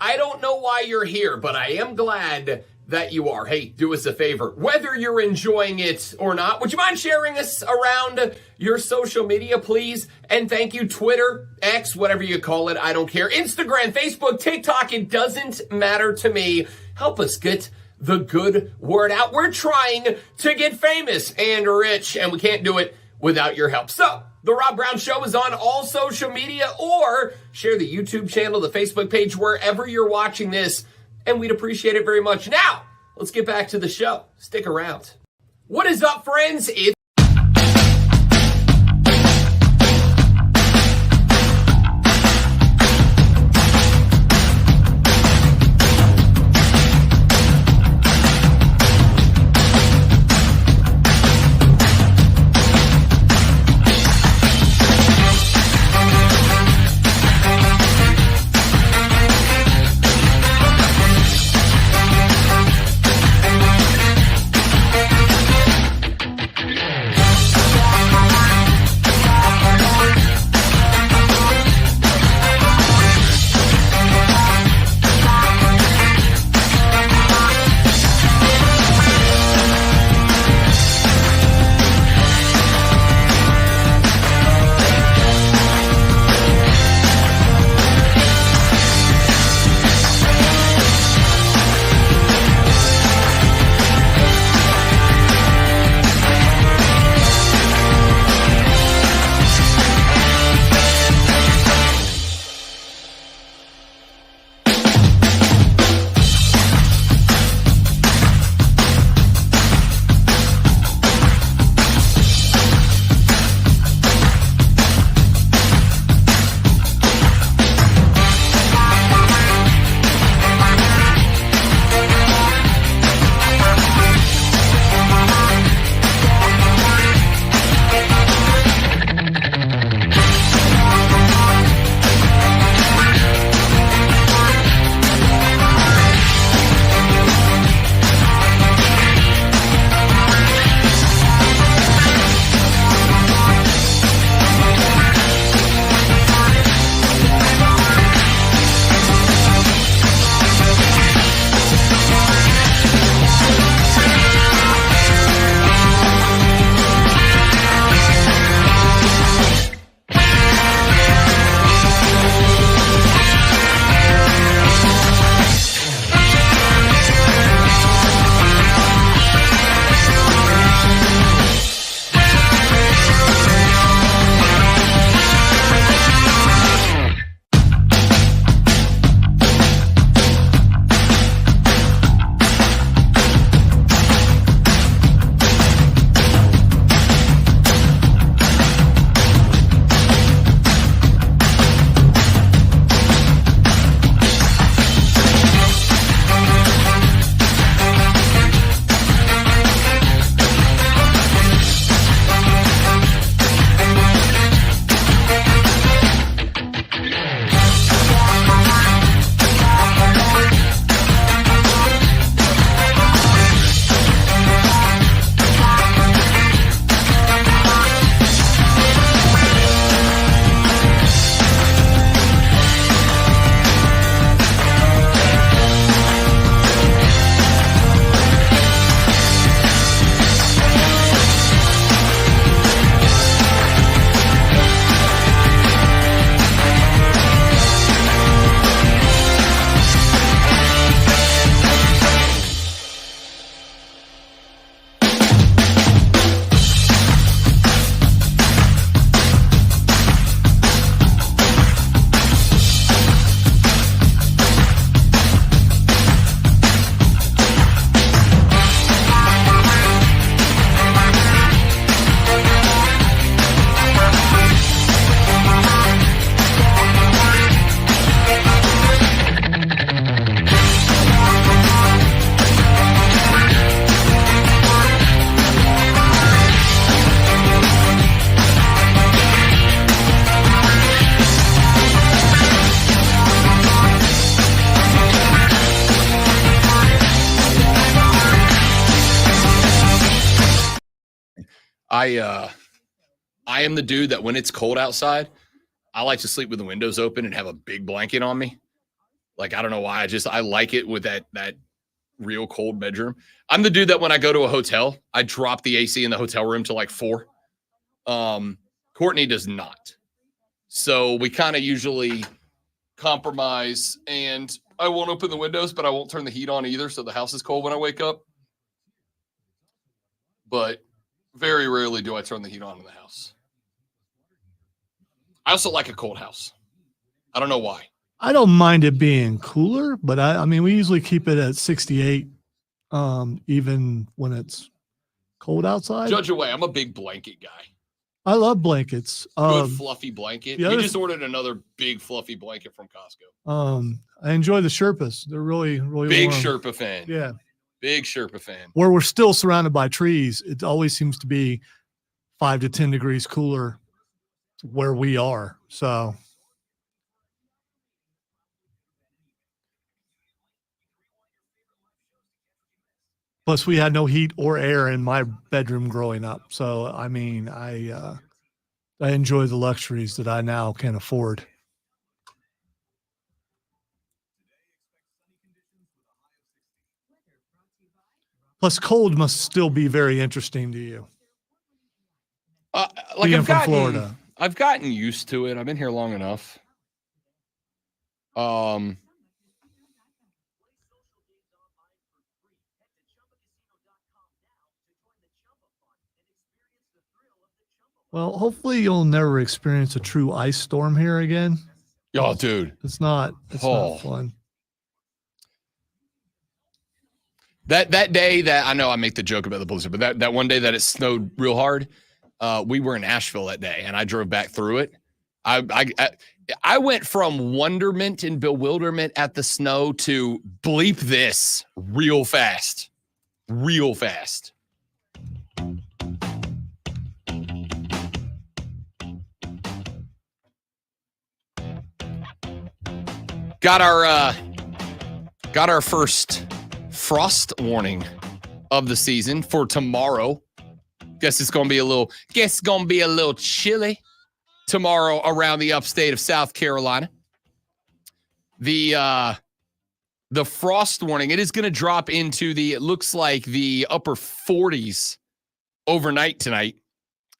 I don't know why you're here, but I am glad that you are. Hey, do us a favor. Whether you're enjoying it or not, would you mind sharing us around your social media, please? And thank you, Twitter, X, whatever you call it. I don't care. Instagram, Facebook, TikTok, it doesn't matter to me. Help us get the good word out. We're trying to get famous and rich, and we can't do it without your help. So, The Rob Brown Show is on all social media, or share the YouTube channel, the Facebook page, wherever you're watching this, and we'd appreciate it very much. Now, let's get back to the show. Stick around. What is up, friends? It's I am the dude that when it's cold outside, I like to sleep with the windows open and have a big blanket on me. Like, I don't know why. I like it with that real cold bedroom. I'm the dude that when I go to a hotel, I drop the AC in the hotel room to like 4. Courtney does not. So we kind of usually compromise, and I won't open the windows, but I won't turn the heat on either. So the house is cold when I wake up. But very rarely do I turn the heat on in the house. I also like a cold house. I don't know why. I don't mind it being cooler, but I mean, we usually keep it at 68, even when it's cold outside. Judge away. I'm a big blanket guy. I love blankets. Good fluffy blanket. We just ordered another big fluffy blanket from Costco. I enjoy the Sherpas. They're really, really big warm. Sherpa fan. Yeah. Big Sherpa fan. Where we're still surrounded by trees, it always seems to be 5 to 10 degrees cooler where we are. So plus we had no heat or air in my bedroom growing up. So I mean, I enjoy the luxuries that I now can afford. Plus cold must still be very interesting to you. Like Being from Florida. I've gotten used to it. I've been here long enough. Well, hopefully you'll never experience a true ice storm here again. Oh, dude. It's not fun. That day that I know I make the joke about the blizzard, but that one day that it snowed real hard, we were in Asheville that day, and I drove back through it. I went from wonderment and bewilderment at the snow to bleep this real fast. Got our first frost warning of the season for tomorrow. Guess it's gonna be a little chilly tomorrow around the upstate of South Carolina. The frost warning, it is gonna drop into it looks like the upper 40s overnight tonight.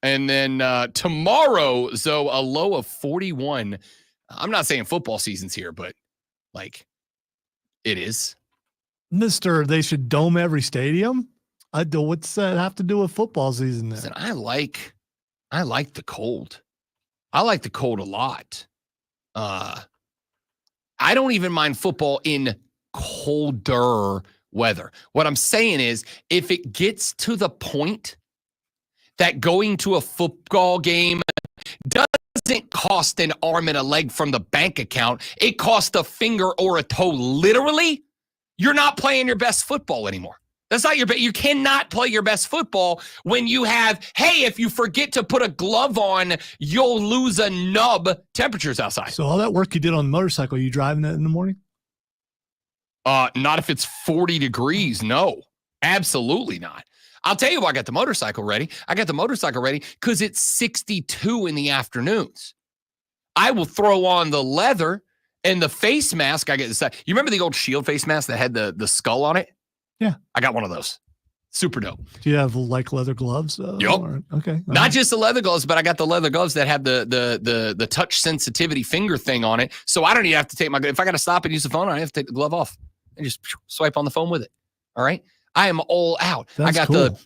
And then tomorrow, so a low of 41. I'm not saying football season's here, but like it is. Mister, they should dome every stadium. What's that have to do with football season? There? Listen, I like the cold. I like the cold a lot. I don't even mind football in colder weather. What I'm saying is, if it gets to the point that going to a football game doesn't cost an arm and a leg from the bank account, it costs a finger or a toe literally, you're not playing your best football anymore. That's not your you cannot play your best football when you have, hey, if you forget to put a glove on, you'll lose a nub temperatures outside. So all that work you did on the motorcycle, you driving it in the morning? Not if it's 40 degrees. No, absolutely not. I'll tell you why I got the motorcycle ready. I got the motorcycle ready because it's 62 in the afternoons. I will throw on the leather and the face mask. I get this. You remember the old Shield face mask that had the skull on it? Yeah. I got one of those. Super dope. Do you have like leather gloves? Yep. Okay. Not just the leather gloves, but I got the leather gloves that have the touch sensitivity finger thing on it. So I don't even have to take if I got to stop and use the phone, I have to take the glove off and just swipe on the phone with it. All right. I am all out. That's I got cool.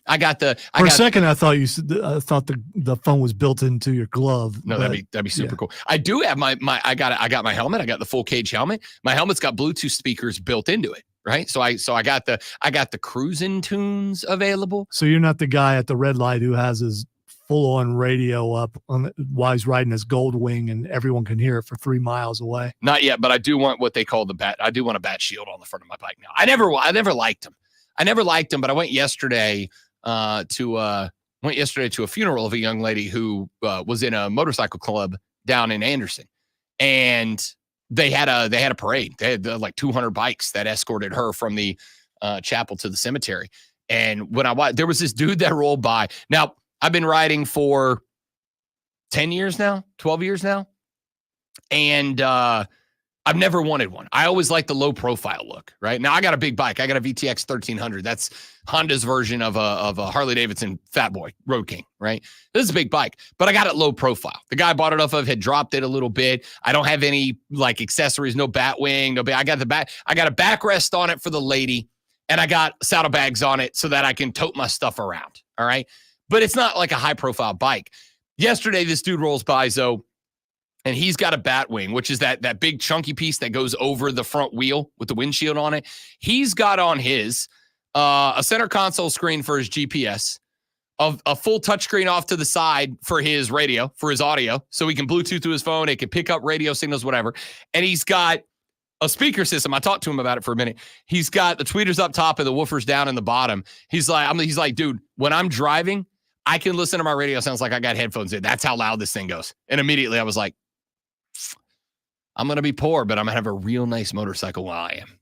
For a second, I thought the phone was built into your glove. No, that'd be super cool. I do have I got my helmet. I got the full cage helmet. My helmet's got Bluetooth speakers built into it. Right. So I got the cruising tunes available. So you're not the guy at the red light who has his full on radio up while he's riding his gold wing and everyone can hear it for 3 miles away. Not yet, but I do want what they call the bat. I do want a bat shield on the front of my bike now. I never liked them. But I went yesterday to a funeral of a young lady who was in a motorcycle club down in Anderson, and they had a parade. They had like 200 bikes that escorted her from the chapel to the cemetery. And when there was this dude that rolled by. Now, I've been riding for 10 years now, 12 years now. And I've never wanted one. I always like the low profile look, right? Now I got a big bike. I got a VTX 1300. That's Honda's version of a Harley Davidson Fat Boy Road King, right? This is a big bike, but I got it low profile. The guy I bought it off of had dropped it a little bit. I don't have any like accessories, no bat wing, I got a backrest on it for the lady, and I got saddlebags on it so that I can tote my stuff around. All right. But it's not like a high profile bike. Yesterday, this dude rolls by, Zoe, and he's got a bat wing, which is that big chunky piece that goes over the front wheel with the windshield on it. He's got on his a center console screen for his GPS, a full touchscreen off to the side for his radio, for his audio, so he can Bluetooth to his phone. It can pick up radio signals, whatever. And he's got a speaker system. I talked to him about it for a minute. He's got the tweeters up top and the woofers down in the bottom. He's like, dude, when I'm driving, I can listen to my radio. Sounds like I got headphones in. That's how loud this thing goes. And immediately I was like, I'm going to be poor, but I'm going to have a real nice motorcycle while I am.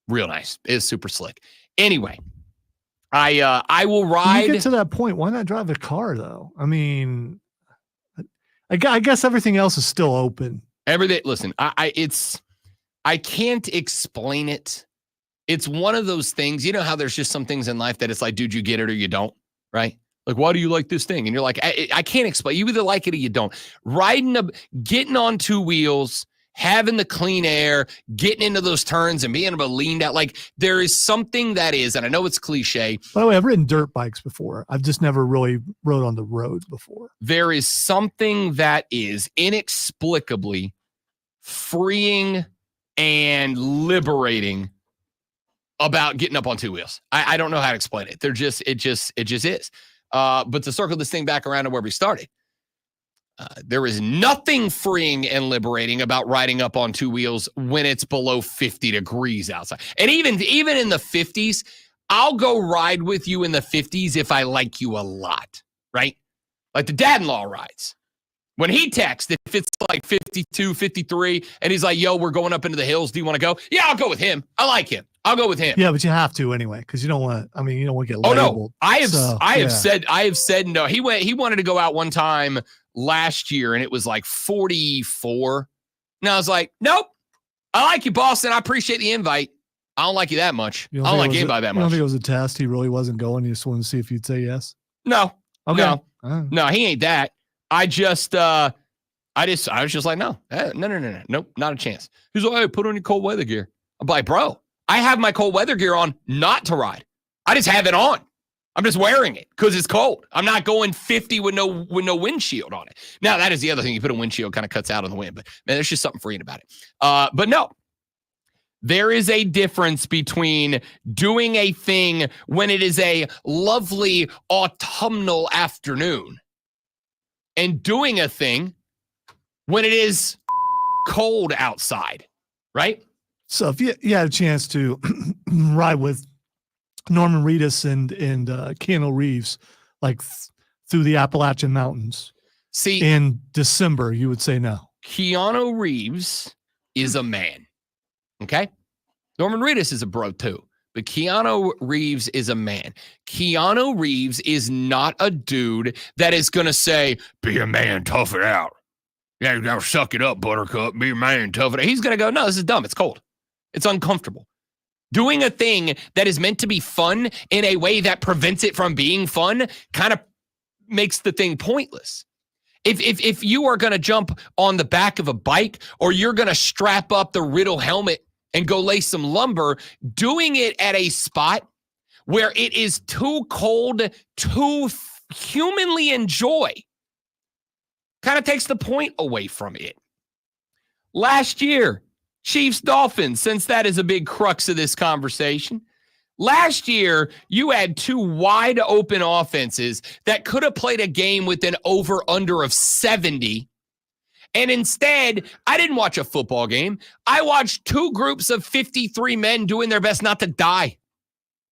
Real nice. It's super slick. Anyway, I will ride. When you get to that point, why not drive a car, though? I mean, I guess everything else is still open. Everything. Listen, I can't explain it. It's one of those things. You know how there's just some things in life that it's like, dude, you get it or you don't, right? Like, why do you like this thing? And you're like, I can't explain. You either like it or you don't. Getting on two wheels, having the clean air, getting into those turns and being able to lean out. Like, there is something that is, and I know it's cliche. By the way, I've ridden dirt bikes before. I've just never really rode on the road before. There is something that is inexplicably freeing and liberating about getting up on two wheels. I don't know how to explain it. It just is. But to circle this thing back around to where we started, there is nothing freeing and liberating about riding up on two wheels when it's below 50 degrees outside. And even in the 50s, I'll go ride with you in the 50s if I like you a lot, right? Like the dad-in-law rides. When he texts, if it's like 52, 53, and he's like, yo, we're going up into the hills. Do you want to go? Yeah, I'll go with him. I like him. I'll go with him. Yeah, but you have to anyway, because you don't want to get labeled. Oh, no. I have said no. He wanted to go out one time last year, and it was like 44. And I was like, nope. I like you, Boston. I appreciate the invite. I don't like you that much. I don't like anybody that much. You don't think it was a test? He really wasn't going? You just wanted to see if you'd say yes? No. Okay. No, he ain't that. I was just like, no, nope, not a chance. He's like, hey, put on your cold weather gear. I'm like, bro, I have my cold weather gear on not to ride. I just have it on. I'm just wearing it because it's cold. I'm not going 50 with no windshield on it. Now, that is the other thing. You put a windshield, kind of cuts out on the wind, but man, there's just something freeing about it. But no, there is a difference between doing a thing when it is a lovely autumnal afternoon and doing a thing when it is cold outside, right? So if you had a chance to ride with Norman Reedus and Keanu Reeves, like through the Appalachian Mountains, in December, you would say no. Keanu Reeves is a man, okay? Norman Reedus is a bro too. But Keanu Reeves is a man. Keanu Reeves is not a dude that is going to say, be a man, tough it out. Yeah, now suck it up, buttercup. Be a man, tough it out. He's going to go, no, this is dumb. It's cold. It's uncomfortable. Doing a thing that is meant to be fun in a way that prevents it from being fun kind of makes the thing pointless. If you are going to jump on the back of a bike or you're going to strap up the Riddle helmet and go lay some lumber, doing it at a spot where it is too cold to humanly enjoy kind of takes the point away from it. Last year, Chiefs Dolphins, since that is a big crux of this conversation, last year you had two wide open offenses that could have played a game with an over-under of 70. And instead, I didn't watch a football game. I watched two groups of 53 men doing their best not to die.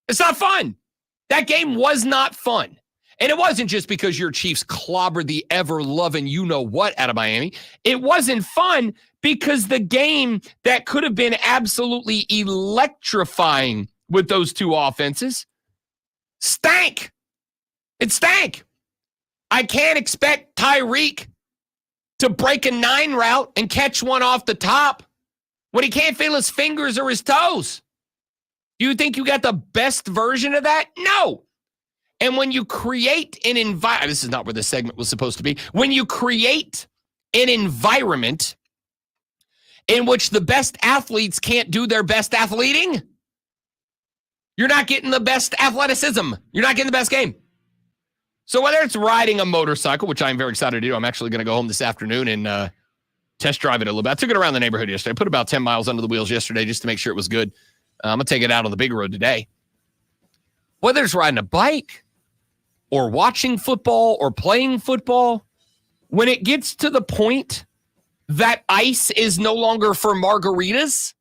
It's not fun. That game was not fun. And it wasn't just because your Chiefs clobbered the ever-loving you-know-what out of Miami. It wasn't fun because the game that could have been absolutely electrifying with those two offenses stank. It stank. I can't expect Tyreek to break a 9 route and catch one off the top when he can't feel his fingers or his toes. Do you think you got the best version of that? No. And when you create an environment, this is not where this segment was supposed to be. When you create an environment in which the best athletes can't do their best athleting, you're not getting the best athleticism. You're not getting the best game. So whether it's riding a motorcycle, which I'm very excited to do, I'm actually going to go home this afternoon and test drive it a little bit. I took it around the neighborhood yesterday. I put about 10 miles under the wheels yesterday just to make sure it was good. I'm going to take it out on the big road today. Whether it's riding a bike or watching football or playing football, when it gets to the point that ice is no longer for margaritas,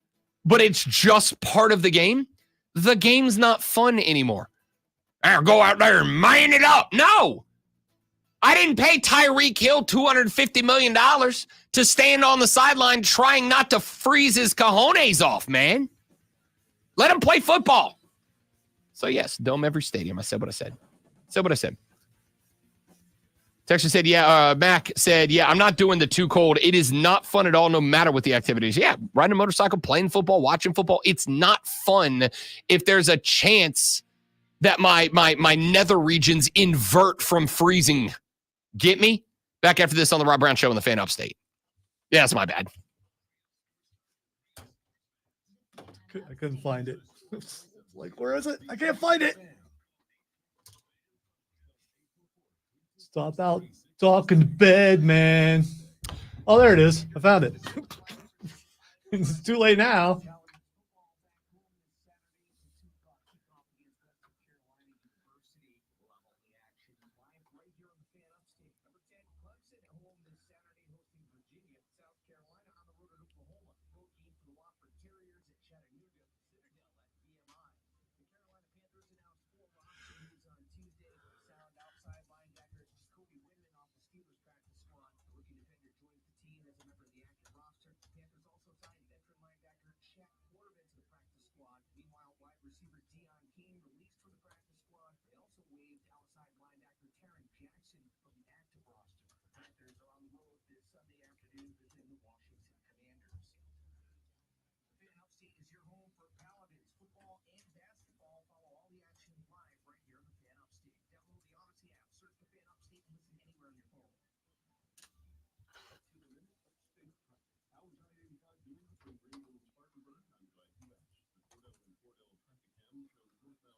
but it's just part of the game's not fun anymore. I'll go out there and mine it up. No. I didn't pay Tyreek Hill $250 million to stand on the sideline trying not to freeze his cojones off, man. Let him play football. So, yes, dome every stadium. I said what I said. Texas said, Mac said, I'm not doing the too cold. It is not fun at all, no matter what the activity is. Yeah, riding a motorcycle, playing football, watching football. It's not fun if there's a chance that my nether regions invert from freezing. Get me? Back after this on the Rob Brown Show in the Fan Upstate. Yeah, that's my bad. I couldn't find it. Like, where is it? I can't find it. Stop out talking to bed, man. Oh, there it is. I found it. It's too late now.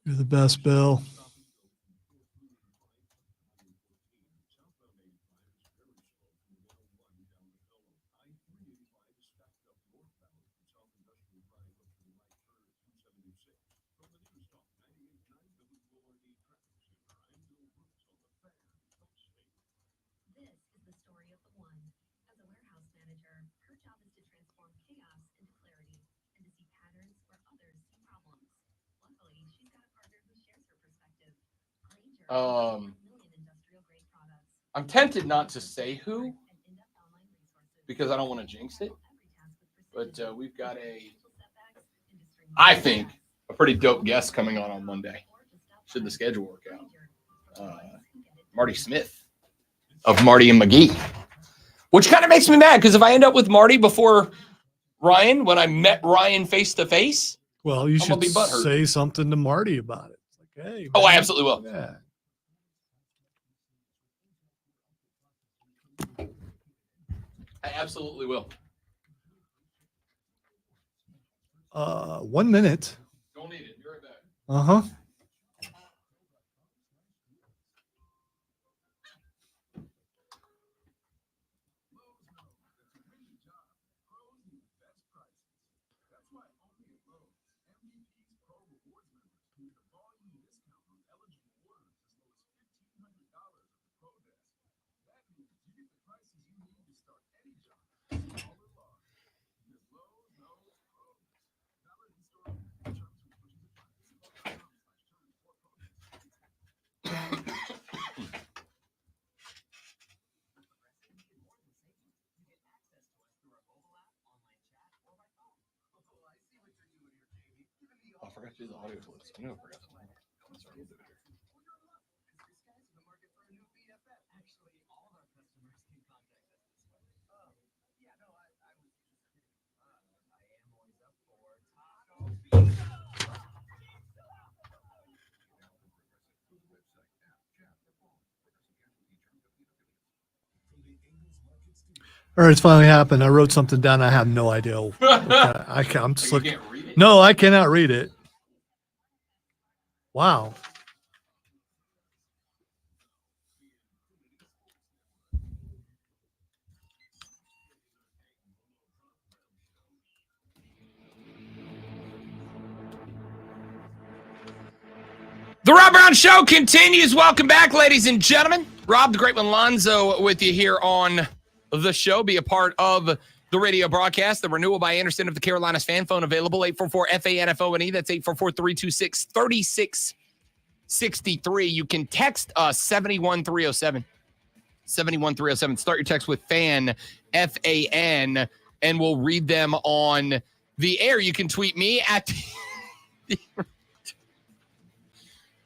You're the best, Bill. I'm tempted not to say who because I don't want to jinx it. But we've got I think, a pretty dope guest coming on Monday. Should the schedule work out. Marty Smith of Marty and McGee. Which kind of makes me mad because if I end up with Marty before Ryan, when I met Ryan face to face, well, you should say something to Marty about it. Like, hey, man. Oh, I absolutely will. Yeah. I absolutely will. 1 minute. Don't need it. You're right back. Uh-huh. I forgot to do the audio clips. I know I forgot. Or it's finally happened. I wrote something down. I have no idea. I'm just looking. No, I cannot read it. Wow. The Rob Brown Show continues. Welcome back, ladies and gentlemen. Rob the Great One Lonzo with you here on the show. Be a part of the radio broadcast. The renewal by Anderson of the Carolinas fan phone available, 844-FANFONE. That's 844-326-3663. You can text us 71307. 71307. Start your text with FAN, F-A-N, and we'll read them on the air. You can tweet me at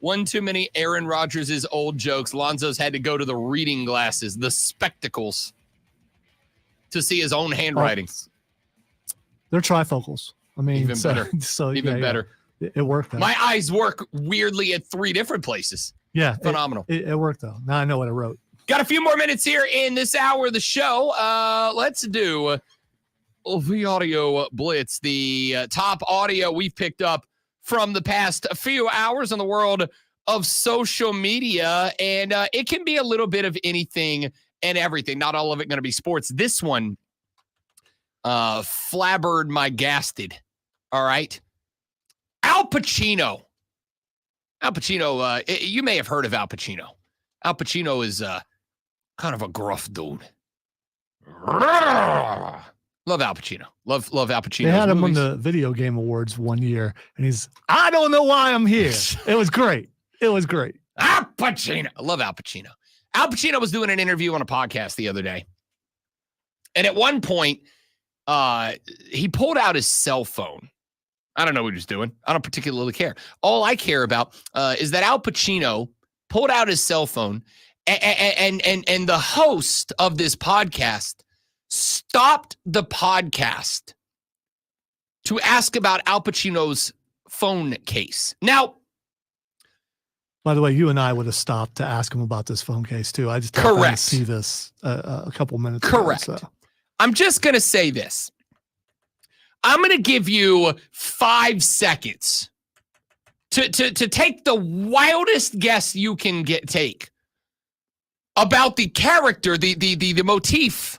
one too many Aaron Rodgers' old jokes. Lonzo's had to go to the reading glasses, the spectacles, to see his own handwriting. They're trifocals. I mean, even better. So even better. It worked. Though. My eyes work weirdly at 3 different places. Yeah. Phenomenal. It worked, though. Now I know what I wrote. Got a few more minutes here in this hour of the show. Let's do the audio blitz, the top audio we've picked up from the past few hours in the world of social media. And it can be a little bit of anything and everything. Not all of it going to be sports. This one flabbered my gasted. All right. Al Pacino. Al Pacino, you may have heard of Al Pacino. Al Pacino is kind of a gruff dude. Love Al Pacino. Love Al Pacino. They had him on the video game awards one year, and I don't know why I'm here. It was great. It was great. Al Pacino. I love Al Pacino. Al Pacino was doing an interview on a podcast the other day. And at one point, he pulled out his cell phone. I don't know what he was doing. I don't particularly care. All I care about is that Al Pacino pulled out his cell phone, and the host of this podcast stopped the podcast to ask about Al Pacino's phone case. Now, by the way, you and I would have stopped to ask him about this phone case too. I just didn't see this a couple minutes correct. ago. So. I'm just going to say this. I'm going to give you 5 seconds to take the wildest guess you can take about the character, the motif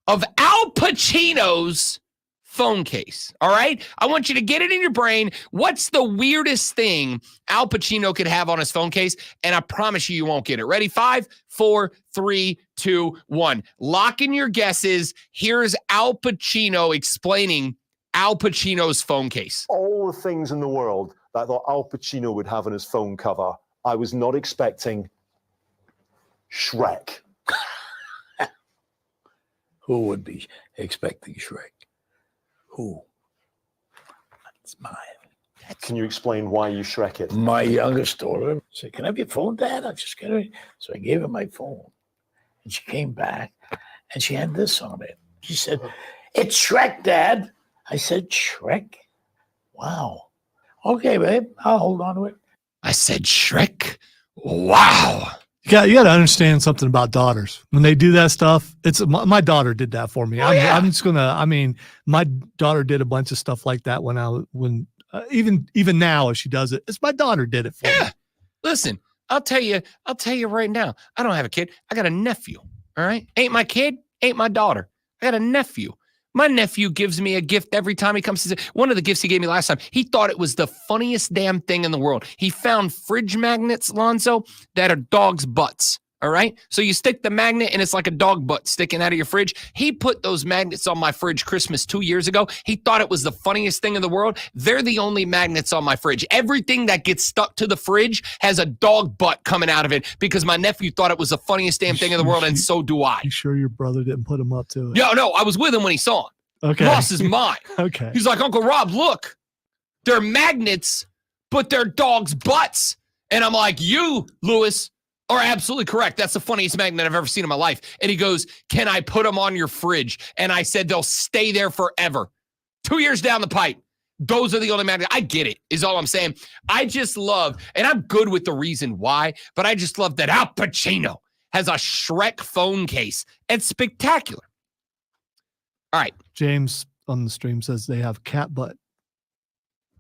of Al Pacino's phone case. All right? I want you to get it in your brain. What's the weirdest thing Al Pacino could have on his phone case? And I promise you won't get it. Ready? 5, 4, 3, 2, 1. Lock in your guesses. Here's Al Pacino explaining Al Pacino's phone case. All the things in the world that I thought Al Pacino would have on his phone cover, I was not expecting Shrek. Who would be expecting Shrek? Who? That's mine. Can you explain why you Shrek it? My youngest daughter said, "Can I have your phone, Dad? I just got it." So I gave her my phone. And she came back and she had this on it. She said, "It's Shrek, Dad." I said, "Shrek? Wow. Okay, babe, I'll hold on to it." I said, "Shrek? Wow." You got to understand something about daughters. When they do that stuff, my daughter did that for me. I'm just gonna. I mean, my daughter did a bunch of stuff like that even now, if she does it, it's my daughter did it for me. Listen, I'll tell you right now. I don't have a kid. I got a nephew. All right, ain't my kid, ain't my daughter. I got a nephew. My nephew gives me a gift every time he comes to say. One of the gifts he gave me last time, he thought it was the funniest damn thing in the world. He found fridge magnets, Lonzo, that are dogs' butts. All right? So you stick the magnet and it's like a dog butt sticking out of your fridge. He put those magnets on my fridge Christmas 2 years ago. He thought it was the funniest thing in the world. They're the only magnets on my fridge. Everything that gets stuck to the fridge has a dog butt coming out of it because my nephew thought it was the funniest damn thing in the world, and so do I. You sure your brother didn't put him up to it? No, I was with him when he saw him. Okay. Lost his mind. Okay. He's like, "Uncle Rob, look, they're magnets, but they're dogs' butts." And I'm like, "You, Lewis, are absolutely correct. That's the funniest magnet I've ever seen in my life." And he goes, "Can I put them on your fridge?" And I said, "They'll stay there forever." 2 years down the pipe, those are the only magnets. I get it, is all I'm saying. I just love, and I'm good with the reason why, but I just love that Al Pacino has a Shrek phone case. It's spectacular. All right. James on the stream says they have cat butt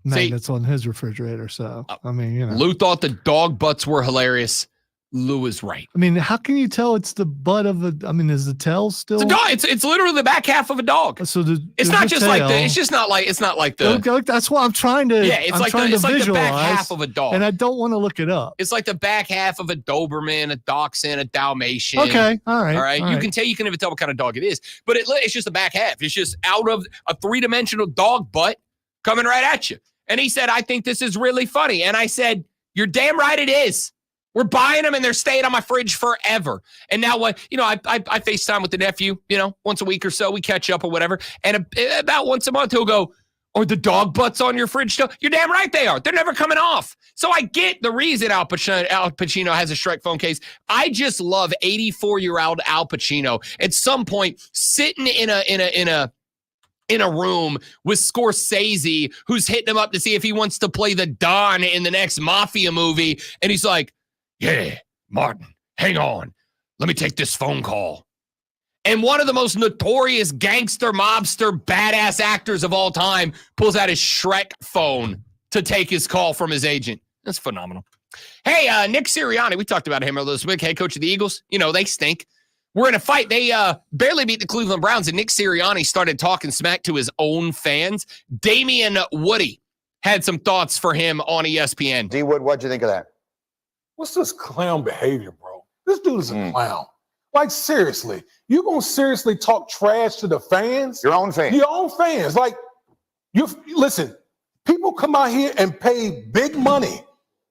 magnets on his refrigerator. So, I mean, you know. Lou thought the dog butts were hilarious. Lou is right. I mean, how can you tell it's the butt of is the tail still? It's a dog. It's literally the back half of a dog. So it's not just like the. It's just not like. It's not like the. That's what I'm trying to. Yeah, it's like the back half of a dog, and I don't want to look it up. It's like the back half of a Doberman, a Dachshund, a Dalmatian. Okay, all right. You can tell. You can even tell what kind of dog it is, but it's just the back half. It's just out of a 3-dimensional dog butt coming right at you. And he said, "I think this is really funny," and I said, "You're damn right it is." We're buying them and they're staying on my fridge forever. And now what, I FaceTime with the nephew, once a week or so, we catch up or whatever. And about once a month, he'll go, "Are the dog butts on your fridge still?" You're damn right they are. They're never coming off. So I get the reason Al Pacino has a Shrek phone case. I just love 84-year-old Al Pacino at some point sitting in a room with Scorsese, who's hitting him up to see if he wants to play the Don in the next Mafia movie. And he's like, "Yeah, Martin, hang on. Let me take this phone call." And one of the most notorious gangster, mobster, badass actors of all time pulls out his Shrek phone to take his call from his agent. That's phenomenal. Hey, Nick Sirianni, we talked about him earlier this week, head coach of the Eagles. They stink. We're in a fight. They barely beat the Cleveland Browns, and Nick Sirianni started talking smack to his own fans. Damian Woody had some thoughts for him on ESPN. D-Wood, what'd you think of that? What's this clown behavior, bro? This dude is a clown. Like, seriously, you gonna seriously talk trash to the fans? Your own fans. Your own fans. Like, listen, people come out here and pay big money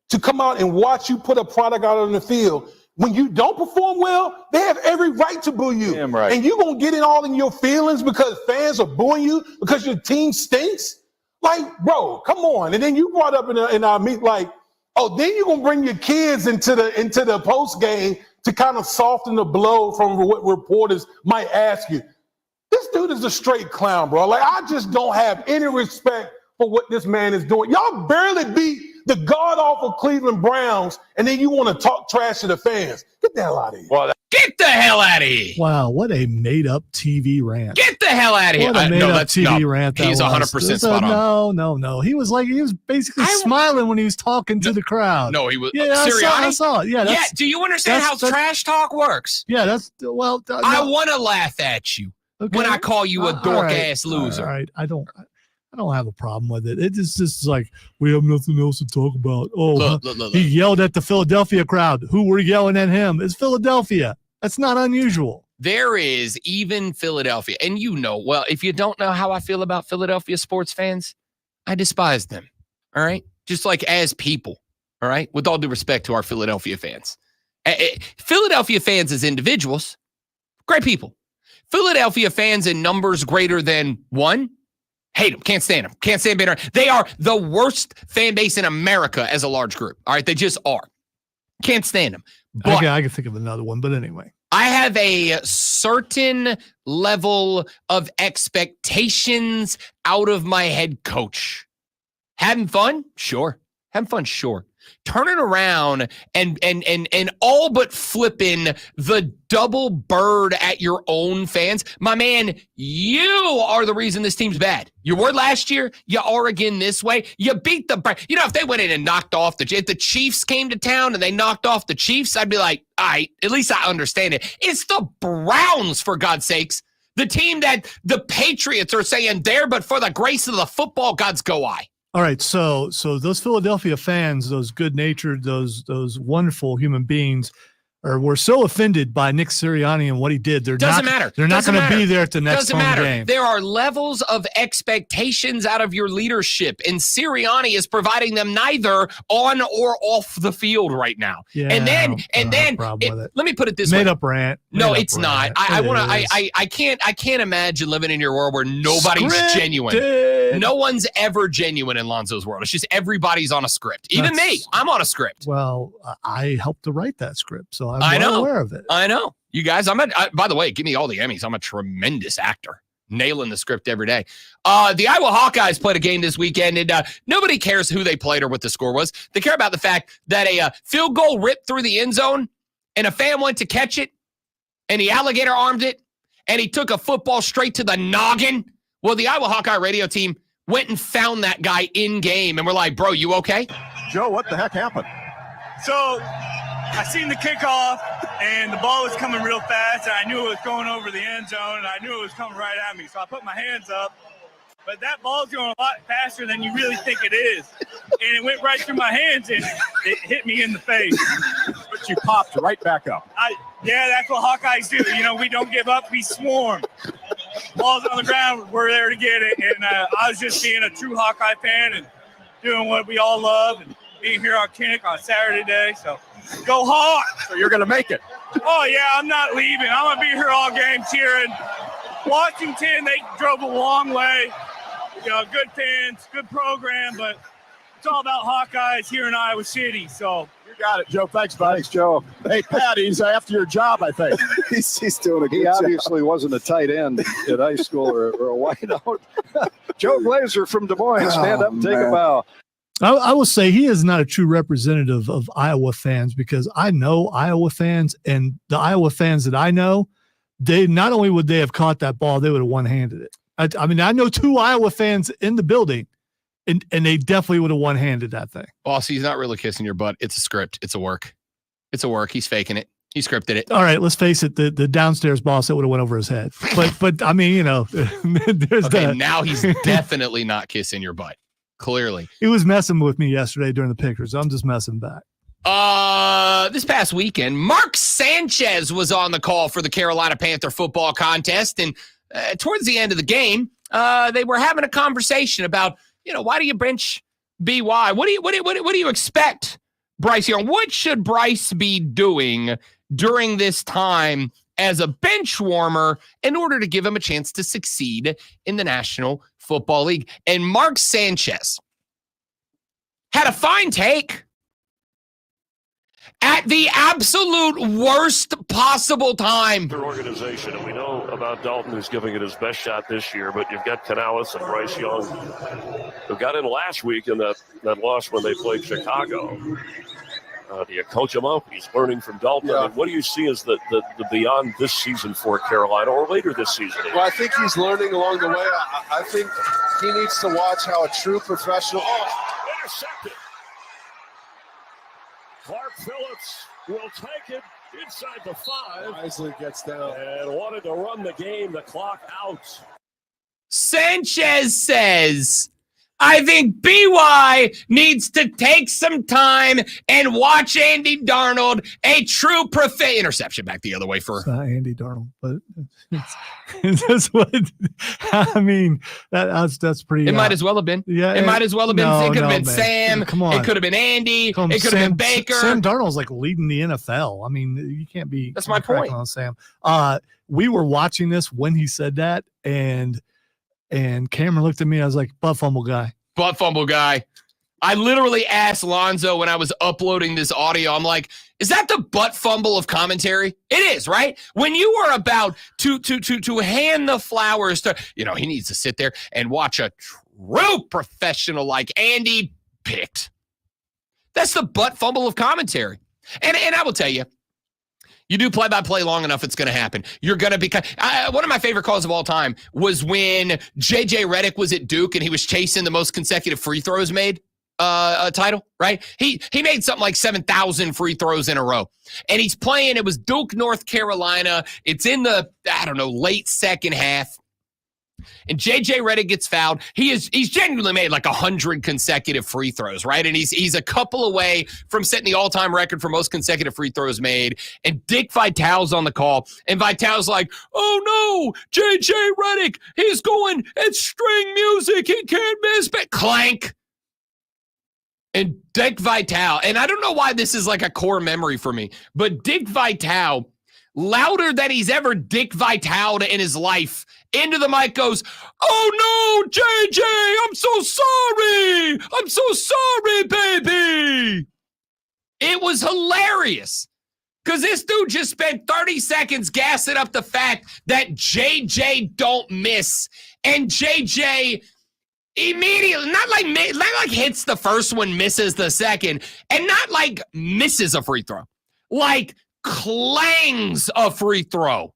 to come out and watch you put a product out on the field. When you don't perform well, they have every right to boo you. Damn right. And you gonna get it all in your feelings because fans are booing you because your team stinks? Like, bro, come on. And then you brought up in our meet, like, oh, then you're going to bring your kids into the post game to kind of soften the blow from what reporters might ask you. This dude is a straight clown, bro. Like, I just don't have any respect for what this man is doing. Y'all barely beat the god-awful Cleveland Browns, and then you want to talk trash to the fans. Get the hell out of here. Well, get the hell out of here. Wow, what a made-up TV rant. Get the hell out of here. What a made-up TV rant that He's 100% spot on. No. He was basically smiling when he was talking to the crowd. No, he was. Yeah, I saw it. Yeah, do you understand how trash talk works? Yeah, I want to laugh at you when I call you a dork-ass loser. All right, I don't have a problem with it. It's just like, we have nothing else to talk about. Oh, look. He yelled at the Philadelphia crowd. Who were yelling at him? It's Philadelphia. That's not unusual. There is even Philadelphia. And well, if you don't know how I feel about Philadelphia sports fans, I despise them. All right? Just like as people. All right? With all due respect to our Philadelphia fans. Philadelphia fans as individuals, great people. Philadelphia fans in numbers greater than 1, hate them. Can't stand them. Can't stand being around. They are the worst fan base in America as a large group. All right. They just are. Can't stand them. But I can think of another one, but anyway. I have a certain level of expectations out of my head coach. Having fun? Sure. Having fun? Sure. Turning around and all but flipping the double bird at your own fans. My man, you are the reason this team's bad. You were last year. You are again this way. You beat the – if they went in and knocked off if the Chiefs came to town and they knocked off the Chiefs, I'd be like, all right, at least I understand it. It's the Browns, for God's sakes. The team that the Patriots are saying there, but for the grace of the football gods go I. All right, so those Philadelphia fans, those good-natured, those wonderful human beings, were so offended by Nick Sirianni and what he did. Doesn't matter. They're not going to be there at the next home game. There are levels of expectations out of your leadership, and Sirianni is providing them neither on or off the field right now. Yeah, and then let me put it this way. Made up rant. No, it's not. I can't imagine living in your world where nobody's genuine. No one's ever genuine in Lonzo's world. It's just everybody's on a script. Even me, I'm on a script. Well, I helped to write that script, so I'm well aware of it. I know. You guys, by the way, give me all the Emmys. I'm a tremendous actor. Nailing the script every day. The Iowa Hawkeyes played a game this weekend, and nobody cares who they played or what the score was. They care about the fact that a field goal ripped through the end zone, and a fan went to catch it, and the alligator armed it, and he took a football straight to the noggin. Well, the Iowa Hawkeye radio team went and found that guy in game, and we're like, bro, you okay? Joe, what the heck happened? So I seen the kickoff, and the ball was coming real fast, and I knew it was going over the end zone, and I knew it was coming right at me. So I put my hands up, but that ball's going a lot faster than you really think it is. And it went right through my hands, and it hit me in the face. But you popped right back up. Yeah, that's what Hawkeyes do. You know, we don't give up, we swarm. Ball's on the ground, we're there to get it. And I was just being a true Hawkeye fan and doing what we all love and being here on Kinnick on Saturday day. So go Hawk! So you're going to make it. Oh, yeah, I'm not leaving. I'm going to be here all game cheering. Washington, they drove a long way. You know, good fans, good program, but it's all about Hawkeyes here in Iowa City. So you got it, Joe. Thanks, buddy. Thanks, Joe. Hey, Pat, he's after your job, I think. he's doing a good job. He obviously wasn't a tight end at high school or a wideout. Joe Glazer from Des Moines, stand up and take a bow. I will say he is not a true representative of Iowa fans, because I know Iowa fans, and the Iowa fans that I know, they not only would they have caught that ball, they would have one-handed it. I mean, I know 2 Iowa fans in the building, and they definitely would have one-handed that thing. Boss, he's not really kissing your butt. It's a script. It's a work. It's a work. He's faking it. He scripted it. All right, let's face it. The downstairs boss that would have went over his head. But I mean, you know, there's okay, that. Now he's definitely not kissing your butt. Clearly. He was messing with me yesterday during the Pickers. I'm just messing back. This past weekend, Mark Sanchez was on the call for the Carolina Panther football contest, and towards the end of the game, they were having a conversation about, you know, why do you bench BY? What do you expect, Bryce Young? What should Bryce be doing during this time as a bench warmer in order to give him a chance to succeed in the National Football League? And Mark Sanchez had a fine take at the absolute worst possible time. Their organization, and we know about Dalton, who's giving it his best shot this year, but you've got Canales and Bryce Young, who got in last week in that loss when they played Chicago. Do you coach him up? He's learning from Dalton. Yeah. I mean, what do you see as the beyond this season for Carolina, or later this season? Well, I think he's learning along the way. I think he needs to watch how a true professional. Intercepted. Clark Phillips will take it inside the 5. Wisely gets down. And wanted to run the game, the clock out. Sanchez says, I think BY needs to take some time and watch Andy Darnold, a true interception back the other way for. It's not Andy Darnold, but it's just what I mean. That's pretty. It might as well have been. Yeah, it might as well have been. No, it could have been man. Sam. Come on. It could have been Andy. It could have been Baker. Sam Darnold's like leading the NFL. I mean, you can't be. That's my point. On Sam. We were watching this when he said that, and Cameron looked at me. I was like, butt fumble guy. Butt fumble guy. I literally asked Lonzo when I was uploading this audio, I'm like, is that the butt fumble of commentary? It is, right? When you are about to hand the flowers to, you know, he needs to sit there and watch a true professional like Andy picked. That's the butt fumble of commentary. And I will tell you, you do play-by-play long enough, it's going to happen. You're going to be one of my favorite calls of all time was when J.J. Redick was at Duke and he was chasing the most consecutive free throws made title, right? He made something like 7,000 free throws in a row. And he's playing, it was Duke, North Carolina. It's in the, late second half. And J.J. Redick gets fouled. He's genuinely made like 100 consecutive free throws, right? And he's a couple away from setting the all-time record for most consecutive free throws made. And Dick Vitale's on the call. And Vitale's like, oh no, J.J. Redick, he's going, it's string music. He can't miss, but clank. And Dick Vitale, and I don't know why this is like a core memory for me, but Dick Vitale, louder than he's ever Dick Vitale in his life, into the mic goes, oh no, JJ, I'm so sorry. I'm so sorry, baby. It was hilarious because this dude just spent 30 seconds gassing up the fact that JJ don't miss. And JJ immediately, not like hits the first one, misses the second, and not like misses a free throw, like clangs a free throw.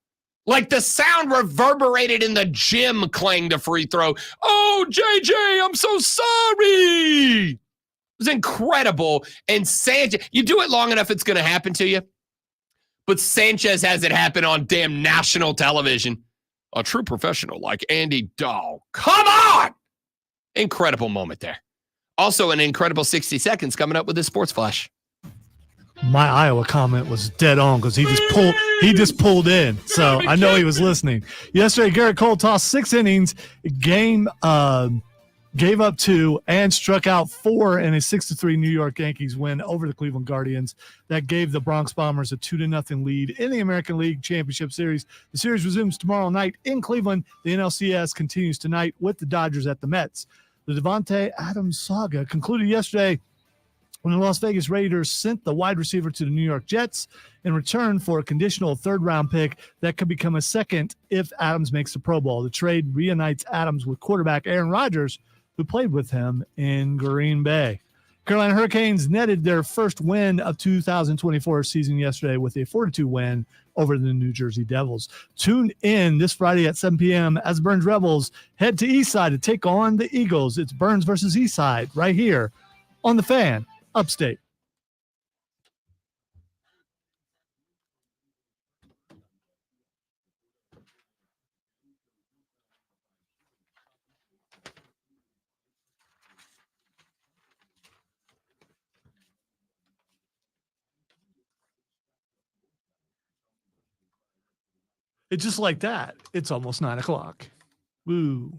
Like the sound reverberated in the gym, clanged a free throw. Oh, JJ, I'm so sorry. It was incredible. And Sanchez, you do it long enough, it's going to happen to you. But Sanchez has it happen on damn national television. A true professional like Andy Dahl. Come on! Incredible moment there. Also, an incredible 60 seconds coming up with this Sports Flash. My Iowa comment was dead on because he just pulled in. So I know he was listening. Yesterday, Garrett Cole tossed 6 innings, gave up 2 and struck out 4 in a 6-3 New York Yankees win over the Cleveland Guardians. That gave the Bronx Bombers a 2-0 lead in the American League Championship Series. The series resumes tomorrow night in Cleveland. The NLCS continues tonight with the Dodgers at the Mets. The Devontae Adams saga concluded yesterday when the Las Vegas Raiders sent the wide receiver to the New York Jets in return for a conditional 3rd-round pick that could become a second if Adams makes the Pro Bowl. The trade reunites Adams with quarterback Aaron Rodgers, who played with him in Green Bay. Carolina Hurricanes netted their first win of 2024 season yesterday with a 4-2 win over the New Jersey Devils. Tune in this Friday at 7 p.m. as Burns Rebels head to Eastside to take on the Eagles. It's Burns versus Eastside right here on The Fan. Upstate. It's just like that. It's almost 9 o'clock. Woo.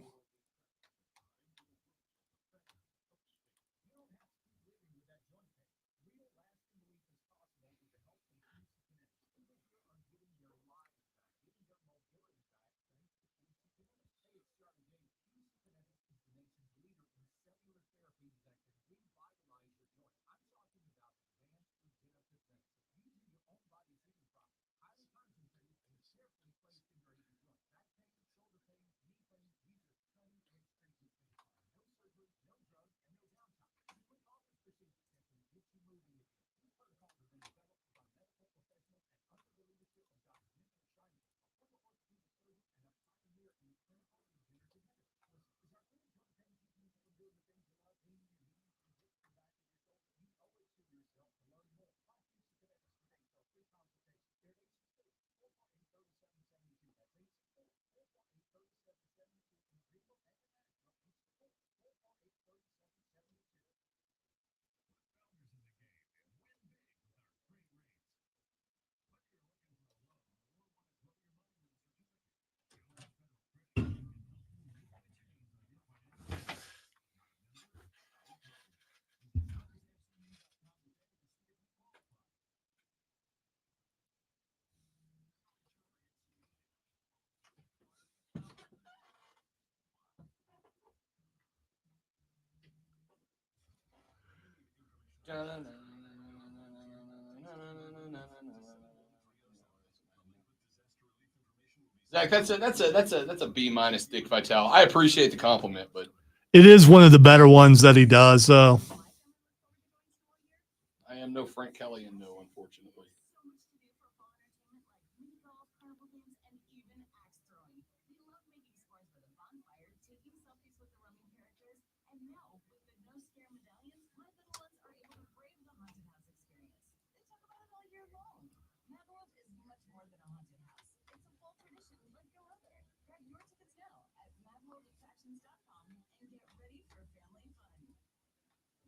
Zach, that's a B- Dick Vitale. I appreciate the compliment, but It is one of the better ones that he does, though. I am no Frank Kelly and no, unfortunately.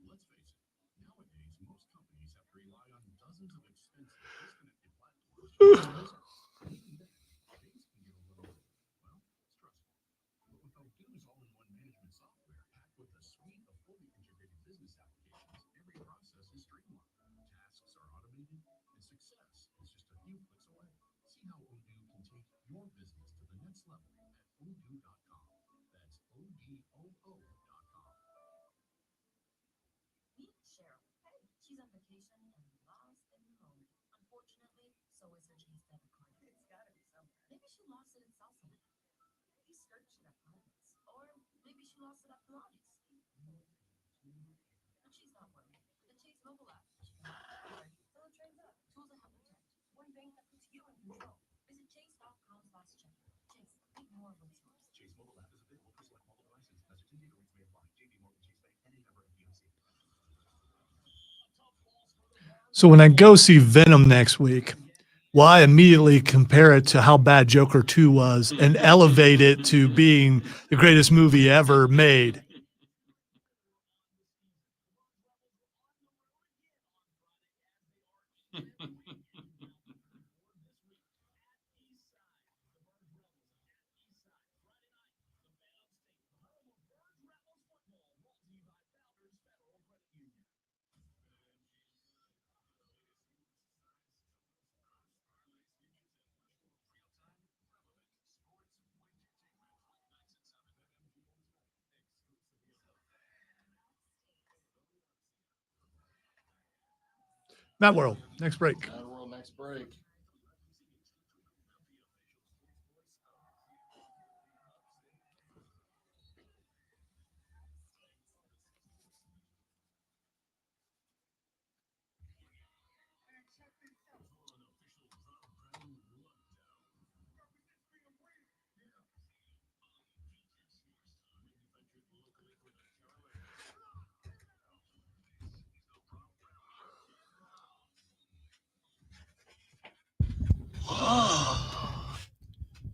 Let's face it, nowadays most companies have to rely on dozens of expensive disconnected platforms to run their business. Things can get a little, well, stressful. But with Odoo's all-in-one management software packed with a suite of fully integrated business applications, every process is streamlined, tasks are automated, and success is just a few clicks away. See how Odoo can take your business to the next level at odoo.com. That's ODOO.com. She's on vacation and lost in the moment. Unfortunately, so is her Chase debit card. It's gotta be somewhere. Maybe she lost it in salsa. Maybe searched it at Pilates. Or maybe she lost it at Pilates. But she's not worried. The Chase mobile app. So it turns out tools to help protect. One bank that puts you in control. Visit chase.com/chase So when I go see Venom next week, well, I immediately compare it to how bad Joker 2 was and elevate it to being the greatest movie ever made. Matt World, next break. Next break.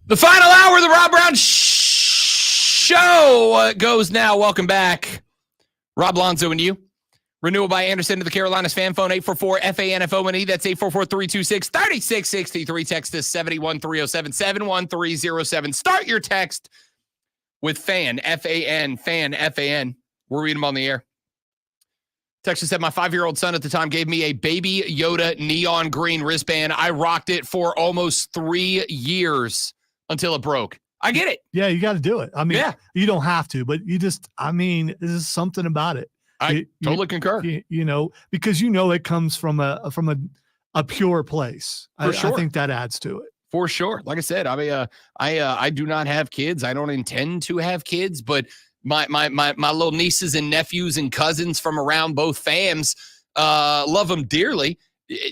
The final hour of the Rob Brown Show goes now. Welcome back. Rob Lonzo and you. Renewal by Anderson to the Carolinas fan phone, 844-FANFO-MNE. That's 844-326-3663. Text us 71307, 71307. Start your text with FAN, F-A-N, FAN, F-A-N. We're reading them on the air. Texas said, my 5-year-old son at the time gave me a Baby Yoda neon green wristband. I rocked it for almost 3 years until it broke. I get it. Yeah, you got to do it. I mean, Yeah. you don't have to, but you just, I mean, there's something about it. I totally concur. You know, because you know it comes from a pure place. For sure. I think that adds to it. For sure. Like I said, I mean, I do not have kids. I don't intend to have kids, but my little nieces and nephews and cousins from around both fams love them dearly.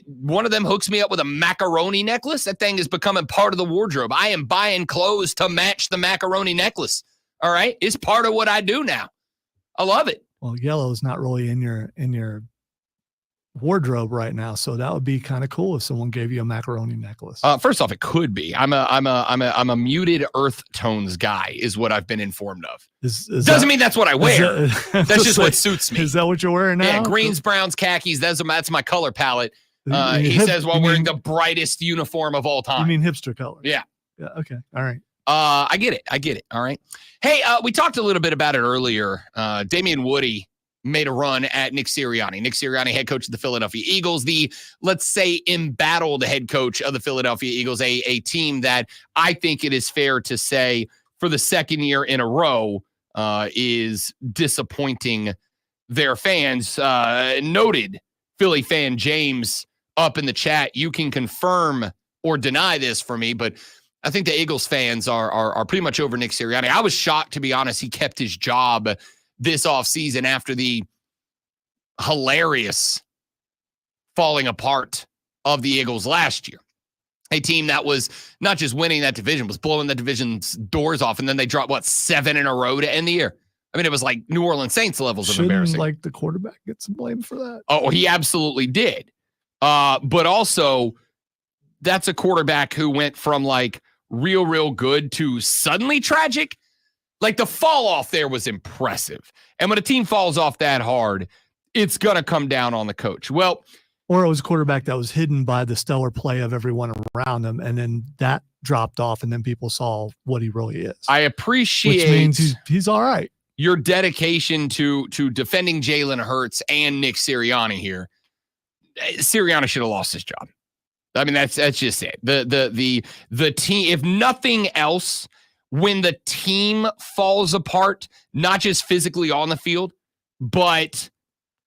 One of them hooks me up with a macaroni necklace. That thing is becoming part of the wardrobe. I am buying clothes to match the macaroni necklace. All right. It's part of what I do now. I love it. Well, yellow is not really in your wardrobe right now, so that would be kind of cool if someone gave you a macaroni necklace. First off, it could be. I'm a muted earth tones guy, is what I've been informed of. Doesn't mean that's what I wear. That's just what suits me. Is that what you're wearing now? Yeah, greens, browns, khakis. That's my color palette. He says while wearing the brightest uniform of all time. You mean hipster color? Yeah. Yeah. Okay. All right. I get it. All right. Hey, we talked a little bit about it earlier. Damian Woody made a run at Nick Sirianni. Nick Sirianni, head coach of the Philadelphia Eagles, the, let's say, embattled head coach of the Philadelphia Eagles, a team that I think it is fair to say for the second year in a row is disappointing their fans. Noted Philly fan James up in the chat. You can confirm or deny this for me, but I think the Eagles fans are pretty much over Nick Sirianni. I was shocked, to be honest, he kept his job this offseason after the hilarious falling apart of the Eagles last year. A team that was not just winning that division, was blowing the division's doors off, and then they dropped, 7 in a row to end the year. I mean, it was like New Orleans Saints levels of embarrassing. Like the quarterback get some blame for that? Oh, he absolutely did. But also, that's a quarterback who went from like real good to suddenly tragic. Like the fall off there was impressive. And when a team falls off that hard, it's going to come down on the coach. Well, or it was a quarterback that was hidden by the stellar play of everyone around him, and then that dropped off, and then people saw what he really is. I appreciate, which means he's all right. Your dedication to defending Jalen Hurts and Nick Sirianni here. Sirianni should have lost his job. I mean, that's just it. The team, if nothing else, when the team falls apart, not just physically on the field, but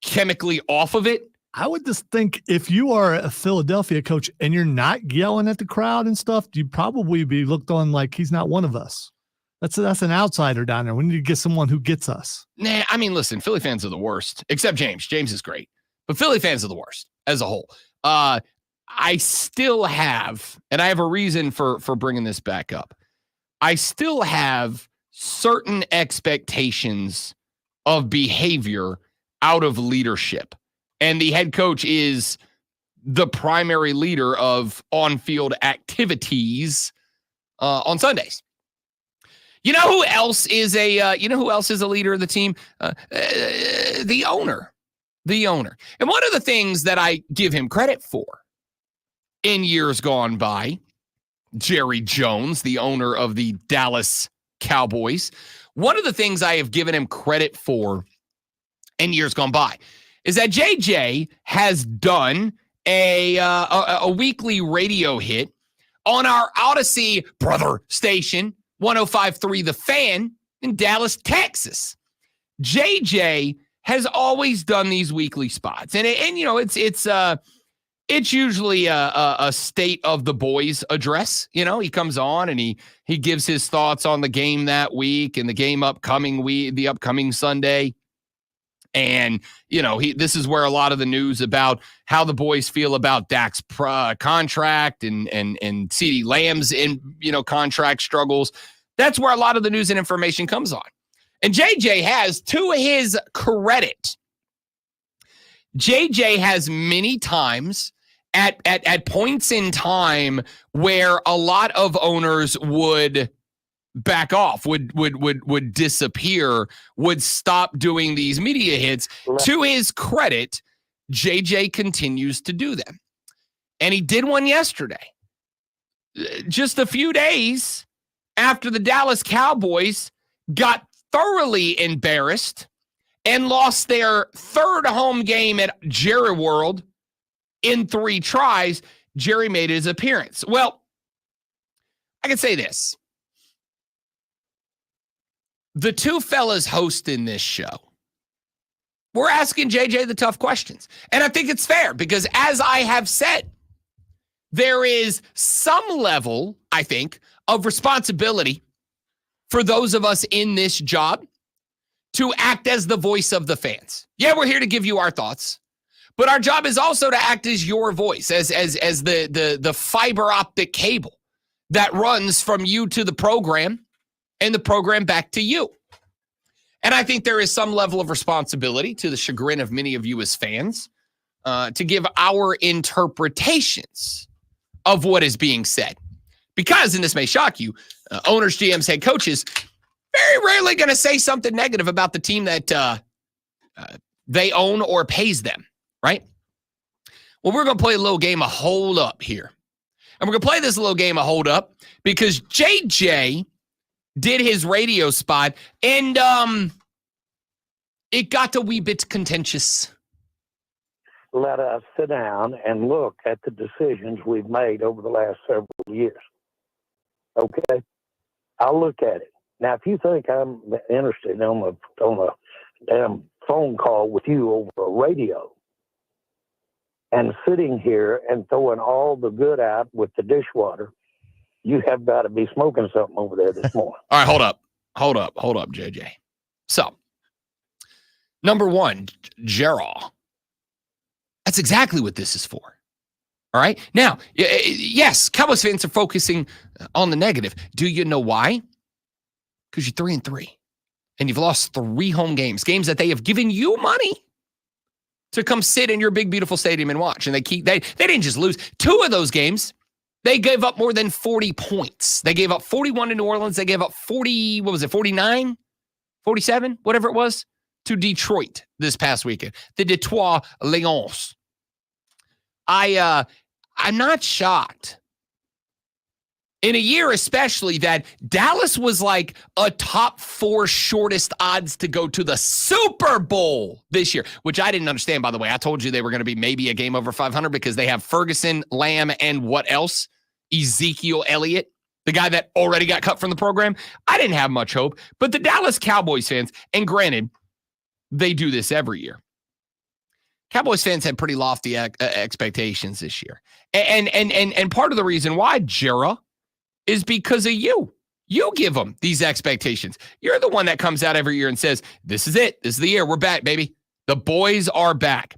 chemically off of it. I would just think if you are a Philadelphia coach and you're not yelling at the crowd and stuff, you'd probably be looked on like he's not one of us. That's an outsider down there. We need to get someone who gets us. Nah, I mean, listen, Philly fans are the worst, except James. James is great. But Philly fans are the worst as a whole. I still have, and I have a reason for bringing this back up. I still have certain expectations of behavior out of leadership. And the head coach is the primary leader of on-field activities on Sundays. You know who else is a leader of the team? The owner. The owner. And one of the things that I give him credit for in years gone by, Jerry Jones, the owner of the Dallas Cowboys, one of the things I have given him credit for in years gone by is that JJ has done a weekly radio hit on our Odyssey brother station, 105.3 The Fan in Dallas, Texas. JJ has always done these weekly spots, and it's usually a state of the boys address. He comes on and he gives his thoughts on the game that week and the game the upcoming Sunday. And, this is where a lot of the news about how the boys feel about Dak's contract and CeeDee Lamb's contract struggles. That's where a lot of the news and information comes on. And JJ has, to his credit, JJ has many times at points in time where a lot of owners would back off, would disappear, would stop doing these media hits. To his credit, JJ continues to do them. And he did one yesterday. Just a few days after the Dallas Cowboys got thoroughly embarrassed and lost their third home game at Jerry World in 3 tries, Jerry made his appearance. Well, I can say this. The two fellas hosting this show, we're asking JJ the tough questions. And I think it's fair because, as I have said, there is some level, I think, of responsibility for those of us in this job to act as the voice of the fans. Yeah, we're here to give you our thoughts, but our job is also to act as your voice, as the fiber optic cable that runs from you to the program and the program back to you. And I think there is some level of responsibility, to the chagrin of many of you as fans, to give our interpretations of what is being said. Because, and this may shock you, owners, GMs, head coaches, very rarely going to say something negative about the team that they own or pays them, right? Well, we're going to play a little game of hold up here. And we're going to play this little game of hold up because JJ did his radio spot, and it got a wee bit contentious. Let us sit down and look at the decisions we've made over the last several years. Okay? I'll look at it. Now, if you think I'm interested on a damn phone call with you over a radio and sitting here and throwing all the good out with the dishwater, you have got to be smoking something over there this morning. All right, hold up, JJ. So, number one, Gerald. That's exactly what this is for. All right? Now, yes, Cowboys fans are focusing on the negative. Do you know why? Because you're 3-3. And you've lost 3 home games that they have given you money to come sit in your big, beautiful stadium and watch. And they didn't just lose. 2 of those games, they gave up more than 40 points. They gave up 41 to New Orleans. They gave up 49, 47, whatever it was, to Detroit this past weekend. The Detroit Lions. I'm not shocked. In a year especially that Dallas was like a top 4 shortest odds to go to the Super Bowl this year, which I didn't understand, by the way. I told you they were going to be maybe a game over 500 because they have Ferguson, Lamb, and what else? Ezekiel Elliott, the guy that already got cut from the program. I didn't have much hope, but the Dallas Cowboys fans, and granted, they do this every year. Cowboys fans had pretty lofty expectations this year. And part of the reason why, Jera, is because of you. You give them these expectations. You're the one that comes out every year and says, this is it. This is the year. We're back, baby. The boys are back.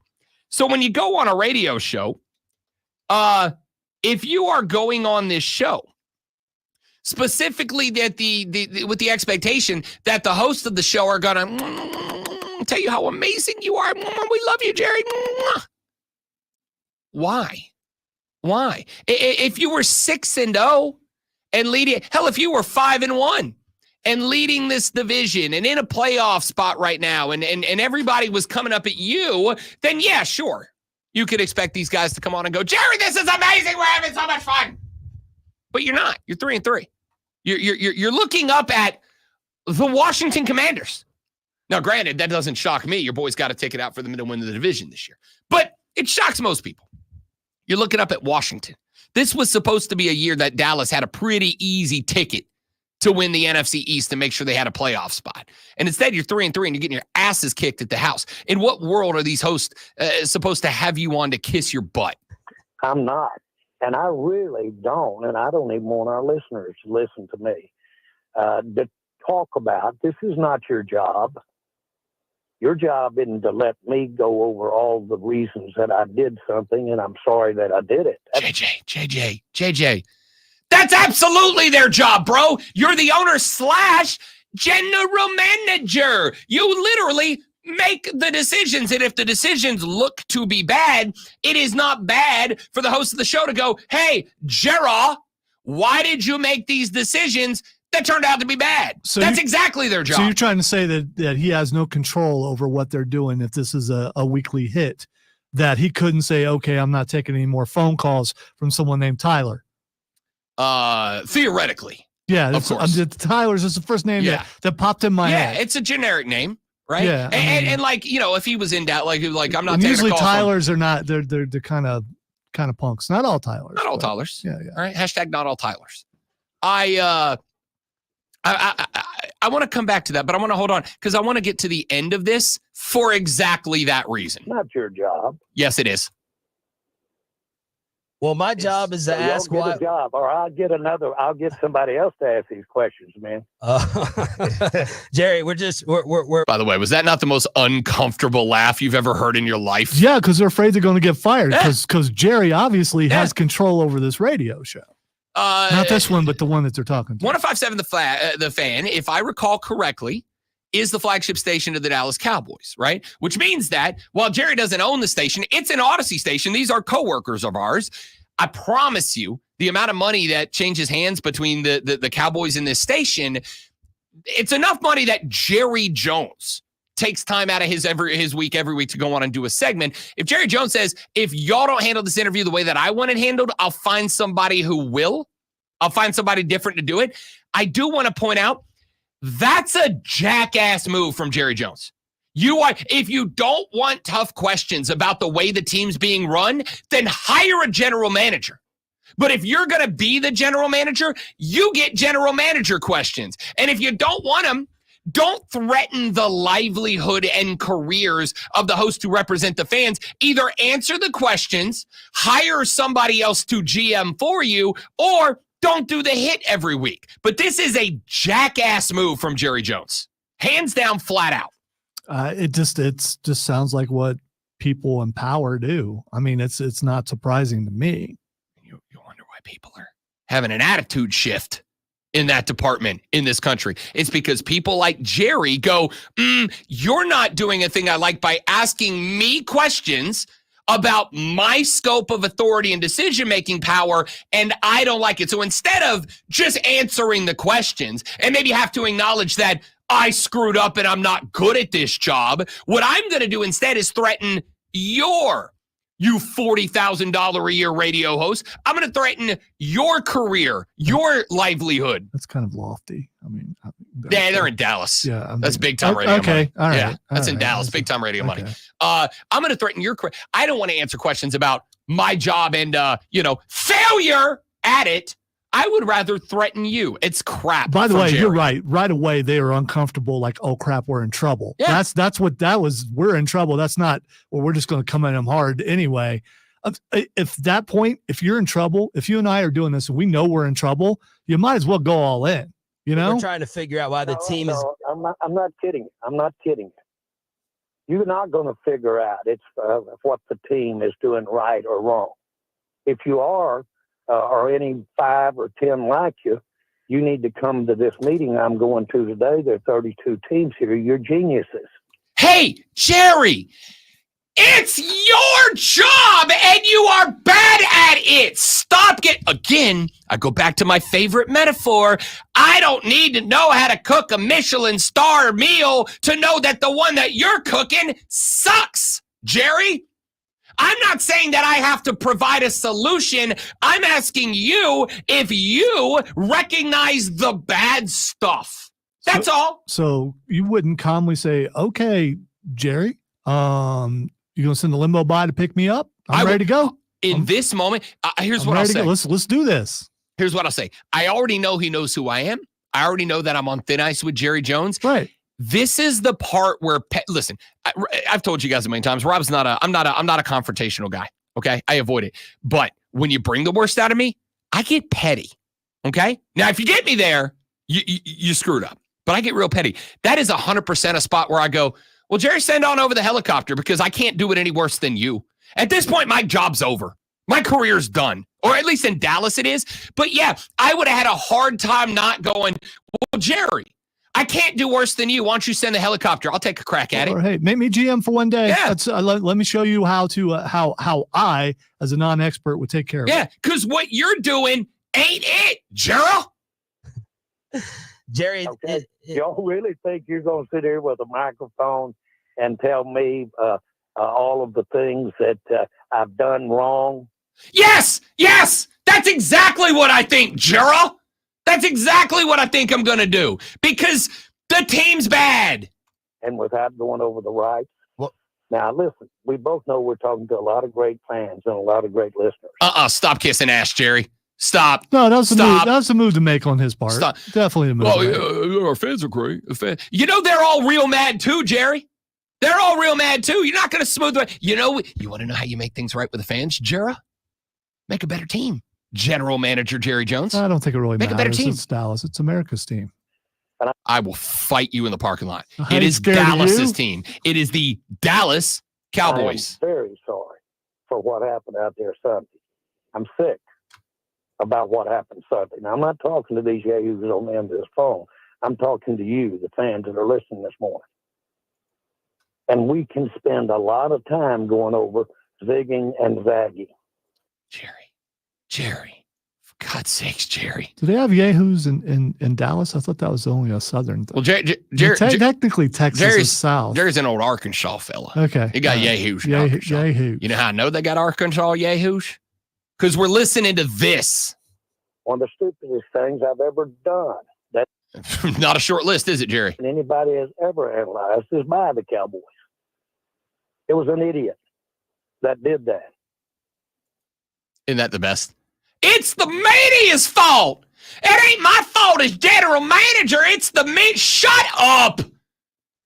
So when you go on a radio show, if you are going on this show, specifically that with the expectation that the host of the show are going to tell you how amazing you are. We love you, Jerry. Why? If you were 6-0 and leading, hell, if you were 5-1 and leading this division and in a playoff spot right now, and everybody was coming up at you, then yeah, sure. You could expect these guys to come on and go, Jerry, this is amazing. We're having so much fun. But you're not. You're 3-3. You're looking up at the Washington Commanders. Now, granted, that doesn't shock me. Your boys got a ticket out for them to win the division this year. But it shocks most people. You're looking up at Washington. This was supposed to be a year that Dallas had a pretty easy ticket to win the NFC East and make sure they had a playoff spot. And instead, you're 3-3 and you're getting your asses kicked at the house. In what world are these hosts supposed to have you on to kiss your butt? I'm not. And I really don't. And I don't even want our listeners to listen to me. To talk about, this is not your job. Your job isn't to let me go over all the reasons that I did something, and I'm sorry that I did it. JJ. That's absolutely their job, bro. You're the owner / general manager. You literally make the decisions, and if the decisions look to be bad, it is not bad for the host of the show to go, hey, Gerard, why did you make these decisions that turned out to be bad? So that's exactly their job. So you're trying to say that he has no control over what they're doing if this is a weekly hit, that he couldn't say, okay, I'm not taking any more phone calls from someone named Tyler. Theoretically. Yeah, of course. Tyler's is the first name that popped in my head. Yeah, it's a generic name, right? Yeah, and like, you know, if he was in doubt, like I'm not taking usually a call Tylers are not, they're kind of punks. Not all Tylers. Not all Tylers. Yeah. All right. Hashtag not all Tylers. I want to come back to that, but I want to hold on because I want to get to the end of this for exactly that reason. Not your job. Yes, it is. Well, my job is to ask why. A job, or I'll get somebody else to ask these questions, man. Jerry, we're. By the way, was that not the most uncomfortable laugh you've ever heard in your life? Yeah, because they're afraid they're going to get fired because Jerry obviously has control over this radio show. Not this one, but the one that they're talking to. 105.7 The Fan, if I recall correctly, is the flagship station of the Dallas Cowboys, right? Which means that while Jerry doesn't own the station, it's an Odyssey station. These are coworkers of ours. I promise you, the amount of money that changes hands between the Cowboys and this station, it's enough money that Jerry Jones takes time out of his week every week to go on and do a segment. If Jerry Jones says, if y'all don't handle this interview the way that I want it handled, I'll find somebody who will. I'll find somebody different to do it. I do want to point out, that's a jackass move from Jerry Jones. If you don't want tough questions about the way the team's being run, then hire a general manager. But if you're going to be the general manager, you get general manager questions. And if you don't want them, don't threaten the livelihood and careers of the hosts who represent the fans. Either answer the questions, hire somebody else to GM for you, or don't do the hit every week. But this is a jackass move from Jerry Jones. Hands down, flat out. It just sounds like what people in power do. I mean, it's not surprising to me. You wonder why people are having an attitude shift in that department in this country. It's because people like Jerry go, you're not doing a thing I like by asking me questions about my scope of authority and decision-making power, and I don't like it. So instead of just answering the questions and maybe have to acknowledge that I screwed up and I'm not good at this job, what I'm going to do instead is threaten you $40,000 a year radio host. I'm going to threaten your career, your livelihood. That's kind of lofty. I mean, they're in Dallas. Yeah, that's big time radio money. Okay, all right. Yeah, that's in Dallas, big time radio money. I'm going to threaten your career. I don't want to answer questions about my job and failure at it. I would rather threaten you. It's crap. By the way, Jerry. You're right. Right away, they are uncomfortable. Like, oh crap, we're in trouble. Yeah. That's what that was. We're in trouble. That's not. Well, we're just going to come at them hard anyway. If that point, if you're in trouble, if you and I are doing this, and we know we're in trouble, you might as well go all in. You know, we're trying to figure out why the team is. I'm not kidding. I'm not kidding. You're not going to figure out what the team is doing right or wrong. If you are. Or any 5 or 10 like you, you need to come to this meeting I'm going to today. There are 32 teams here. You're geniuses. Hey, Jerry, It's your job and you are bad at it. Stop again, I go back to my favorite metaphor. I don't need to know how to cook a Michelin star meal to know that the one that you're cooking sucks, Jerry. I'm not saying that I have to provide a solution. I'm asking you if you recognize the bad stuff. That's all. So you wouldn't calmly say, okay, Jerry, you gonna send the limo by to pick me up? I'm ready to go. In this moment, here's what I'll say. Let's do this. Here's what I'll say. I already know he knows who I am. I already know that I'm on thin ice with Jerry Jones. Right. This is the part where listen. I've told you guys a million times. Rob's not a. I'm not a confrontational guy. Okay, I avoid it. But when you bring the worst out of me, I get petty. Okay. Now, if you get me there, you screwed up. But I get real petty. That is 100% a spot where I go, well, Jerry, send on over the helicopter because I can't do it any worse than you. At this point, my job's over. My career's done. Or at least in Dallas it is. But yeah, I would have had a hard time not going, well, Jerry, I can't do worse than you. Why don't you send the helicopter? I'll take a crack at it. Or hey, make me GM for one day. Yeah. Let me show you how to how I, as a non-expert, would take care of it. Yeah, because what you're doing ain't it, Gerald. Jerry, okay. Y'all really think you're going to sit here with a microphone and tell me all of the things that I've done wrong? Yes, that's exactly what I think, Gerald. That's exactly what I think I'm going to do because the team's bad. And without going over the rights. Well, now, listen, we both know we're talking to a lot of great fans and a lot of great listeners. Stop kissing ass, Jerry. Stop. No, that's a move to make on his part. Stop. Definitely a move. Well, our fans are great. You know, they're all real mad too, Jerry. They're all real mad too. You're not going to smooth it. You know, you want to know how you make things right with the fans, Jerry? Make a better team. General Manager Jerry Jones. I don't think it really matters. Make a better team. It's Dallas. It's America's team. I will fight you in the parking lot. I It ain't is scared of Dallas's you. team. It is the Dallas Cowboys. I'm very sorry for what happened out there Sunday. I'm sick about what happened Sunday. Now, I'm not talking to these yahoos on the end of this phone. I'm talking to you, the fans that are listening this morning. And we can spend a lot of time going over zigging and zagging. Jerry, for God's sakes, Jerry. Do they have yahoos in Dallas? I thought that was only a southern thing. Well, technically Texas is south. Jerry's an old Arkansas fella. Okay. He got yahoos in Arkansas. Yahoo. You know how I know they got Arkansas yahoos? Because we're listening to this. One of the stupidest things I've ever done. That Not a short list, is it, Jerry? anybody has ever analyzed is by the Cowboys. It was an idiot that did that. Isn't that the best? It's the media's fault. It ain't my fault as general manager. It's the media. Shut up.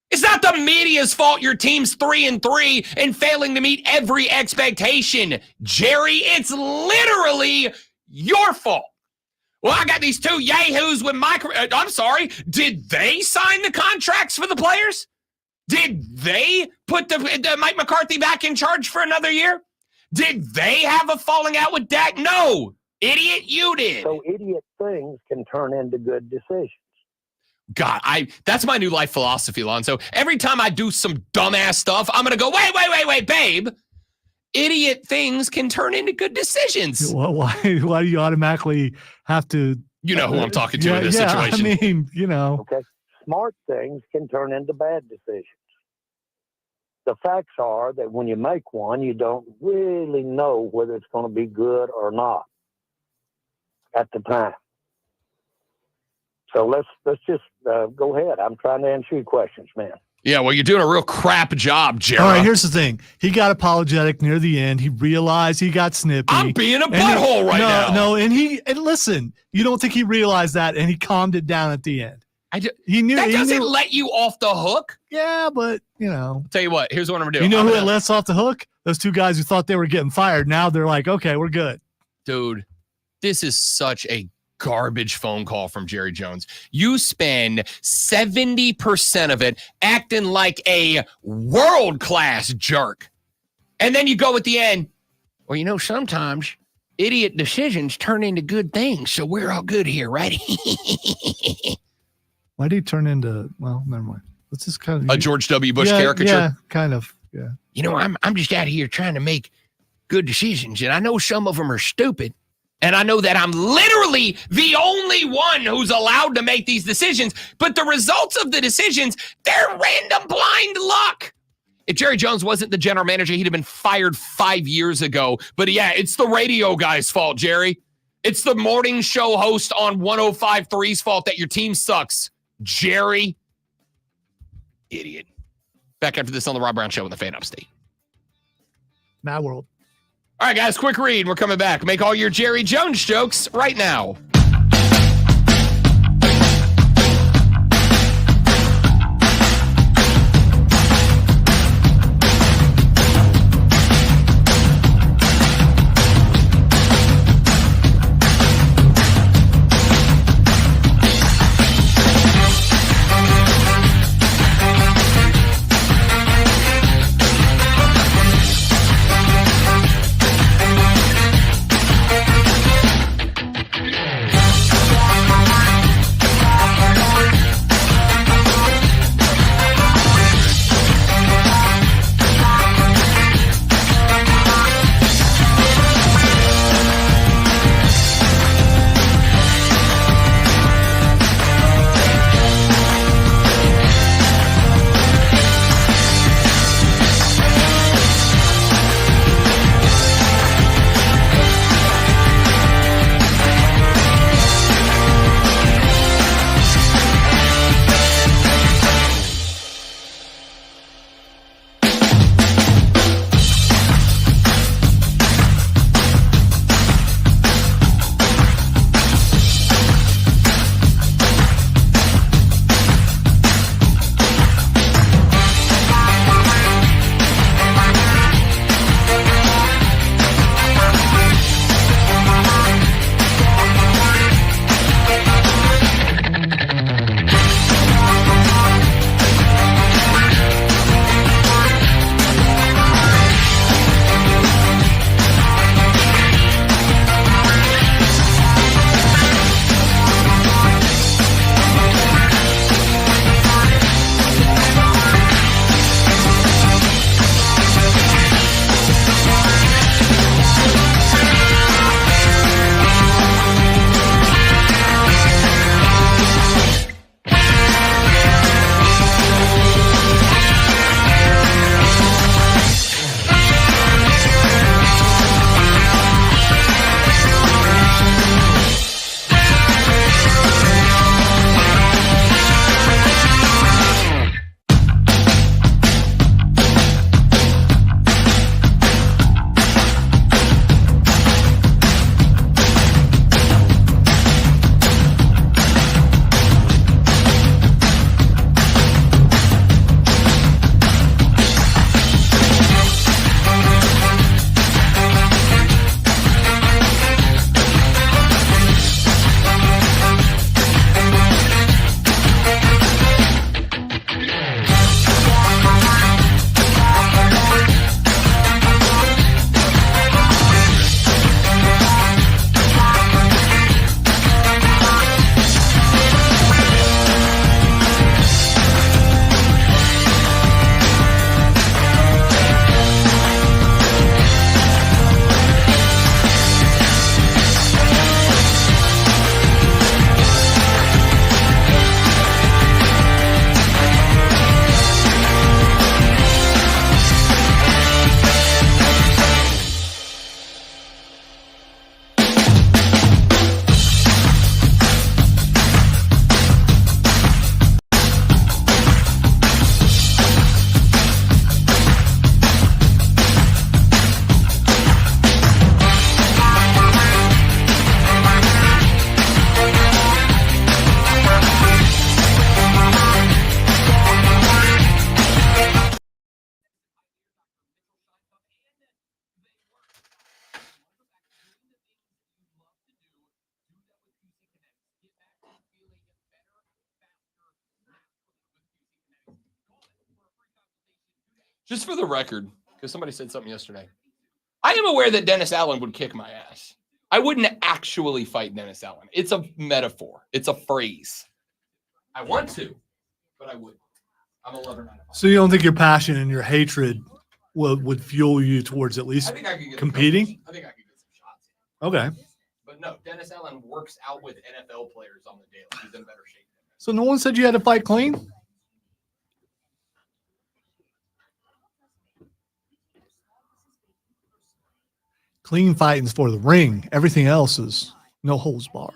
It's not the media's fault your team's 3-3 and failing to meet every expectation. Jerry, it's literally your fault. Well, I got these two yahoos with I'm sorry. Did they sign the contracts for the players? Did they put the Mike McCarthy back in charge for another year? Did they have a falling out with Dak? No. Idiot, you did. So idiot things can turn into good decisions. God, that's my new life philosophy, Lonzo. Every time I do some dumbass stuff, I'm going to go, wait, babe. Idiot things can turn into good decisions. Well, why do you automatically have to? You know who I'm talking to in this situation. I mean, Okay. Smart things can turn into bad decisions. The facts are that when you make one, you don't really know whether it's going to be good or not at the time. So let's just go ahead. I'm trying to answer your questions, man. Yeah, well, you're doing a real crap job, Jerry. All right, here's the thing. He got apologetic near the end. He realized he got snippy. I'm being a butthole right now. No, and listen, you don't think he realized that, and he calmed it down at the end. He knew that doesn't knew, let you off the hook. Yeah, but Tell you what, here's what I'm gonna do. You know who it lets off the hook? Those two guys who thought they were getting fired. Now they're like, okay, we're good. Dude, this is such a garbage phone call from Jerry Jones. You spend 70% of it acting like a world-class jerk. And then you go at the end, well, sometimes idiot decisions turn into good things, so we're all good here, right? Why did he turn into, well, never mind. Let's just kind of a George W. Bush caricature? Yeah, kind of. Yeah. You know, I'm just out here trying to make good decisions, and I know some of them are stupid. And I know that I'm literally the only one who's allowed to make these decisions, but the results of the decisions, they're random blind luck. If Jerry Jones wasn't the general manager, he'd have been fired 5 years ago. But yeah, it's the radio guy's fault, Jerry. It's the morning show host on 105.3's fault that your team sucks, Jerry. Idiot. Back after this on the Rob Brown Show in the Fan Upstate. Mad World. All right, guys, quick read. We're coming back. Make all your Jerry Jones jokes right now. Just for the record, because somebody said something yesterday, I am aware that Dennis Allen would kick my ass. I wouldn't actually fight Dennis Allen. It's a metaphor. It's a phrase. I want to, but I wouldn't. I'm a lover, not a fighter. So you don't think your passion and your hatred would fuel you towards at least competing? I think I could get some shots. Okay. But no, Dennis Allen works out with NFL players on the daily. He's in better shape. So no one said you had to fight clean? Clean fighting's for the ring. Everything else is no holds barred.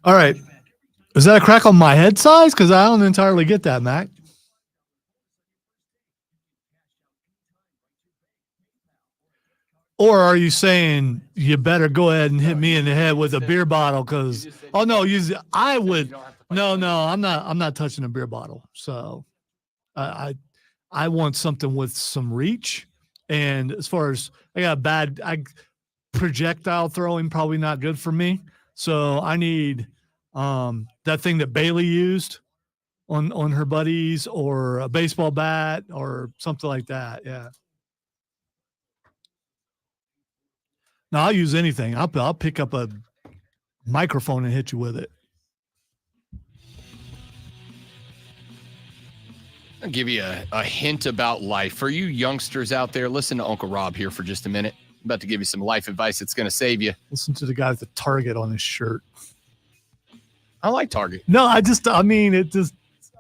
All right. Is that a crack on my head size? Because I don't entirely get that, Mac. Or are you saying you better go ahead and hit me in the head with a beer bottle? Because I would. No, I'm not touching a beer bottle. So I want something with some reach. And as far as I got projectile throwing, probably not good for me. So I need that thing that Bailey used on her buddies, or a baseball bat or something like that. Yeah. No, I'll use anything. I'll pick up a microphone and hit you with it. I'll give you a hint about life. For you youngsters out there, listen to Uncle Rob here for just a minute. I'm about to give you some life advice that's going to save you. Listen to the guy with the Target on his shirt. I like Target. No, I mean,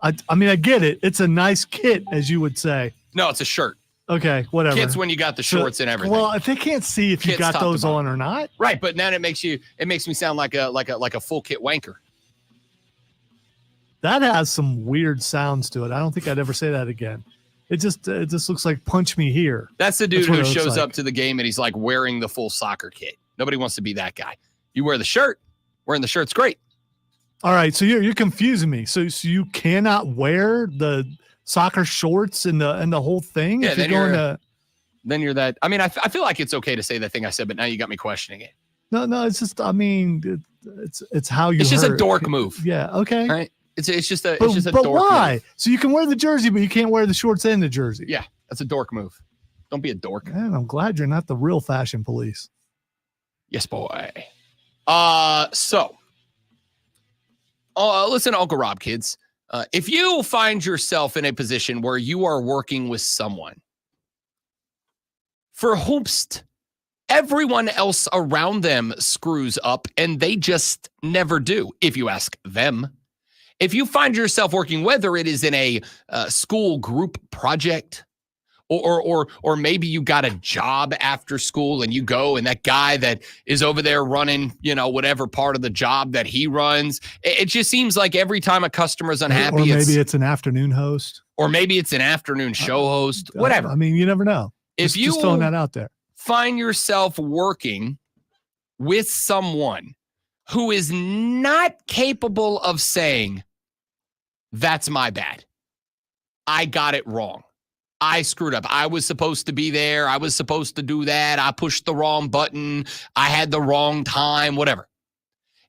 I get it. It's a nice kit, as you would say. No, it's a shirt. Okay, whatever. Kit's when you got the shorts and everything. Well, if they can't see if you got those on or not. Right, but then it makes me sound like a full kit wanker. That has some weird sounds to it. I don't think I'd ever say that again. It just looks like punch me here. That's the dude who shows up to the game and he's like wearing the full soccer kit. Nobody wants to be that guy. You wear the shirt. Wearing the shirt's great. All right, so you're confusing me. So you cannot wear the soccer shorts and the whole thing? Yeah, if then you're that. I mean, I feel like it's okay to say that thing I said, but now you got me questioning it. No, it's just, I mean, it's how you. It's just a dork move. Yeah. Okay. Right. It's just a but dork why? move. So you can wear the jersey, but you can't wear the shorts and the jersey. Yeah, that's a dork move. Don't be a dork. Man, I'm glad you're not the real fashion police. Yes, boy. So listen to Uncle Rob, kids. If you find yourself in a position where you are working with someone for whomst everyone else around them screws up and they just never do, if you ask them. If you find yourself working, whether it is in a school group project or maybe you got a job after school and you go and that guy that is over there running, whatever part of the job that he runs, it just seems like every time a customer's unhappy. Or maybe it's an afternoon host. Or maybe it's an afternoon show host, whatever. I mean, you never know. If you just throwing that out there, find yourself working with someone who is not capable of saying, that's my bad. I got it wrong. I screwed up. I was supposed to be there. I was supposed to do that. I pushed the wrong button. I had the wrong time, whatever.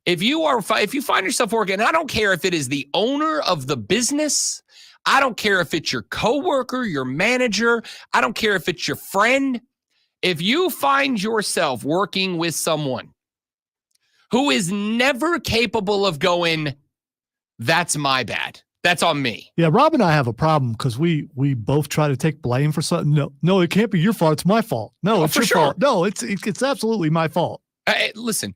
If you find yourself working, and I don't care if it is the owner of the business, I don't care if it's your coworker, your manager, I don't care if it's your friend. If you find yourself working with someone who is never capable of going, that's my bad. That's on me. Yeah, Rob and I have a problem because we both try to take blame for something. No, it can't be your fault. It's my fault. No, it's your fault. No, it's absolutely my fault. Listen,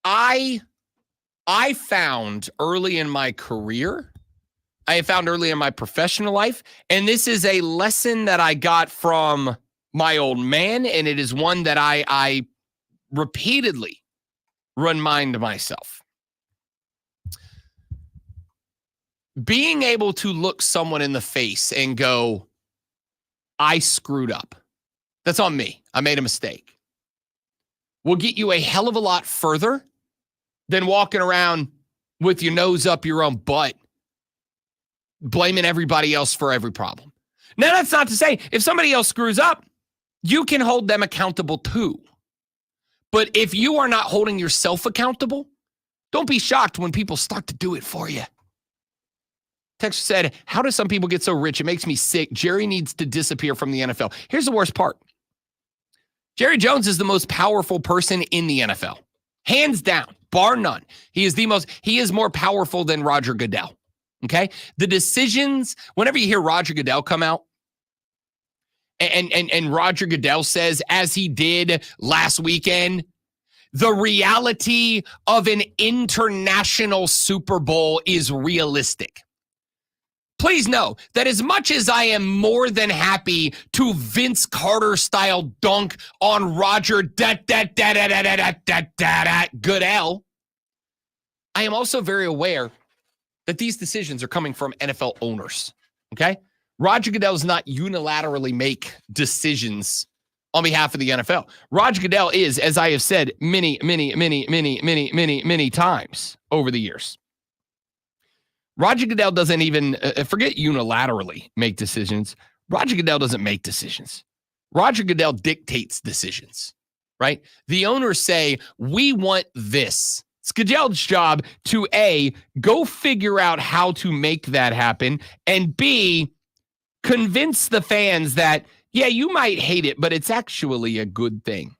I found early in my career, I found early in my professional life, and this is a lesson that I got from my old man, and it is one that I repeatedly remind myself. Being able to look someone in the face and go, I screwed up. That's on me. I made a mistake. will get you a hell of a lot further than walking around with your nose up your own butt, blaming everybody else for every problem. Now, that's not to say if somebody else screws up, you can hold them accountable too. But if you are not holding yourself accountable, don't be shocked when people start to do it for you. Texter said, how do some people get so rich? It makes me sick. Jerry needs to disappear from the NFL. Here's the worst part. Jerry Jones is the most powerful person in the NFL. Hands down, bar none. He is more powerful than Roger Goodell. Okay? The decisions, whenever you hear Roger Goodell come out, and Roger Goodell says, as he did last weekend, the reality of an international Super Bowl is realistic. Please know that as much as I am more than happy to Vince Carter style dunk on Roger Goodell, I am also very aware that these decisions are coming from NFL owners. Okay? Roger Goodell does not unilaterally make decisions on behalf of the NFL. Roger Goodell is, as I have said many times over the years, Roger Goodell doesn't even, forget unilaterally make decisions. Roger Goodell doesn't make decisions. Roger Goodell dictates decisions, right? The owners say, we want this. It's Goodell's job to A, go figure out how to make that happen, and B, convince the fans that, yeah, you might hate it, but it's actually a good thing.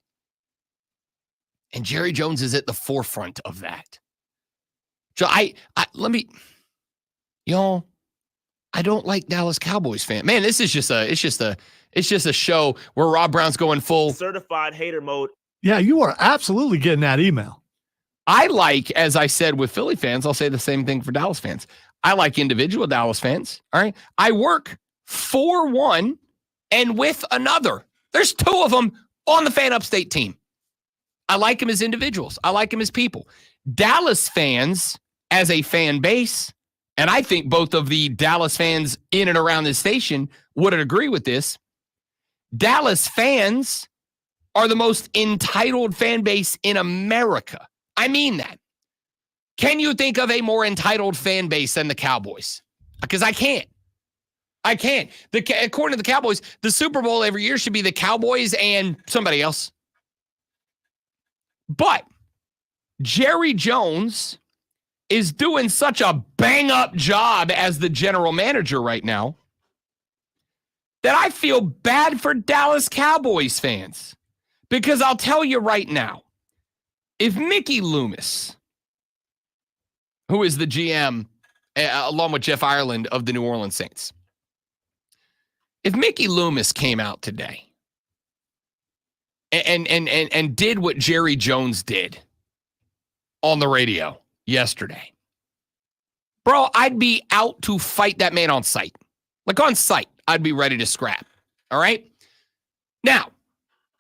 And Jerry Jones is at the forefront of that. So I don't like Dallas Cowboys fan. Man, this is just a show where Rob Brown's going full certified hater mode. Yeah, you are absolutely getting that email. I like, as I said with Philly fans, I'll say the same thing for Dallas fans. I like individual Dallas fans. All right. I work for one and with another. There's two of them on the Fan Upstate team. I like them as individuals. I like them as people. Dallas fans as a fan base, and I think both of the Dallas fans in and around this station would agree with this. Dallas fans are the most entitled fan base in America. I mean that. Can you think of a more entitled fan base than the Cowboys? Because I can't. According to the Cowboys, the Super Bowl every year should be the Cowboys and somebody else. But Jerry Jones is doing such a bang-up job as the general manager right now that I feel bad for Dallas Cowboys fans. Because I'll tell you right now, if Mickey Loomis, who is the GM, along with Jeff Ireland of the New Orleans Saints, if Mickey Loomis came out today and did what Jerry Jones did on the radio yesterday, bro, I'd be out to fight that man on sight. Like on sight, I'd be ready to scrap. All right? Now,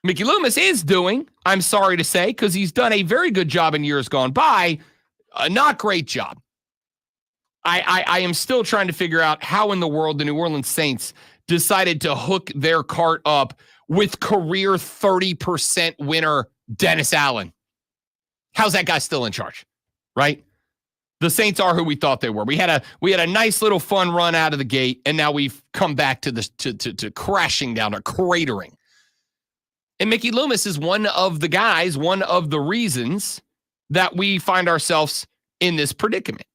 Mickey Loomis is doing, I'm sorry to say, because he's done a very good job in years gone by, a not great job. I am still trying to figure out how in the world the New Orleans Saints decided to hook their cart up with career 30% winner Dennis Allen. How's that guy still in charge? Right? The Saints are who we thought they were. We had a nice little fun run out of the gate, and now we've come back to this to crashing down or cratering. And Mickey Loomis is one of the guys, one of the reasons that we find ourselves in this predicament.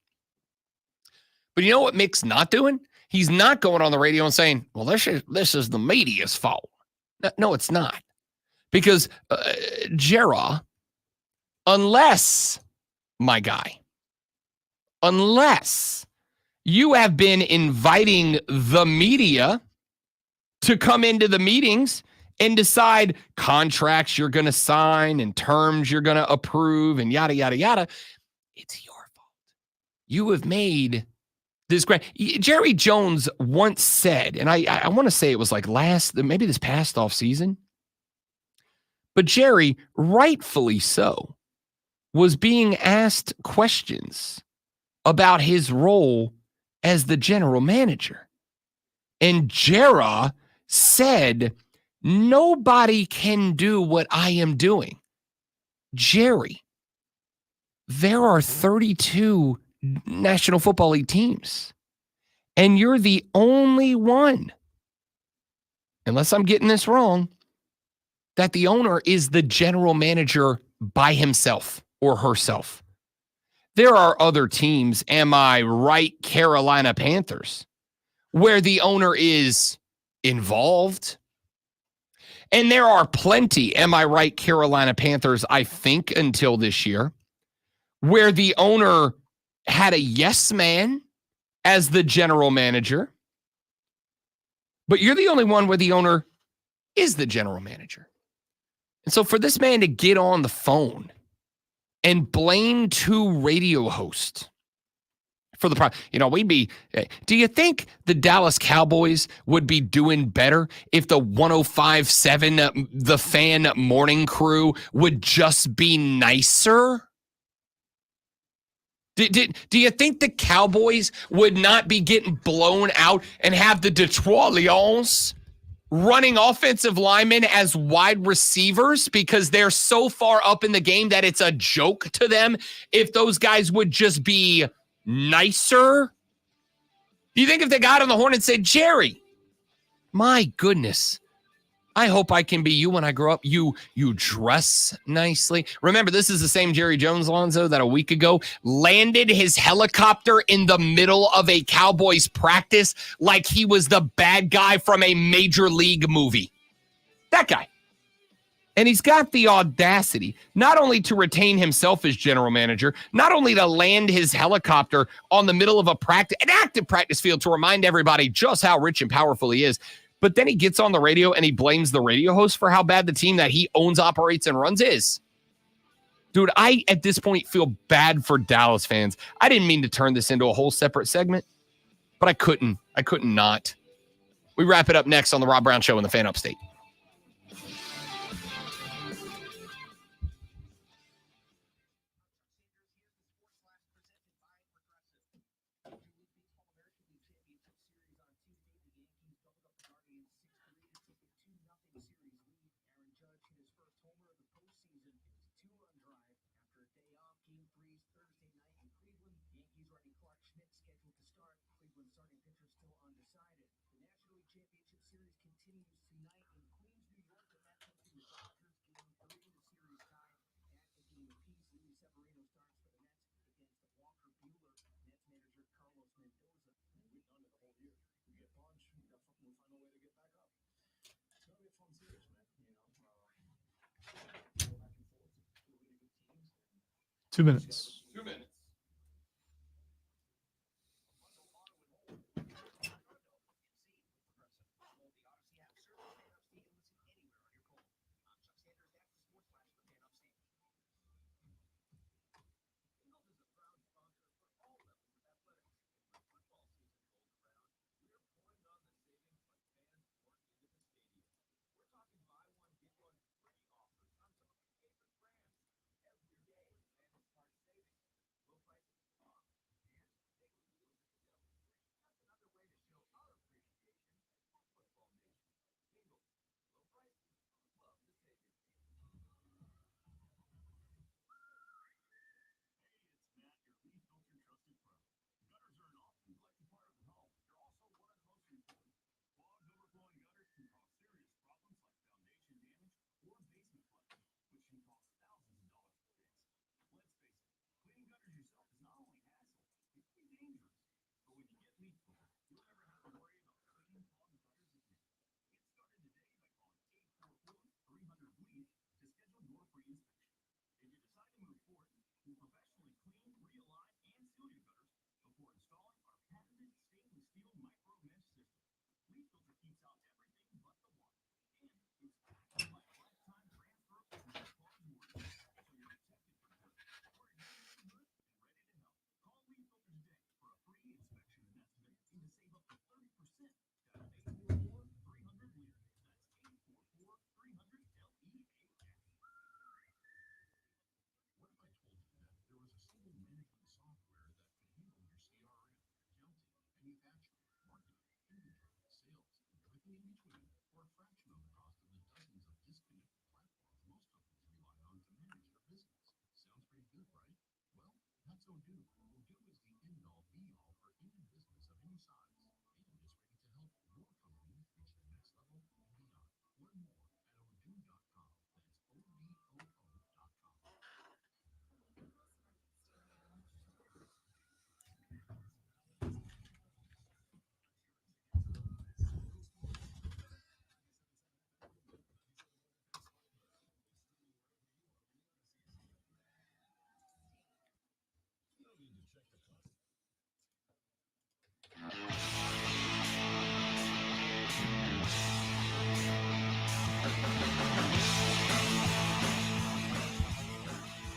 But you know what Mick's not doing? He's not going on the radio and saying, well, this is the media's fault. No, it's not. Because, Jera, unless, my guy, unless you have been inviting the media to come into the meetings and decide contracts you're going to sign and terms you're going to approve and yada, yada, yada, it's your fault. You have made this great. Jerry Jones once said, and I want to say it was like maybe this past off season, but Jerry, rightfully so, was being asked questions about his role as the general manager. And Jera said, nobody can do what I am doing. Jerry, there are 32 National Football League teams, and you're the only one, unless I'm getting this wrong, that the owner is the general manager by himself or herself. There are other teams, am I right, Carolina Panthers, where the owner is involved. And there are plenty, am I right, Carolina Panthers, I think, until this year, where the owner had a yes man as the general manager. But you're the only one where the owner is the general manager. And so for this man to get on the phone and blame two radio hosts for the problem, do you think the Dallas Cowboys would be doing better if the 105.7 The Fan morning crew would just be nicer? Do you think the Cowboys would not be getting blown out and have the Detroit Lions running offensive linemen as wide receivers because they're so far up in the game that it's a joke to them if those guys would just be nicer? Do you think if they got on the horn and said, Jerry, my goodness, I hope I can be you when I grow up. You dress nicely. Remember, this is the same Jerry Jones, Lonzo, that a week ago landed his helicopter in the middle of a Cowboys practice like he was the bad guy from a major league movie. That guy. And he's got the audacity not only to retain himself as general manager, not only to land his helicopter on the middle of an active practice field to remind everybody just how rich and powerful he is, but then he gets on the radio and he blames the radio host for how bad the team that he owns, operates, and runs is. Dude, I, at this point, feel bad for Dallas fans. I didn't mean to turn this into a whole separate segment, but I couldn't. I couldn't not. We wrap it up next on the Rob Brown Show in the Fan Upstate. Two minutes.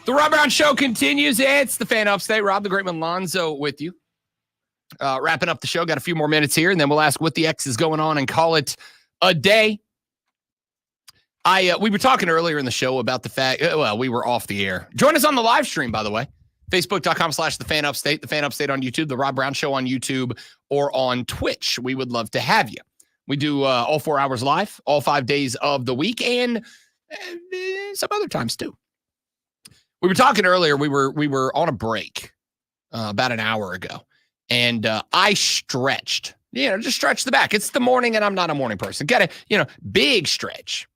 The Rob Brown Show continues. It's the Fan Upstate. Rob the Great Man Lonzo with you. Wrapping up the show. Got a few more minutes here, and then we'll ask what the X is going on and call it a day. We were talking earlier in the show about the fact, we were off the air. Join us on the live stream, by the way. Facebook.com/The Fan Upstate, The Fan Upstate on YouTube, The Rob Brown Show on YouTube, or on Twitch. We would love to have you. We do all 4 hours live, all 5 days of the week, and some other times too. We were talking earlier. We were on a break about an hour ago, and I stretched. Just stretch the back. It's the morning, and I'm not a morning person. Get it? Big stretch.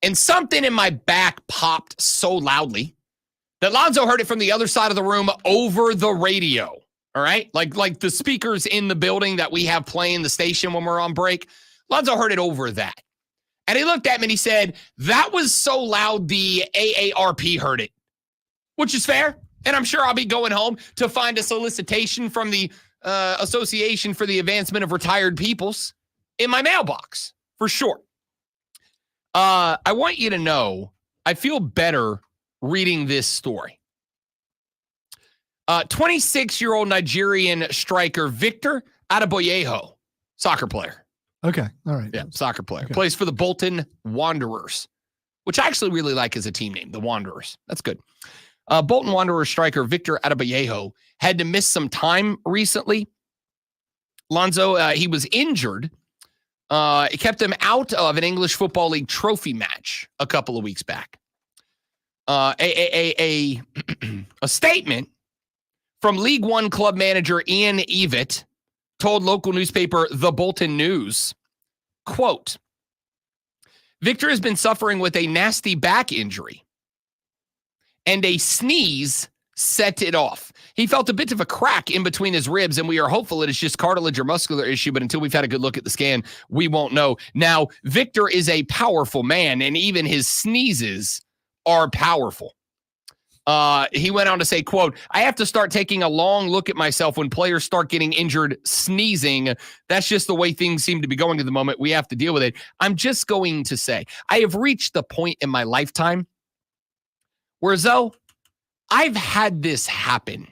And something in my back popped so loudly that Lonzo heard it from the other side of the room over the radio. All right, like the speakers in the building that we have playing the station when we're on break. Lonzo heard it over that, and he looked at me and he said, "That was so loud, the AARP heard it." Which is fair, and I'm sure I'll be going home to find a solicitation from the Association for the Advancement of Retired Peoples in my mailbox, for sure. I want you to know, I feel better reading this story. 26-year-old Nigerian striker Victor Adeboyeho, soccer player. Okay, all right. Yeah, soccer player. Okay. Plays for the Bolton Wanderers, which I actually really like as a team name, the Wanderers. That's good. Bolton Wanderers striker Victor Adeboyeho had to miss some time recently. Lonzo, he was injured. It kept him out of an English Football League trophy match a couple of weeks back. A statement from League One club manager Ian Evatt told local newspaper The Bolton News, quote, "Victor has been suffering with a nasty back injury, and a sneeze set it off. He felt a bit of a crack in between his ribs, and we are hopeful it is just cartilage or muscular issue, but until we've had a good look at the scan, we won't know." Now, Victor is a powerful man, and even his sneezes are powerful. He went on to say, quote, "I have to start taking a long look at myself when players start getting injured sneezing. That's just the way things seem to be going at the moment. We have to deal with it. I'm just going to say, I have reached the point in my lifetime where, though, I've had this happen.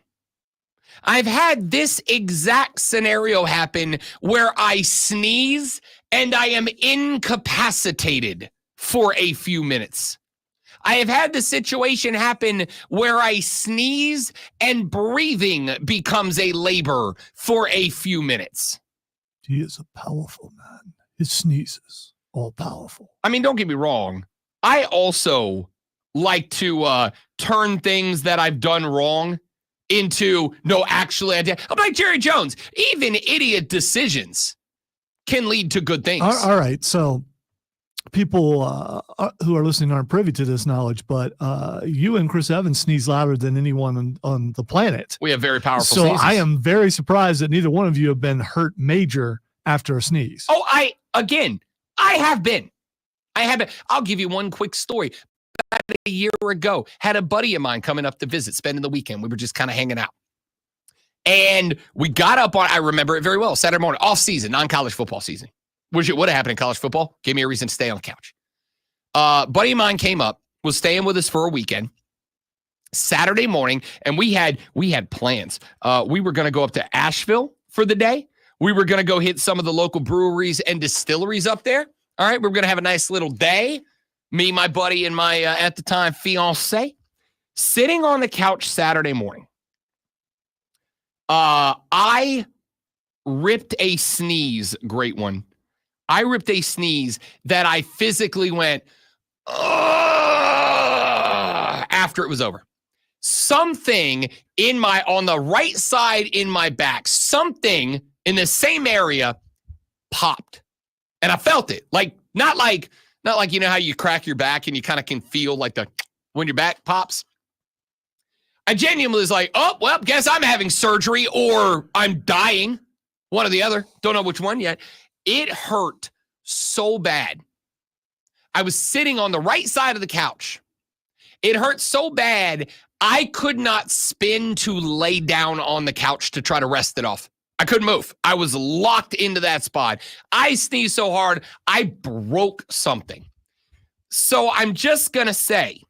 I've had this exact scenario happen where I sneeze and I am incapacitated for a few minutes. I have had the situation happen where I sneeze and breathing becomes a labor for a few minutes." He is a powerful man. His sneezes, all powerful. I mean, don't get me wrong. I also like to turn things that I've done wrong into, no, actually, I did. I'm like Jerry Jones. Even idiot decisions can lead to good things. All right. So people who are listening aren't privy to this knowledge, but you and Chris Evans sneeze louder than anyone on the planet. We have very powerful So sneezes. I am very surprised that neither one of you have been hurt major after a sneeze. Oh, I have been. I'll give you one quick story. About a year ago, had a buddy of mine coming up to visit, spending the weekend. We were just kind of hanging out. And we got up on, I remember it very well, Saturday morning, off season, non-college football season. Wish it would have happened in college football. Gave me a reason to stay on the couch. Buddy of mine came up, was staying with us for a weekend, Saturday morning, and we had plans. We were going to go up to Asheville for the day. We were going to go hit some of the local breweries and distilleries up there. All right, we were going to have a nice little day. Me, my buddy, and my, at the time, fiance, sitting on the couch Saturday morning. I ripped a sneeze, great one. I ripped a sneeze that I physically went, after it was over. something on the right side in my back, something in the same area popped. And I felt it. Not like you know how you crack your back and you kind of can feel like when your back pops. I genuinely was like, oh, well, guess I'm having surgery or I'm dying. One or the other. Don't know which one yet. It hurt so bad. I was sitting on the right side of the couch. It hurt so bad, I could not spin to lay down on the couch to try to rest it off. I couldn't move. I was locked into that spot. I sneezed so hard, I broke something. So I'm just going to say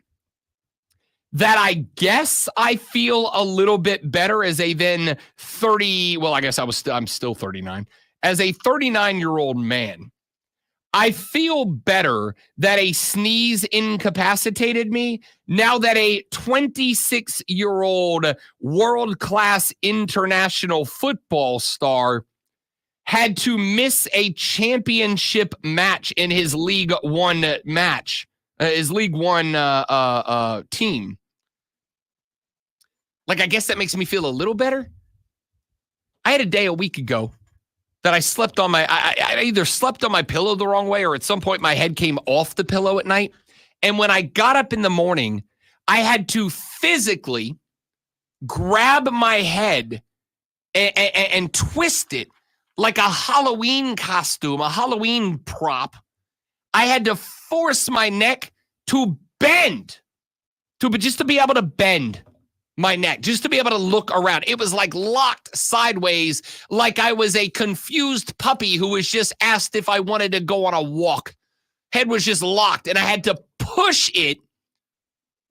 that I guess I feel a little bit better as a then 30, well, I guess I'm still 39. As a 39-year-old man, I feel better that a sneeze incapacitated me now that a 26-year-old world-class international football star had to miss a championship match in his League One match, his League One team. I guess that makes me feel a little better. I had a day a week ago that I slept on I either slept on my pillow the wrong way or at some point my head came off the pillow at night. And when I got up in the morning, I had to physically grab my head and twist it like a Halloween costume, a Halloween prop. I had to force my neck to bend, just to be able to bend my neck, just to be able to look around. It was like locked sideways, like I was a confused puppy who was just asked if I wanted to go on a walk. Head was just locked, and I had to push it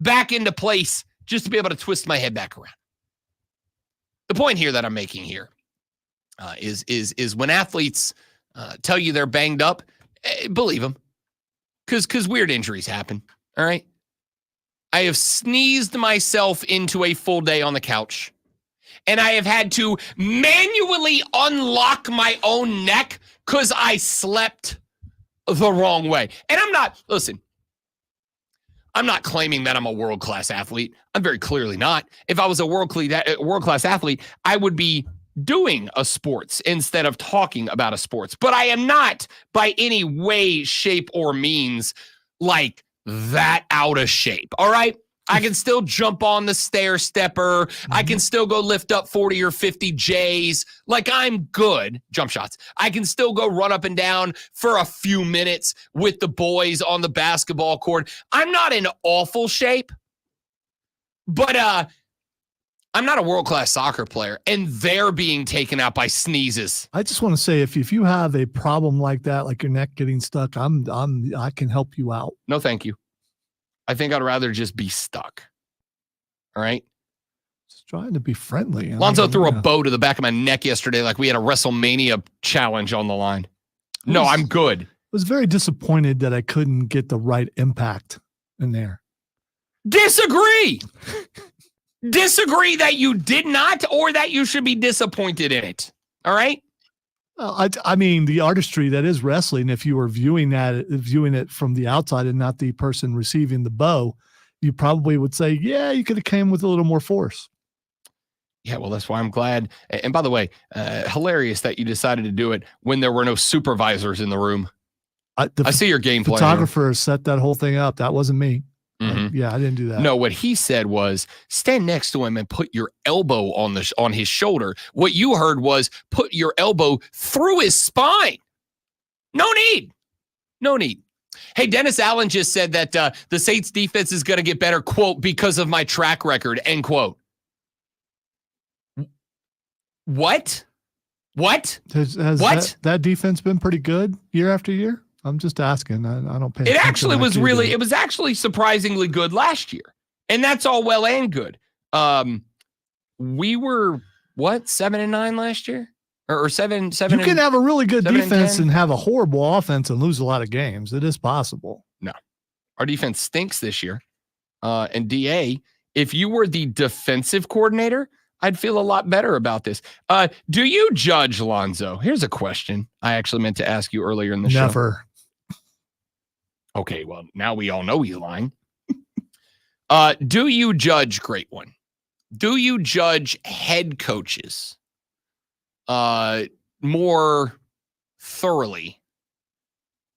back into place just to be able to twist my head back around. The point here that I'm making here is when athletes tell you they're banged up, believe them, because weird injuries happen, all right? I have sneezed myself into a full day on the couch, and I have had to manually unlock my own neck because I slept the wrong way. And I'm not claiming that I'm a world-class athlete. I'm very clearly not. If I was a world-class athlete, I would be doing a sports instead of talking about a sports. But I am not by any way, shape, or means like that out of shape. All right. I can still jump on the stair stepper. I can still go lift up 40 or 50 J's. Like I'm good. Jump shots. I can still go run up and down for a few minutes with the boys on the basketball court. I'm not in awful shape, but I'm not a world-class soccer player, and they're being taken out by sneezes. I just want to say, if you have a problem like that, like your neck getting stuck, I can help you out. No, thank you. I think I'd rather just be stuck. All right? Just trying to be friendly. Lonzo threw a bow to the back of my neck yesterday like we had a WrestleMania challenge on the line. No, I'm good. I was very disappointed that I couldn't get the right impact in there. Disagree. Disagree that you did not or that you should be disappointed in it. All right? Well, I mean, the artistry that is wrestling, if you were viewing it from the outside and not the person receiving the bow, you probably would say, yeah, you could have came with a little more force. Yeah, well, that's why I'm glad. And by the way, hilarious that you decided to do it when there were no supervisors in the room. I see your game plan. Photographer set that whole thing up. That wasn't me. Yeah, I didn't do that. No, what he said was stand next to him and put your elbow on his shoulder. What you heard was put your elbow through his spine. No need. Hey, Dennis Allen just said that the Saints defense is going to get better, quote, because of my track record, end quote. What? Has that defense been pretty good year after year? I'm just asking. I don't pay attention. It was actually surprisingly good last year. And that's all well and good. We were 7-9 last year? Or 7 You can have a really good defense and have a horrible offense and lose a lot of games. It is possible. No. Our defense stinks this year. And DA, if you were the defensive coordinator, I'd feel a lot better about this. Do you judge, Lonzo? Here's a question I actually meant to ask you earlier in the show. Never. Okay, well, now we all know you're lying. Do you judge, great one? Do you judge head coaches more thoroughly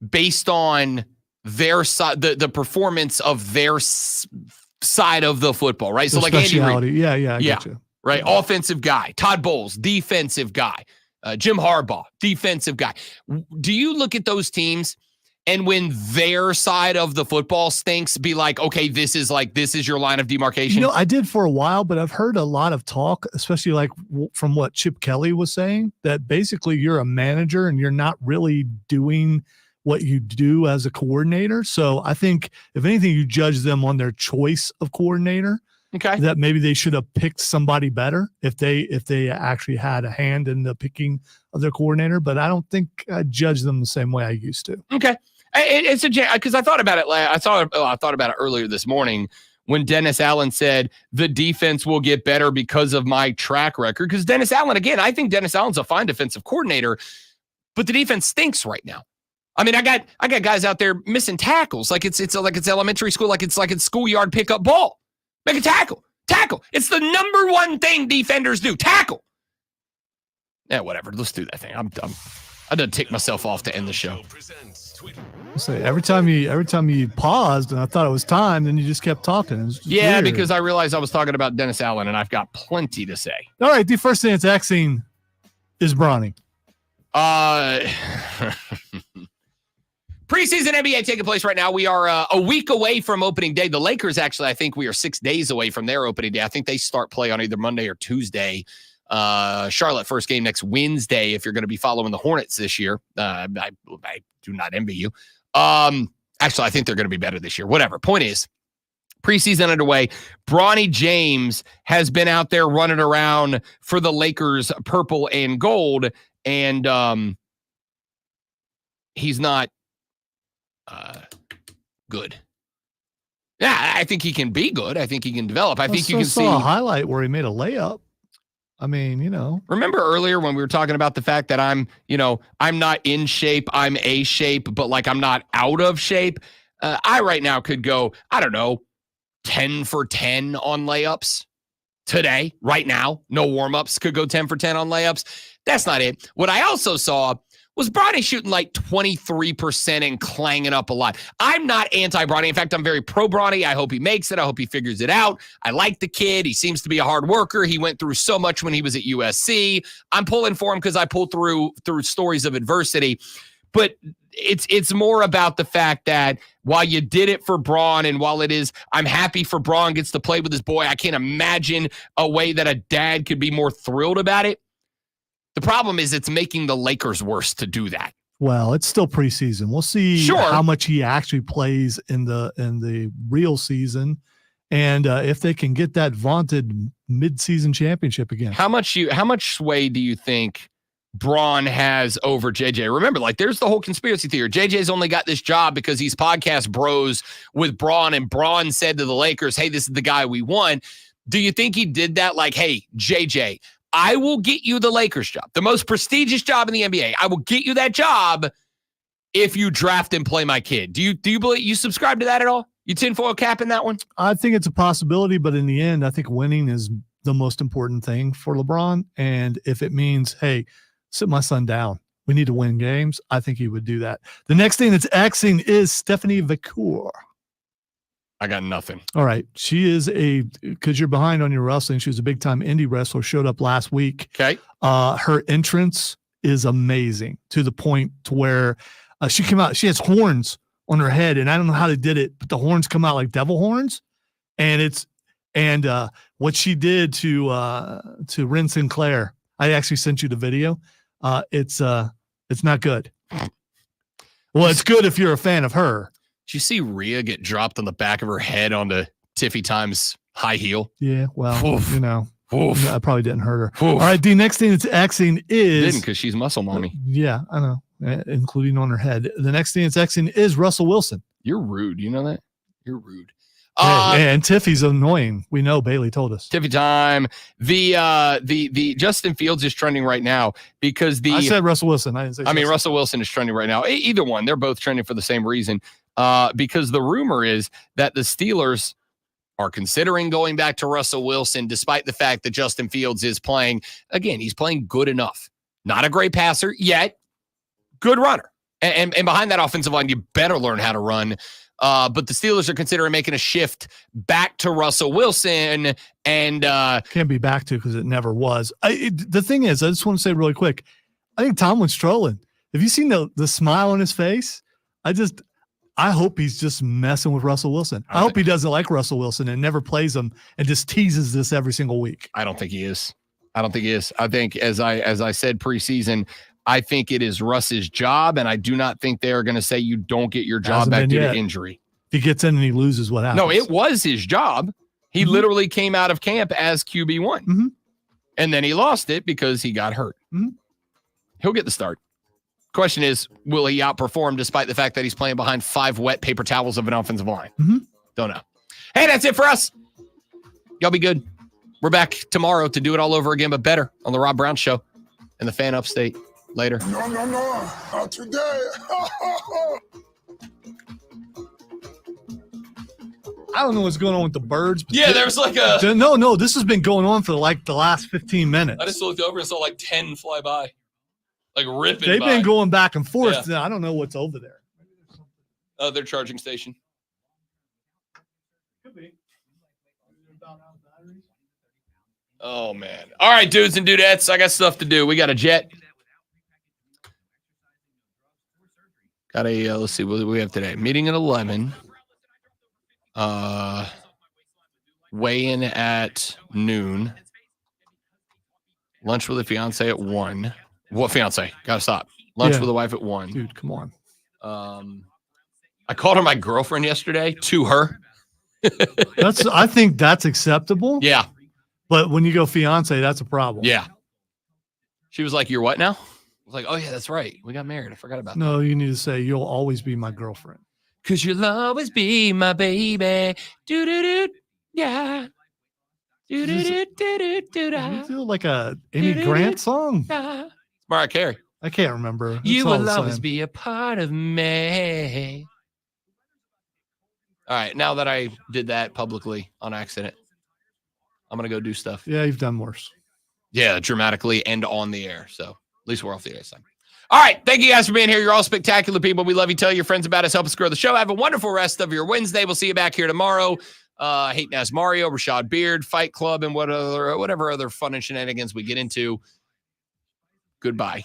based on their side, the performance of their side of the football, right? So, like Andy Reid, yeah, I get you. right? Offensive guy, Todd Bowles, defensive guy, Jim Harbaugh, defensive guy. Do you look at those teams and when their side of the football stinks, be like, okay, this is your line of demarcation? I did for a while, but I've heard a lot of talk, especially like from what Chip Kelly was saying, that basically you're a manager and you're not really doing what you do as a coordinator. So I think if anything, you judge them on their choice of coordinator. Okay. That maybe they should have picked somebody better if they actually had a hand in the picking of their coordinator. But I don't think I judge them the same way I used to. Okay. It's because I thought about it. I thought about it earlier this morning when Dennis Allen said the defense will get better because of my track record. Because Dennis Allen, again, I think Dennis Allen's a fine defensive coordinator, but the defense stinks right now. I mean, I got guys out there missing tackles like it's elementary school, like it's schoolyard pickup ball. Make a tackle. It's the number one thing defenders do. Tackle. Yeah, whatever. Let's do that thing. I done tick myself off to end the show. So every time you paused and I thought it was time, then you just kept talking. Yeah, weird. because I realized I was talking about Dennis Allen, and I've got plenty to say. All right, the first thing that's Xing is Bronny. Preseason NBA taking place right now. We are a week away from opening day. The Lakers, actually, I think we are 6 days away from their opening day. I think they start play on either Monday or Tuesday. Charlotte first game next Wednesday. If you're going to be following the Hornets this year, I do not envy you. Actually, I think they're going to be better this year. Whatever. Point is, preseason underway. Bronny James has been out there running around for the Lakers, purple and gold, and he's not good. Yeah, I think he can be good. I think he can develop. I think you can see a highlight where he made a layup. I mean, remember earlier when we were talking about the fact that I'm not in shape, I'm a shape, but like I'm not out of shape. I right now could go, I don't know, 10 for 10 on layups today, right now. No warm-ups, could go 10 for 10 on layups. That's not it. What I also saw was Bronny shooting like 23% and clanging up a lot. I'm not anti-Bronny. In fact, I'm very pro-Bronny. I hope he makes it. I hope he figures it out. I like the kid. He seems to be a hard worker. He went through so much when he was at USC. I'm pulling for him because I pulled through stories of adversity. But it's more about the fact that while you did it for Braun, and while I'm happy for Braun gets to play with his boy, I can't imagine a way that a dad could be more thrilled about it. The problem is it's making the Lakers worse to do that. Well, it's still preseason. We'll see how much he actually plays in the real season, and if they can get that vaunted mid-season championship again. How much sway do you think Braun has over JJ? Remember, like there's the whole conspiracy theory. JJ's only got this job because he's podcast bros with Braun, and Braun said to the Lakers, "Hey, this is the guy we want." Do you think he did that? Like, hey, JJ, I will get you the Lakers job, the most prestigious job in the NBA. I will get you that job if you draft and play my kid. Do you believe you subscribe to that at all? You tinfoil cap in that one? I think it's a possibility, but in the end, I think winning is the most important thing for LeBron. And if it means, hey, sit my son down, we need to win games, I think he would do that. The next thing that's Xing is Stephanie Vacour. I got nothing. All right. She is because you're behind on your wrestling. She was a big time indie wrestler, showed up last week. Okay. Her entrance is amazing to the point to where she came out, she has horns on her head, and I don't know how they did it, but the horns come out like devil horns. And what she did to Ren Sinclair, I actually sent you the video. It's not good. Well, it's good if you're a fan of her. Did you see Rhea get dropped on the back of her head onto Tiffy Time's high heel? Yeah, well, Oof. I probably didn't hurt her. Oof. All right, the next thing that's Xing is... Didn't, because she's muscle mommy. Yeah, I know, including on her head. The next thing that's Xing is Russell Wilson. You're rude. You know that? You're rude. And Tiffy's annoying. We know, Bailey told us. Tiffy Time. The Justin Fields is trending right now because I said Russell Wilson. I didn't say Russell Wilson is trending right now. Either one. They're both trending for the same reason. Because the rumor is that the Steelers are considering going back to Russell Wilson, despite the fact that Justin Fields is playing. Again, he's playing good enough. Not a great passer yet, good runner. And behind that offensive line, you better learn how to run. But the Steelers are considering making a shift back to Russell Wilson, and can't be back to because it never was. The thing is, I just want to say really quick, I think Tomlin's trolling. Have you seen the smile on his face? I hope he's just messing with Russell Wilson. I hope he doesn't like Russell Wilson and never plays him and just teases this every single week. I don't think he is. I think as I said preseason, I think it is Russ's job, and I do not think they are going to say you don't get your job back due to injury. If he gets in and he loses, what happens? No, it was his job. He literally came out of camp as QB1. And then he lost it because he got hurt. He'll get the start. Question is, will he outperform despite the fact that he's playing behind 5 wet paper towels of an offensive line? Don't know. Hey, that's it for us. Y'all be good. We're back tomorrow to do it all over again, but better on the Rob Brown Show and the Fan Upstate. Later. No, not today. I don't know what's going on with the birds. But Yeah, there's like a... No, this has been going on for like the last 15 minutes. I just looked over and saw like 10 fly by. Like ripping They've by. been going back and forth. Yeah. I don't know what's over there. Their charging station. Oh, man. All right, dudes and dudettes, I got stuff to do. We got a jet. Got a, let's see, what do we have today? Meeting at 11. Weigh-in at noon. Lunch with a fiance at 1. What fiance? Gotta stop. Lunch with a wife at 1. Dude, come on. I called her my girlfriend yesterday to her. I think that's acceptable. Yeah. But when you go fiance, that's a problem. Yeah. She was like, "You're what now?" I was like, "Oh yeah, that's right. We got married. I forgot about that." No, you need to say you'll always be my girlfriend. 'Cause you'll always be my baby. Do do do. Yeah. Do do do do do do. You feel like a Amy Grant song. Mariah Carey. I can't remember. You It's all will the always same. be a part of me. All right, now that I did that publicly on accident, I'm going to go do stuff. Yeah, you've done worse. Yeah, dramatically and on the air. So at least we're off the air this time. All right, thank you guys for being here. You're all spectacular people. We love you. Tell your friends about us. Help us grow the show. Have a wonderful rest of your Wednesday. We'll see you back here tomorrow. Hate Naz Mario, Rashad Beard, Fight Club, and whatever other fun and shenanigans we get into. Goodbye.